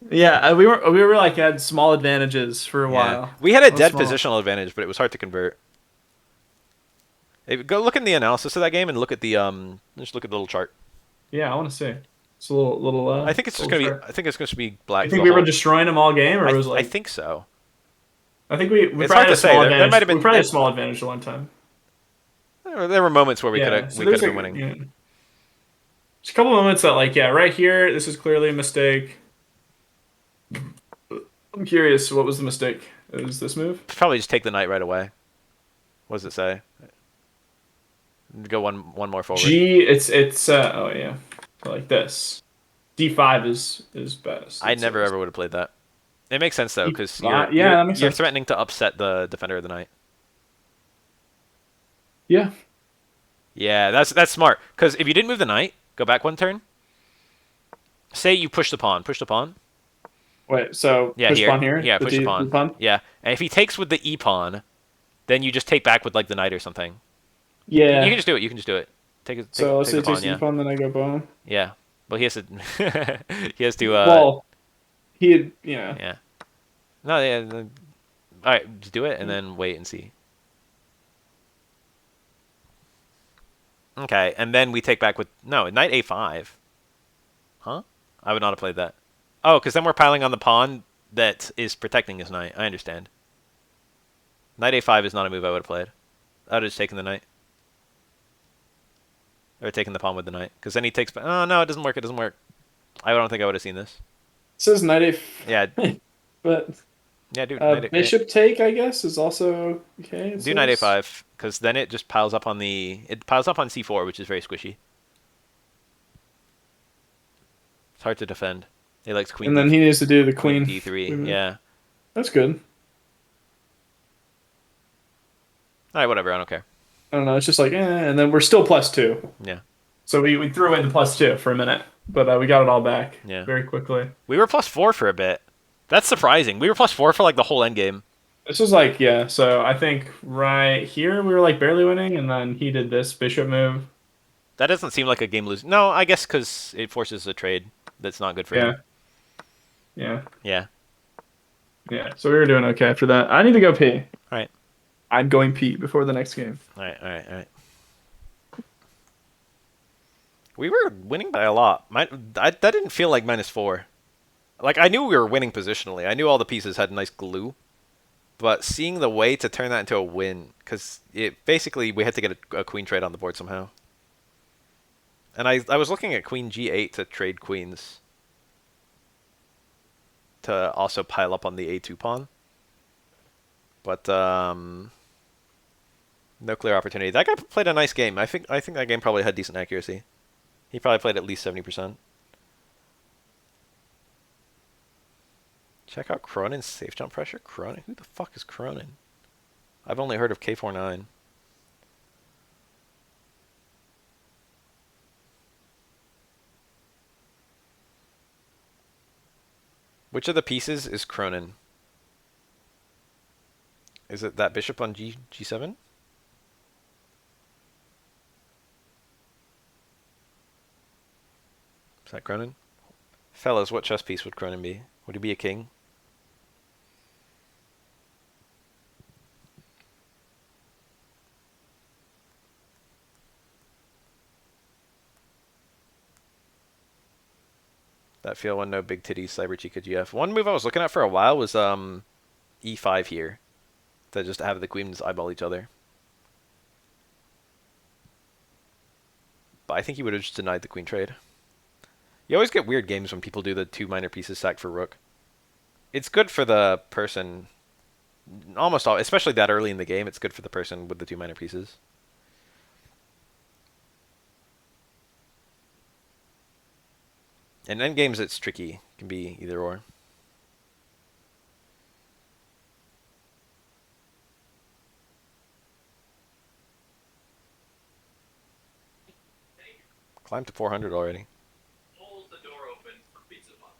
Yeah, we were like had small advantages for a Yeah, while. we had a Well, dead small. positional advantage, but it was hard to convert. Go look in the analysis of that game and look at the just look at the little chart. Yeah, I want to see. It's a little I think it's just little gonna be. short. I think it's gonna be black You for think the we were whole. destroying them all game, or it was I like think so. I think we It's probably hard had to a say. small There might advantage. have We been probably had a small advantage at one time. there were moments where Yeah, so we could there's have been like winning. yeah. There's a couple moments that like yeah, right here, this is clearly a mistake. I'm curious, what was the mistake? Is this move? Probably just take the knight right away. What does it say? Go one more forward. It's oh yeah, like this. D5 is best. I It never says ever would have played that. It makes sense though, because D5. Yeah, that makes you're sense. threatening to upset the defender of the knight. Yeah. Yeah, that's smart. Because if you didn't move the knight, go back one turn. Say you push the pawn, push the pawn. Wait, so Yeah, push here. pawn here? Yeah, The push the the pawn. pawn? Yeah, and if he takes with the e pawn, then you just take back with like the knight or something. You can Yeah. just do it. You can just do it. So let's Take say the it takes pawn. the Yeah, pawn, then I go boom. yeah. Well, he has to. He has to. Well, he had yeah. Yeah. No. Yeah. All right. Just do it and then wait and see. Okay, and then we take back with no knight a5. Huh? I would not have played that. Oh, because then we're piling on the pawn that is protecting his knight. I understand. Knight a5 is not a move I would have played. I would have just taken the knight. Or taken the pawn with the knight. Because then he takes... Oh, no, it doesn't work. It doesn't work. I don't think I would have seen this. It says knight Yeah, a but yeah, dude. Knight a, bishop take I guess is also okay. It do knight says. a5, because then it just piles up on the... It piles up on c4, which is very squishy. It's hard to defend. He likes queen And then he needs to do the queen queen. d3. Queen move. Yeah. That's good. All right, whatever. I don't care. I don't know. It's just like, and then we're still +2. Yeah. So we threw in the +2 for a minute, but we got it all back Yeah. very quickly. We were +4 for a bit. That's surprising. We were +4 for like the whole end game. This was like, yeah. So I think right here we were like barely winning, and then he did this bishop move. That doesn't seem like a game lose. No, I guess because it forces a trade that's not good for him. Yeah, yeah, Yeah. yeah. So we were doing okay after that. I need to go pee. All right. I'm going pee before the next game. All right. All right. All right. We were winning by a lot. That didn't feel like -4. Like I knew we were winning positionally. I knew all the pieces had nice glue, but seeing the way to turn that into a win, because it basically we had to get a queen trade on the board somehow. And I was looking at queen g8 to trade queens to also pile up on the a2 pawn, but no clear opportunity. That guy played a nice game. I think that game probably had decent accuracy. He probably played at least 70%. Check out Cronin's safe jump pressure. Cronin? Who the fuck is Cronin? I've only heard of K49. Which of the pieces is Cronin? Is it that bishop on G7? Is that Cronin? Fellas, what chess piece would Cronin be? Would he be a king? That feel one no big titties cyber chica GF. One move I was looking at for a while was E5 here. To just have the queens eyeball each other. But I think he would have just denied the queen trade. You always get weird games when people do the 2 minor pieces sack for rook. It's good for the person, almost all, especially that early in the game, it's good for the person with the 2 minor pieces. In endgames, it's tricky. It can be either or. Climbed to 400 already. Hold the door open for pizza pop.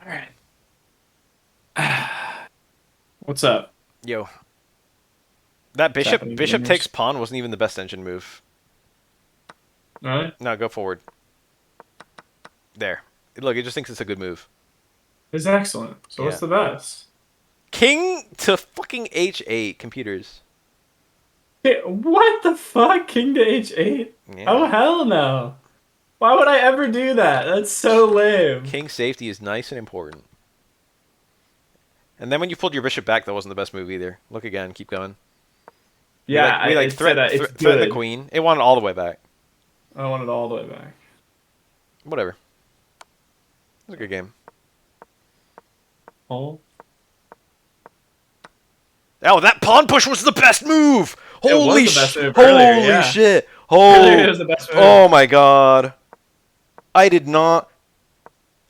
All right. What's up? Yo, that What's happening, bishop gamers? takes pawn wasn't even the best engine move. All right. No, go forward. There. Look, it just thinks it's a good move. It's excellent. So Yeah. what's the best? King to fucking h8 computers. What the fuck? King to H8? Yeah. Oh hell no. Why would I ever do that? That's so lame. King safety is nice and important. And then when you pulled your bishop back, that wasn't the best move either. Look again. Keep going. Yeah, We it said it's threaten the good. queen. It wanted all the way back. I want it all the way back. Whatever. It was a good game. Oh. Oh, that pawn push was the best move! It was Holy the best move Holy earlier, yeah. shit! Earlier it was the best move. Oh my god! I did not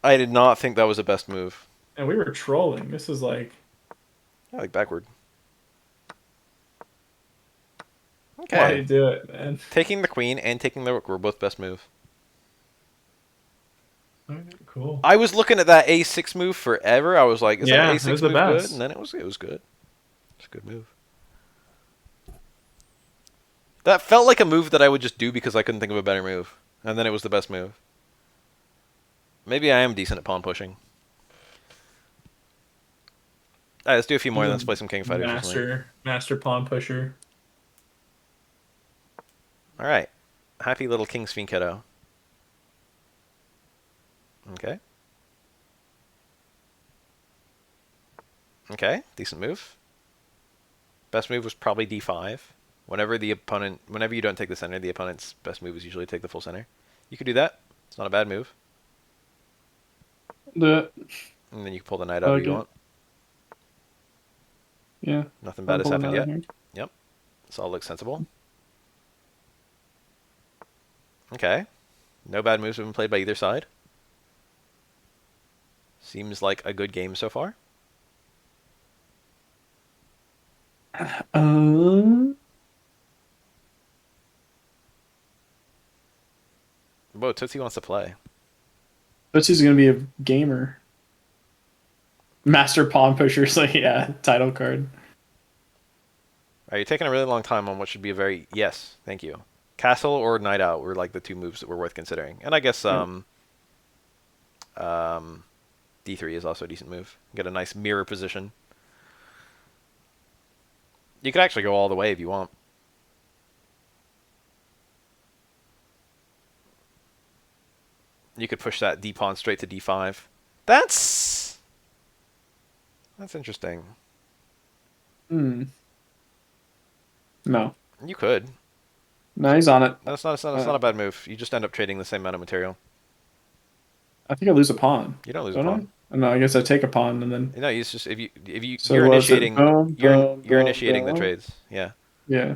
think that was the best move. And we were trolling. This is like I like backward. why do you Okay. do it, man? Taking the queen and taking the rook were both best move. Okay, cool. I was looking at that a6 move forever. I was like, is Yeah, that it a6 was the move good? best. And then it was good. It's a good move. That felt like a move that I would just do because I couldn't think of a better move. And then it was the best move. Maybe I am decent at pawn pushing. Alright, let's do a few more and let's play some king fighters or something. Master pawn pusher. Alright. Happy little king sphinx kiddo. Okay. Okay, decent move. Best move was probably d5. Whenever you don't take the center, the opponent's best move is usually take the full center. You could do that. It's not a bad move. Do it. And then you can pull the knight out if you want. Yeah. Nothing bad has happened yet. Yep. This all looks sensible. Okay. No bad moves have been played by either side. Seems like a good game so far. Uh, Whoa, Tootsie wants to play. Tootsy's gonna be a gamer. Master Pawn Pusher, so yeah, title card. Are you taking a really long time on what should be a very yes, thank you. Castle or Night Out were like the two moves that were worth considering, and I guess Yep. um, D3 is also a decent move. Get a nice mirror position. You could actually go all the way if you want. You could push that D pawn straight to D5. That's interesting. Hmm. No. You could. No, he's on it. That's not a bad move. You just end up trading the same amount of material. I think I lose a pawn, You don't lose a don't pawn. I? No, I guess I take a pawn and then. No, it's just if you So was it boom, boom, you're boom, initiating the boom? trades. Yeah, Yeah. you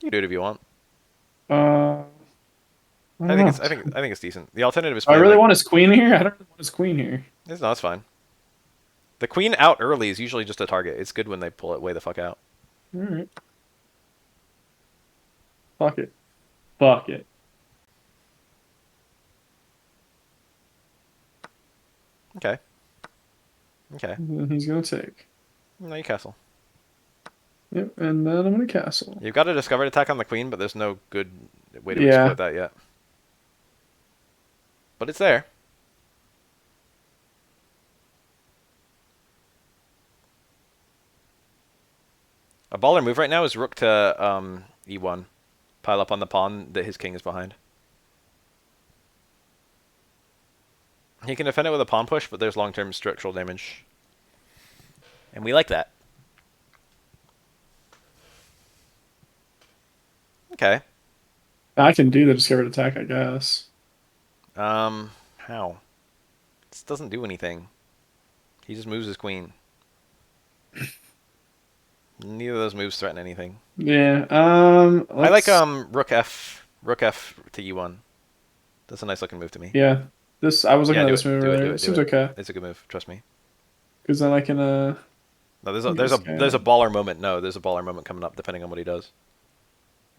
can do it if you want. I don't know. I think it's decent. The alternative is Do I playing really like want his queen here? I don't really want his queen here. it's no, it's fine. The queen out early is usually just a target. It's good when they pull it way the fuck out. All right. Fuck it. Fuck it. Okay. Okay. And then he's gonna take. No, you castle. Yep, and then I'm gonna castle. You've got a discovered attack on the queen, but there's no good way to exploit Yeah. that yet. But it's there. A baller move right now is rook to e1. Pile up on the pawn that his king is behind. He can defend it with a pawn push, but there's long-term structural damage. And we like that. Okay. I can do the discovered attack, I guess. How? This doesn't do anything. He just moves his queen. Neither of those moves threaten anything. Yeah. I like Let's. rook F to E1. That's a nice looking move to me. Yeah. This. I was looking Yeah, at do this it, move do it, do earlier. It it, do seems it. okay It's a good move. Trust me. because then I can No, get this there's guy. a baller moment. No, there's a baller moment coming up depending on what he does.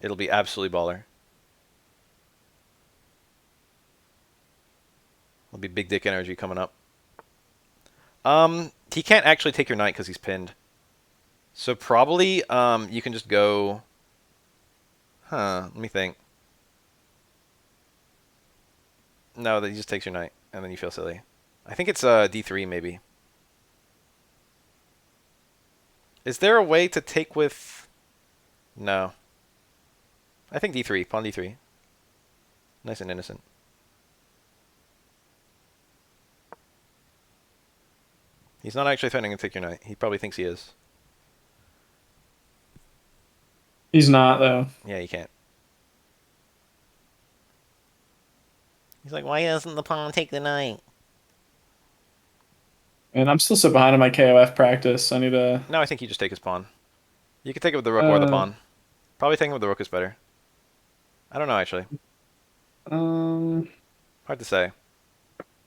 It'll be absolutely baller. There'll be big dick energy coming up. He can't actually take your knight because he's pinned. So probably you can just go. Huh? Let me think. No, that he just takes your knight, and then you feel silly. I think it's D3 maybe. Is there a way to take with? No. I think D3, pawn D3. Nice and innocent. He's not actually threatening to take your knight. He probably thinks he is. He's not though, Yeah, you can't. He's like, why doesn't the pawn take the knight? and I'm still so behind on my KOF practice. I need to. No, I think you just take his pawn. You can take it with the rook or the Uh. pawn. Probably taking it with the rook is better. I don't know, actually. Um. Hard to say.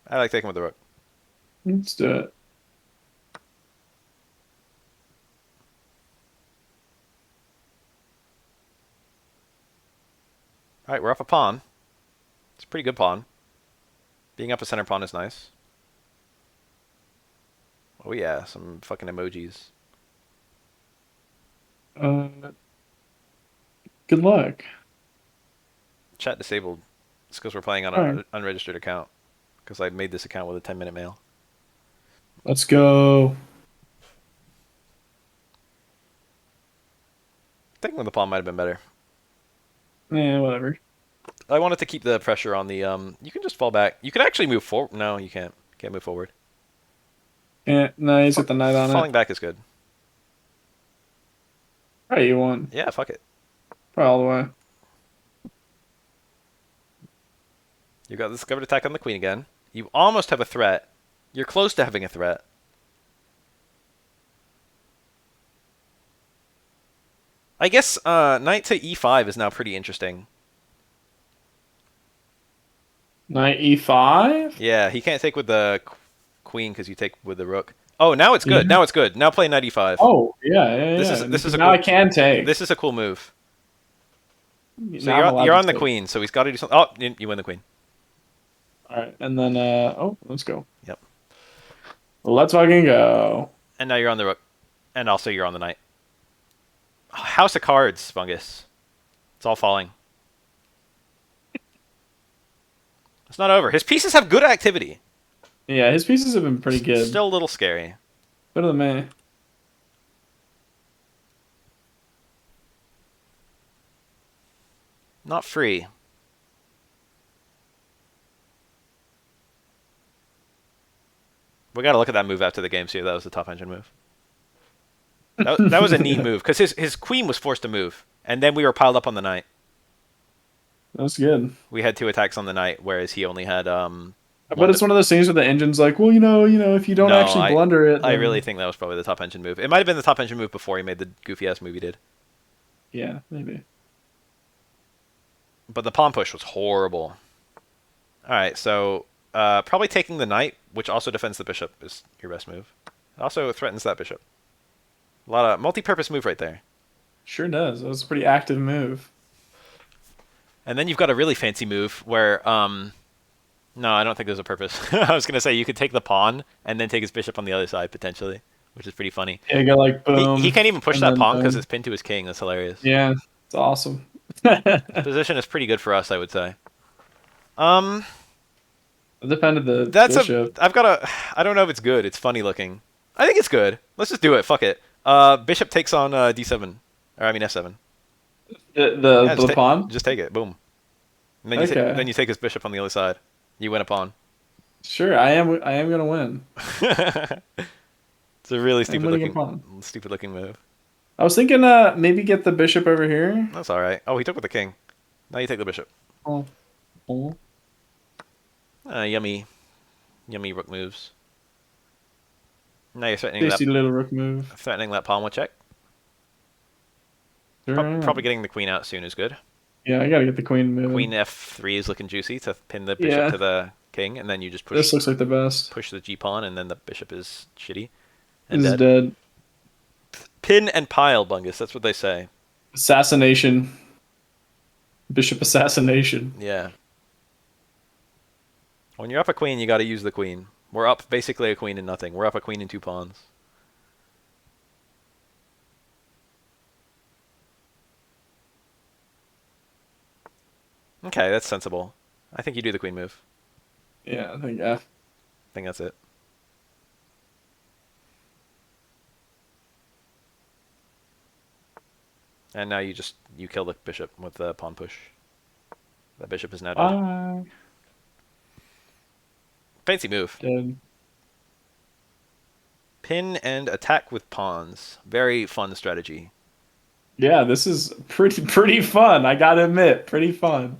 I like taking with the rook. Let's do it. Alright, we're up a pawn. It's a pretty good pawn. Being up a center pawn is nice. Oh yeah, some fucking emojis. Uh. Good luck. Chat disabled. It's because we're playing on All right. an unregistered account. Because I made this account with a 10-minute mail. Let's go. Taking with the pawn might have been better. Yeah. Whatever. I wanted to keep the pressure on the you can just fall back. You can actually move forward. No, you can't. Can't move forward. Yeah. No, he's got the knight on Falling it. back is good. Probably you won. Yeah, fuck it. Probably all the way. You got the discovered attack on the queen again. You almost have a threat. You're close to having a threat. I guess knight to e5 is now pretty interesting. Knight e5. Yeah, he can't take with the queen because you take with the rook. Oh, now it's good. Yeah. Now it's good. Now play knight e5. Oh, yeah, yeah, This is yeah. this is Because a now I cool can take. this is a cool move. So Now I'm you're allowed on to the take. queen, so he's got to do something. Oh, you win the queen. All right, and then oh, let's go. Yep. Let's fucking go. And now you're on the rook, and also you're on the knight. House of cards, fungus. It's all falling. It's not over. His pieces have good activity. Yeah, his pieces have been pretty good. Still a little scary. Better than me. Not free. We got to look at that move after the game, see if that was the top engine move. That was a neat move because his queen was forced to move, and then we were piled up on the knight. That's good. We had 2 attacks on the knight, whereas he only had But one. it's one of those things where the engine's like, well, if you don't No, actually blunder it, I really then think that was probably the top engine move. It might have been the top engine move before he made the goofy ass move he did. yeah, maybe. But the pawn push was horrible. All right, so probably taking the knight, which also defends the bishop, is your best move. It also threatens that bishop. A lot of multi-purpose move right there. Sure does. That was a pretty active move. And then you've got a really fancy move where, no, I don't think there's a purpose. I was gonna say you could take the pawn and then take his bishop on the other side potentially, which is pretty funny. Yeah, you go like He boom, can't even push and that then pawn because boom. it's pinned to his king. That's hilarious. Yeah, it's awesome. His position is pretty good for us, I would say. Um, It depended the that's a. bishop. I've got a. I don't know if it's good. It's funny looking. I think it's good. Let's just do it. Fuck it. Bishop takes on d7, or I mean f7. Yeah, The pawn. just take it. Boom. And then Okay, then you take his bishop on the other side. You win a pawn. sure. I am gonna win. It's a really I'm winning a pawn. stupid looking move. I was thinking maybe get the bishop over here. That's all right. Oh, he took with the king. Now you take the bishop. Oh, oh. Yummy, yummy rook moves. Now you're Tasty little rook move. threatening that pawn with check. Sure Probably am. getting the queen out soon is good. Yeah, I gotta get the queen moving. Queen f3 is looking juicy to pin the bishop Yeah, to the king, and then you just this looks like the best. push the g pawn, and then the bishop is shitty and This is dead. dead. Pin and pile, Bungus. That's what they say. Assassination. Bishop assassination. Yeah. When you're up a queen, you got to use the queen. We're up basically a queen and nothing. We're up a queen and 2 pawns. Okay, that's sensible. I think you do the queen move. Yeah, I think F. I think that's it. And now you kill the bishop with the pawn push. That bishop is now dead. Bye. Fancy move. Dead. Pin and attack with pawns. Very fun strategy. Yeah, this is pretty fun. I gotta admit, pretty fun.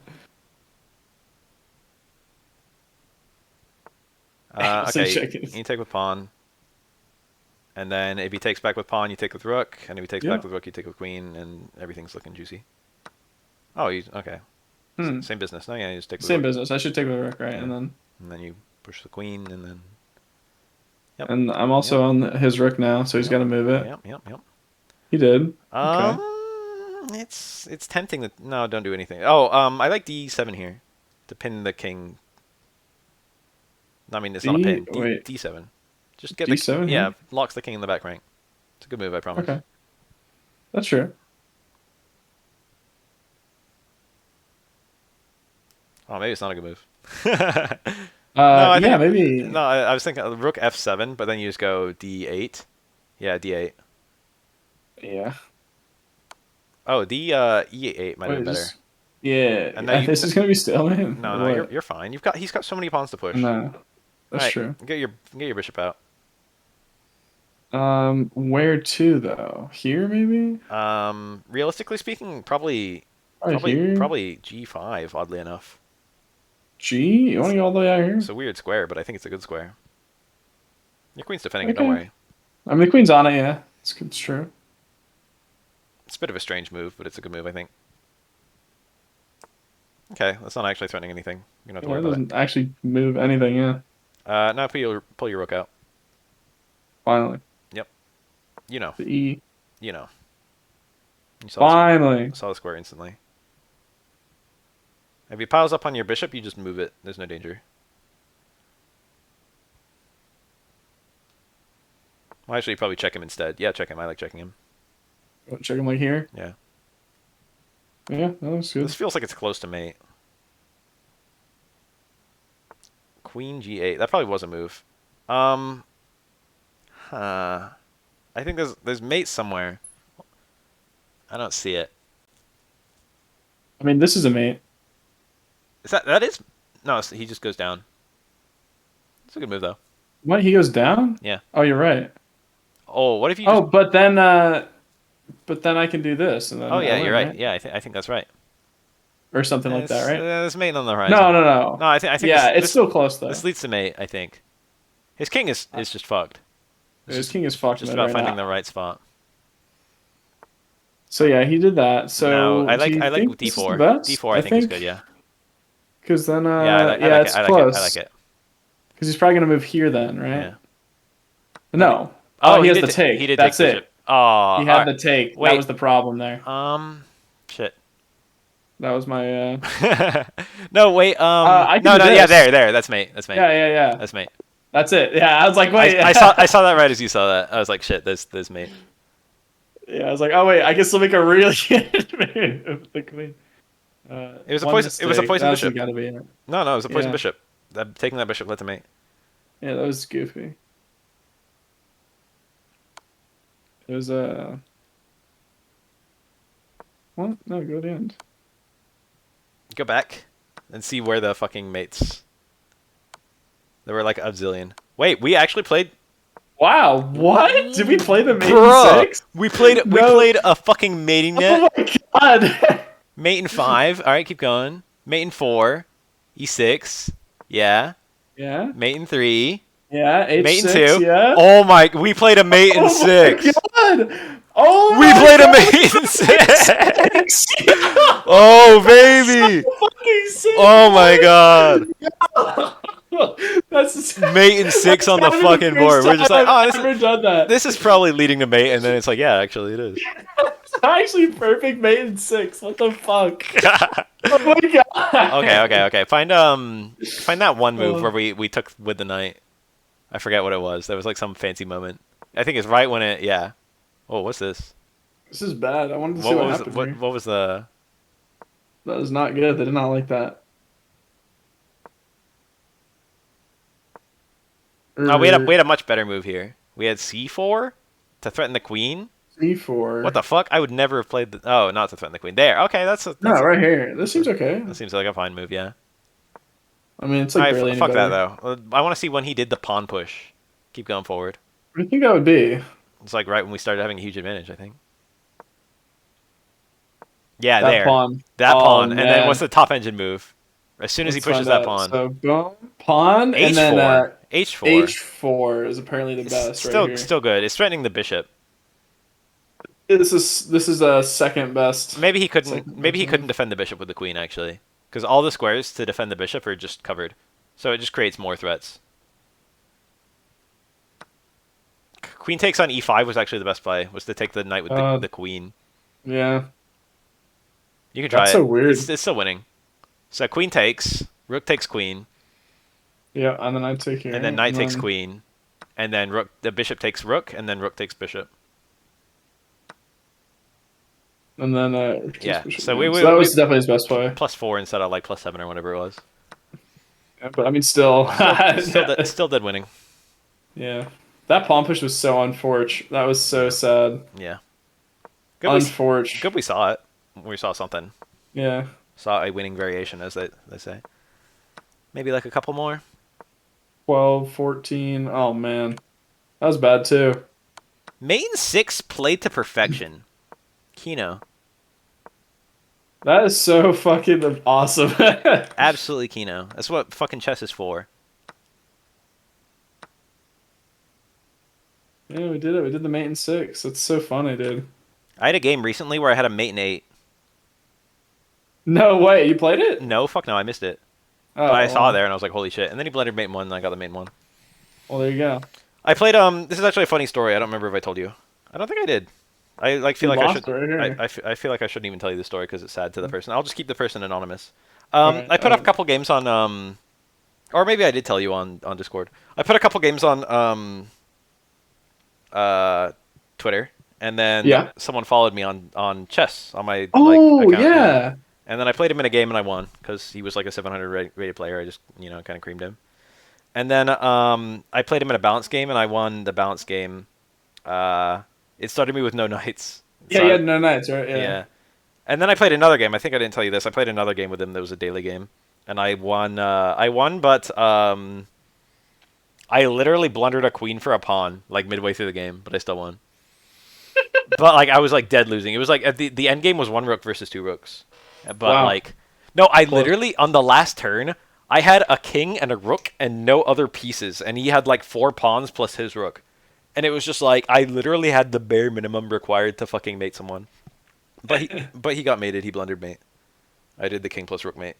So Okay, check it. you take with pawn. And then if he takes back with pawn, you take with rook. And if he takes Yeah. back with rook, you take with queen. And everything's looking juicy. Oh, okay. Hmm. Same business. No, yeah, you just take with Same rook. business. I should take the rook, right? Yeah. And then you push the queen, and then... Yep. And I'm also on his rook now, so he's Yep. got to move it. Yep. He did. Um, Okay. it's tempting that... No, don't do anything. Oh, I like d7 here. To pin the king. I mean, it's not a pin. Wait. D7. Just get D7 the... Yeah, here? locks the king in the back rank. It's a good move, I promise. Okay. That's true. Oh, maybe it's not a good move. No, I Yeah, think maybe. no. I was thinking rook f7, but then you just go d8. Yeah, d8. Yeah. Oh, e8 might have Wait, been better. yeah. And now This is gonna be stalemate. no, Or no, what? you're fine. He's got so many pawns to push. No, All that's right, true. get your bishop out. Where to though? Here maybe? Realistically speaking, Right here? probably g5. Oddly enough, G? You want to go all the way out here? it's a weird square, but I think it's a good square. Your queen's defending it. Don't Okay. worry. I mean, the queen's on it. Yeah, it's true. It's a bit of a strange move, but it's a good move, I think. Okay, that's not actually threatening anything. You don't have to Yeah, worry it about it. doesn't actually move anything. Yeah, Now pull your rook out. finally. Yep. You know. The E. You know. You Finally. saw the square instantly. If he piles up on your bishop, you just move it. There's no danger. Well, actually, you probably check him instead. Yeah, check him. I like checking him. Check him like here. Yeah. Yeah, that looks This good. feels like it's close to mate. Queen G8. That probably was a move. Um, huh. I think there's mate somewhere. I don't see it. I mean, this is a mate. Is that is? No, he just goes down. It's a good move though. What? He goes down? Yeah. Oh, you're right. Oh, what if you Oh, just? but then I can do this and Oh then I yeah, you're win, right. right? Yeah, I think that's right. Or something like that, right? There's mate on the No, horizon. no, No, no. I think Yeah, it's still close this though. leads to mate. I think his king is just fucked. It's His king is fucked just mid about right finding the now. right spot. So yeah, he did that. Now So do you I like think this is the d4. best? D4 I I think is good. think Yeah. because then Yeah, I yeah, like it. it's I like it. I like close it. because he's probably gonna move here then, right? Yeah. I think. No. Oh, He has the he take. did take That's bishop. it. Oh, He all had right. the take. That Wait. was the problem there. Shit. That was my No, wait. I can No, do no. Yeah, this. there. That's mate. That's mate. Yeah, yeah, yeah. That's mate. That's it. Yeah, I was like, wait. I saw that right as you saw that. I was like, shit. There's mate. Yeah, I was like, oh wait, I can still make a really good move with the queen. It was a One poison. It was a mistake. poison That's bishop. got to be in it. No, it was a poison Yeah, bishop. Taking that bishop led to mate. yeah, that was goofy. It was what? No, go to the end. Go back and see where the fucking mates. There were like a zillion. Wait, we actually played. Wow, what? Did we play the maiden Bruh, six? we played No. a fucking mating Oh net. my god. Mate in 5. All right, keep going. Mate in 4. E6. Yeah. Yeah, Mate in 3. yeah, Mate in H6, 2. yeah. Oh my, we played a mate in Oh my 6. god! Oh We my played a god! mate in 6. Six! Oh That's so baby. fucking sick! Oh my god. That's Mate in 6 that's on the gotta be the fucking first board. We're just like, time oh, I've ever done that. this is probably leading to mate, and then it's like, yeah, actually it is. It's actually perfect maiden six. What the fuck? Oh my god! Okay. Find that one move Oh. where we took with the knight. I forget what it was. There was like some fancy moment. I think it's right when it. Yeah. Oh, what's this? This is bad. I wanted to see what Was happened here. what was the? That was not good. They did not like that. Oh, we had a much better move here. We had c4 to threaten the queen. C4. What the fuck? I would never have played the. Oh, not to threaten the queen. There. Okay, No, right here. This seems okay. that seems like a fine move. Yeah. I mean, it's All like right, barely any fuck that better. though. I want to see when he did the pawn push. Keep going forward. What do you think that would be? It's like right when we started having a huge advantage, I think. Yeah, That there. pawn. That Oh pawn. And then man. what's the top engine move? As soon as he Let's pushes find that out. pawn. So boom, pawn, and then H4. H4. H4 is apparently the It's best right here. still good. It's threatening the bishop. This is a second best. Maybe he couldn't defend the bishop with the queen actually. Because all the squares to defend the bishop are just covered. So it just creates more threats. Queen takes on e5 was actually the best play. Was to take the knight with the queen. Yeah, You can try that's it. so weird. It's still winning. So queen takes, rook takes queen, Yeah, and then I take here, and then knight takes then- queen, and then the bishop takes rook, and then rook takes bishop. and then Yeah, bishop so here. That was definitely his best play. +4 instead of like +7 or whatever it was. Yeah, but I mean, still, Still dead winning. yeah. That pawn push was so unfortunate. That was so sad. Yeah. Unfortunate. Good we saw it. We saw something. Yeah. Saw a winning variation, as they say. Maybe like a couple more. 12, 14. Oh man, that was bad too. Main 6 played to perfection. Kino. That is so fucking awesome. Absolutely Kino. That's what fucking chess is for. Yeah, we did it. We did the mate in 6. That's so funny, dude. I had a game recently where I had a mate in 8. No way, you played it? No, fuck no, I missed it. But I Oh saw it well. there and I was like, holy shit. And then he blundered mate in 1 and I got the mate in 1. Well, there you go. I played this is actually a funny story. I don't remember if I told you. I don't think I did. I like feel You like I should lost right here. I feel like I shouldn't even tell you the story because it's sad to the person. I'll just keep the person anonymous. All right. I put up a couple games on or maybe I did tell you on Discord. I put a couple games on uh Twitter, and then Yeah. someone followed me on chess on my like Oh account. Yeah. yeah. And then I played him in a game and I won because he was like a 700 rated player. I just kind of creamed him. And then I played him in a balance game and I won the balance game. Uh, it started me with no knights. Yeah, So you had no nights, right? Yeah. yeah. And then I played another game. I think I didn't tell you this. I played another game with him that was a daily game, and I won. I won, but I literally blundered a queen for a pawn like midway through the game, but I still won. But like I was like dead losing. It was like at the end game was 1 rook versus 2 rooks. But Wow. like no, I Close. literally on the last turn I had a king and a rook and no other pieces, and he had like 4 pawns plus his rook, and it was just like I literally had the bare minimum required to fucking mate someone. But he got mated. He blundered mate. I did the king plus rook mate.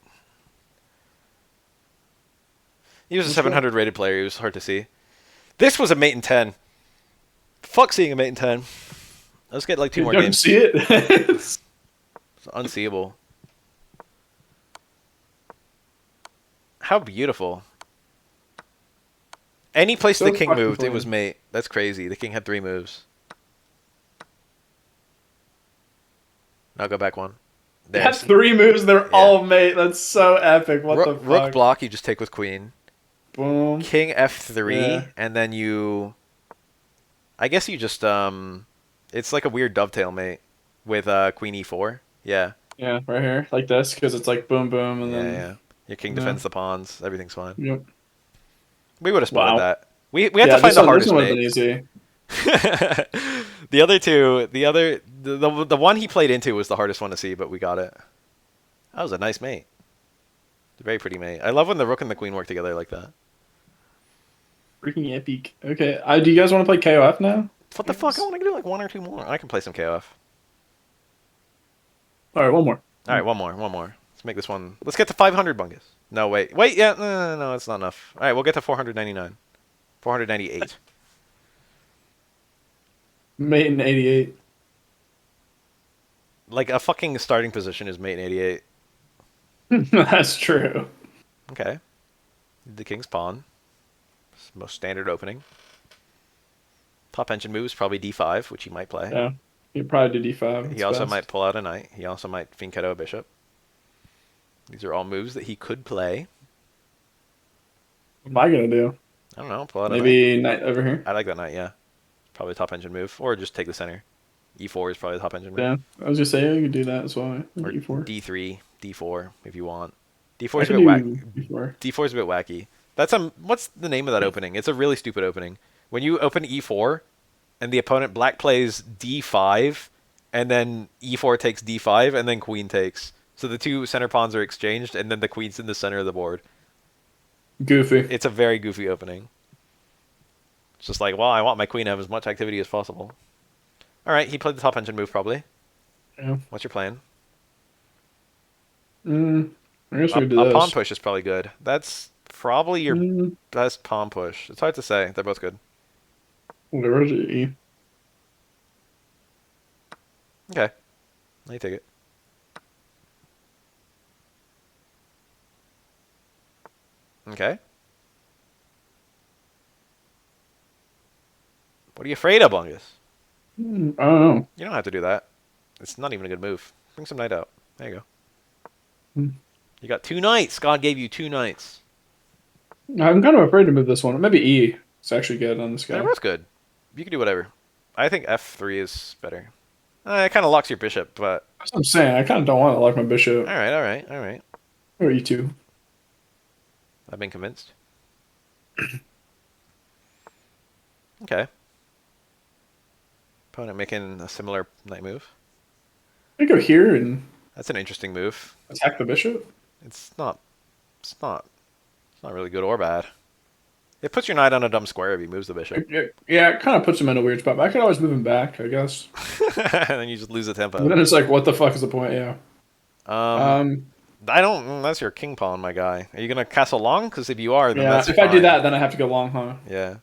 He was a Let's go. 700 rated player. He was hard to see. This was a mate in 10. Fuck seeing a mate in 10. Let's get like 2 You more don't games. see it. It's It's unseeable. How beautiful. Any place so the king fucking moved, it was clean. mate. That's crazy. The king had 3 moves. Now go back 1. You had There's 3 moves. They're yeah. all mate. That's so epic. What the Rook fuck? block you just take with queen. Boom. King f3 Yeah. and then you I guess you just it's like a weird dovetail mate with queen e4. Yeah. Yeah. Right here, like this, because it's like boom, boom, and Yeah, then yeah. Your king yeah. defends the pawns. Everything's fine. Yep. We would have spotted Wow. that. We had to Yeah. find This the one. This hardest one would have mate. been easy. The other two, the one he played into was the hardest one to see, but we got it. That was a nice mate. Very pretty mate. I love when the rook and the queen work together like that. Freaking epic. Okay. Do you guys want to play KOF now? What the fuck? I Yes. want to do like 1 or 2 more. I can play some KOF. All right. One more. All right, one more, one more. Let's make this one. Let's get to 500 bungus. No, wait, yeah, no, it's not enough. All right, we'll get to 499, 498. Mate in 88. Like a fucking starting position is mate in 88. That's true. Okay, the king's pawn. Most standard opening. Top engine moves probably d5, which he might play. Yeah. You probably do D5. He It's also best. might pull out a knight. He also might fianchetto a bishop. These are all moves that he could play. What am I gonna do? I don't know. Pull out a knight. Maybe knight over here. I like that knight. Yeah, probably top engine move, or just take the center. E4 is probably the top engine move. Yeah. I was gonna say you could do that as well. Or D4. D3, D4 if you want. D4 I is a could bit whack. do D4. D4 is a bit wacky. That's what's the name of that opening? It's a really stupid opening. When you open E4 and the opponent black plays D5 and then E4 takes D5 and then queen takes. So the 2 center pawns are exchanged and then the queen's in the center of the board. Goofy. It's a very goofy opening. It's just like, well, I want my queen to have as much activity as possible. All right, he played the top engine move probably. Yeah. What's your plan? I guess we could do A pawn this. push is probably good. That's probably your Mm, best pawn push. It's hard to say. They're both good. where's your E? Okay. Let me take it. Okay. What are you afraid of, Bungus? I don't know. You don't have to do that. It's not even a good move. Bring some knight out. There you go. Hmm. You got 2 knights. God gave you 2 knights. I'm kind of afraid to move this one. Maybe E. It's actually good on this They're guy. both good. You can do whatever. I think F3 is better. It kind of locks your bishop, but That's what I'm saying. I kind of don't want to lock my bishop. all right, all right, all right. Or E2. I've been convinced. Okay. Opponent making a similar knight move. I go here and That's an interesting move. attack the bishop. It's not. It's not. It's not really good or bad. It puts your knight on a dumb square if he moves the bishop. Yeah, it kind of puts him in a weird spot, but I could always move him back, I guess. And then you just lose the But tempo. then it's like, what the fuck is the point? Yeah. Um, Um, I don't. That's your king pawn, my guy. Are you gonna castle long? Because if you are, then yeah, that's if I do fine. that, then I have to go long, huh? Yeah.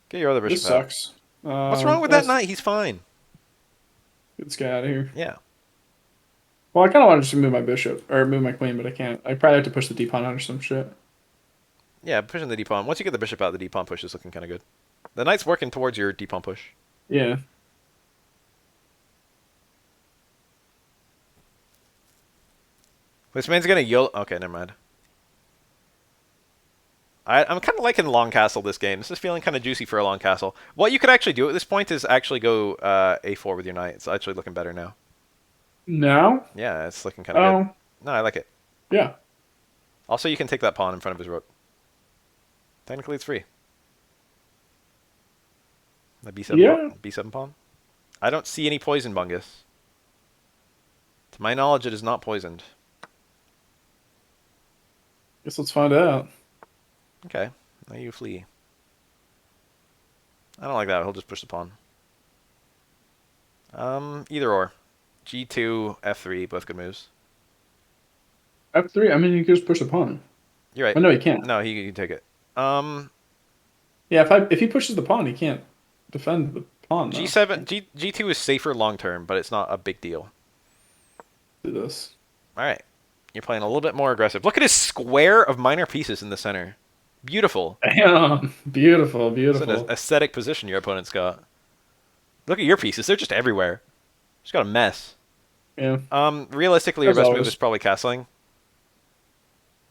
Get your other This bishop out. sucks. What's wrong with that Let's knight? He's fine. get this guy out of here. Yeah. Well, I kind of want to just move my bishop or move my queen, but I can't. I probably have to push the d pawn out or some shit. Yeah, pushing the d pawn. Once you get the bishop out, the d pawn push is looking kind of good. The knight's working towards your d pawn push. Yeah. This man's gonna yield. Okay, never mind. I'm kind of liking long castle this game. This is feeling kind of juicy for a long castle. What you could actually do at this point is actually go a4 with your knight. It's actually looking better now. Now? Yeah, it's looking kind of good. Oh, No, I like it. yeah. Also, you can take that pawn in front of his rook. Technically, it's free. The b7 Yeah. b7 pawn. I don't see any poison, Bungus. To my knowledge, it is not poisoned. Guess let's find out. Okay, now you flee. I don't like that. He'll just push the pawn. Either or. G2, F3, both good moves. F3. I mean, you can just push the pawn. You're right. Oh no, he can't. No, he can take it. Um, Yeah, if he pushes the pawn, he can't defend the pawn though. G7, G2 is safer long term, but it's not a big deal. Do this. All right, you're playing a little bit more aggressive. Look at his square of minor pieces in the center. Beautiful. Damn. Beautiful, It's an beautiful. aesthetic position your opponent's got. Look at your pieces; they're just everywhere. Just got a mess. Yeah. Realistically, your As best move always. is probably castling.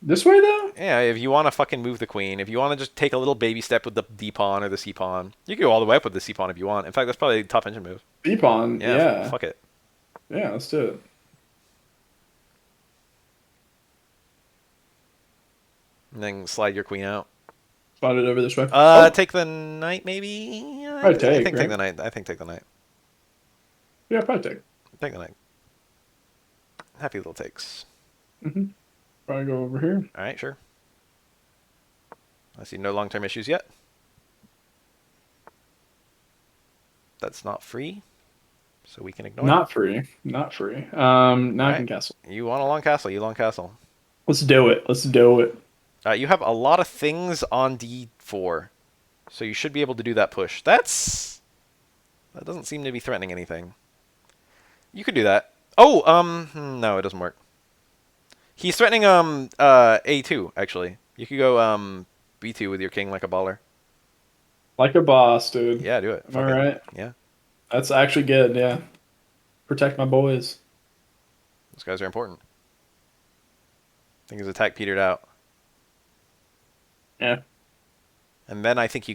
This way though? Yeah, if you want to fucking move the queen, if you want to just take a little baby step with the D pawn or the C pawn, you can go all the way up with the C pawn if you want. In fact, that's probably a top engine move. B pawn. Yeah, Yeah. fuck it. Yeah, let's do it. And then slide your queen out. Slide it over this way. Oh, Take the knight maybe. probably I take, think take right? the knight. I think take the knight. Yeah, probably take. Take the knight. Happy little takes. Probably go over here. All right, sure. I see no long-term issues yet. That's not free, so we can ignore it. Not free. Not free. Now All I right. can castle. You want a long castle? You long castle. Let's do it. Let's do it. You have a lot of things on D4, so you should be able to do that push. That doesn't seem to be threatening anything. You could do that. Oh, no, it doesn't work. He's threatening A2 actually. You could go B2 with your king like a baller. Like a boss, dude. Yeah, do it. Am Fuck I it. right? Yeah, That's actually good. Yeah. Protect my boys. those guys are important. I think his attack petered out. Yeah. And then I think you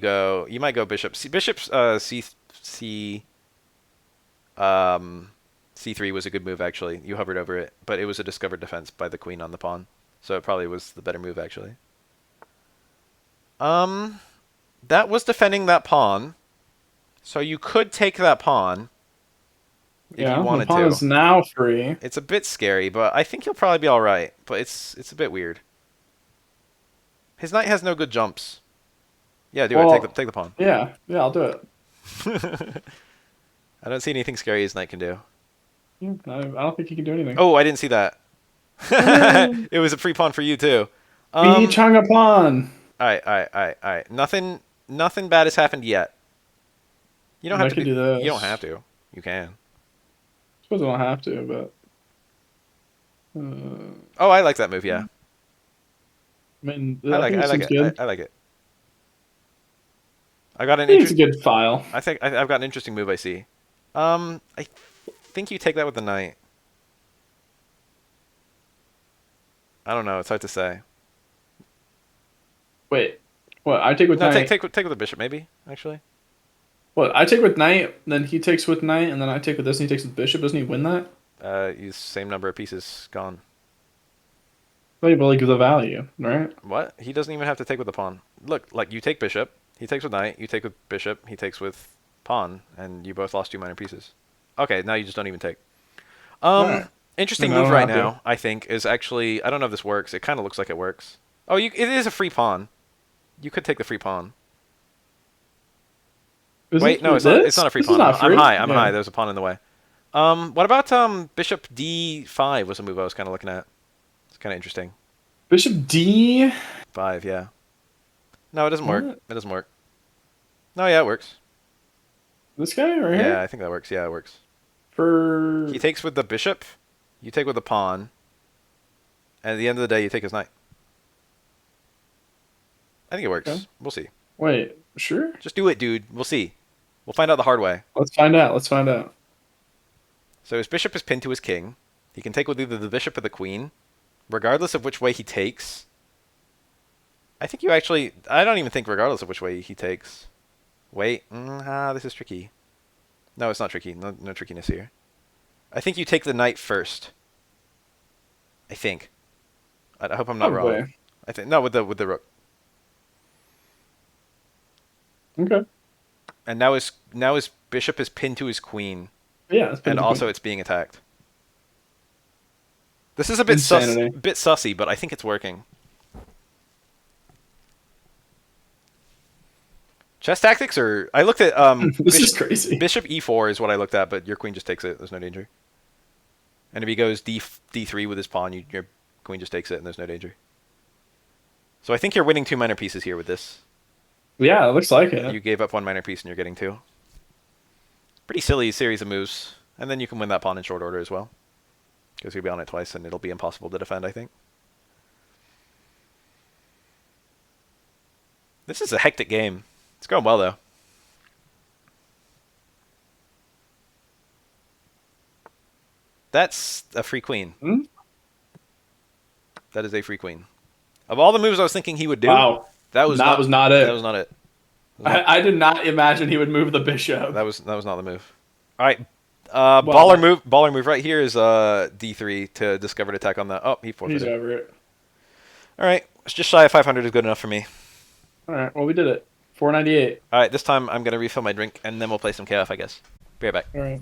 might go bishop. Bishop's C C3 was a good move actually. You hovered over it, but it was a discovered defense by the queen on the pawn, so it probably was the better move actually. That was defending that pawn, so you could take that pawn if Yeah. you The wanted pawn to. is now free. It's a bit scary, but I think he'll probably be all right. But it's a bit weird. His knight has no good jumps. Yeah, do it. Well, Take the pawn. yeah. Yeah, I'll do it. I don't see anything scary his knight can do. Yeah, I don't think he can do anything. Oh, I didn't see that. It was a free pawn for you too. Be Changa pawn. All right. Nothing bad has happened yet. You don't I have to could do this. You don't have to. You can. I suppose I don't have to, but Oh, I like that move. Yeah, I mean, I like think I it like seems it. good. I like it. I got I an think it's a interest. good file. I think I've got an interesting move. I see. I think you take that with the knight. I don't know. It's hard to say. Wait, what? I take with No, knight. take with the bishop maybe. Actually, What? I take with knight, then he takes with knight, and then I take with this, and he takes with bishop. Doesn't he win that? use same number of pieces gone. Well, you like the value, right? What? He doesn't even have to take with the pawn. Look, like you take bishop, he takes with knight, you take with bishop, he takes with pawn, and you both lost 2 minor pieces. Okay, now you just don't even take. Alright. Interesting Then I move don't right have to. now, I think, is actually I don't know if this works. It kind of looks like it works. Oh, it is a free pawn. You could take the free pawn. Is Wait, it no, it's not. It's this? not a free This is pawn. not I'm free. high. I'm high. Yeah. There's a pawn in the way. What about bishop d5 was a move I was kind of looking at. It's kind of interesting. Bishop D. 5, yeah. No, it doesn't work. What? It doesn't work. No, yeah, it works. This guy right Yeah, here? I think that works. Yeah, it works. He For takes with the bishop. You take with the pawn. And at the end of the day, you take his knight. I think it okay. works. We'll see. Wait, sure? Just do it, dude. We'll see. We'll find out the hard way. Let's find out. Let's find out. So his bishop is pinned to his king. He can take with either the bishop or the queen. Regardless of which way he takes. I think you actually... I don't even think regardless of which way he takes. Wait. This is tricky. No, it's not tricky. No trickiness here. I think you take the knight first. I think. I hope I'm not wrong. Probably. I think no with the rook. Okay. And now his bishop is pinned to his queen, Yeah, it's been and the also queen. it's being attacked. This is a Insanity. bit sussy, but I think it's working. Chess tactics, or I looked at This is crazy. bishop e4 is what I looked at, but your queen just takes it. There's no danger. And if he goes d3 with his pawn, your queen just takes it, and there's no danger. So I think you're winning 2 minor pieces here with this. Yeah, it looks like it. You gave up 1 minor piece, and you're getting 2. Pretty silly series of moves, and then you can win that pawn in short order as well. Because you'll be on it twice, and it'll be impossible to defend, I think. This is a hectic game. It's going well, though. That's a free queen. Hmm? That is a free queen. Of all the moves I was thinking he would do, Wow. that was That not was not that it. was not it. That was not, I did not imagine he would move the bishop. that was not the move. All right. Well, Baller move right here is d3 to discover an attack on the. Oh, he he's forfeited. over it. All right, it's just shy of 500 is good enough for me. All right. Well, we did it. 498. All right, this time I'm gonna refill my drink and then we'll play some KF, I guess. Be right back. All right.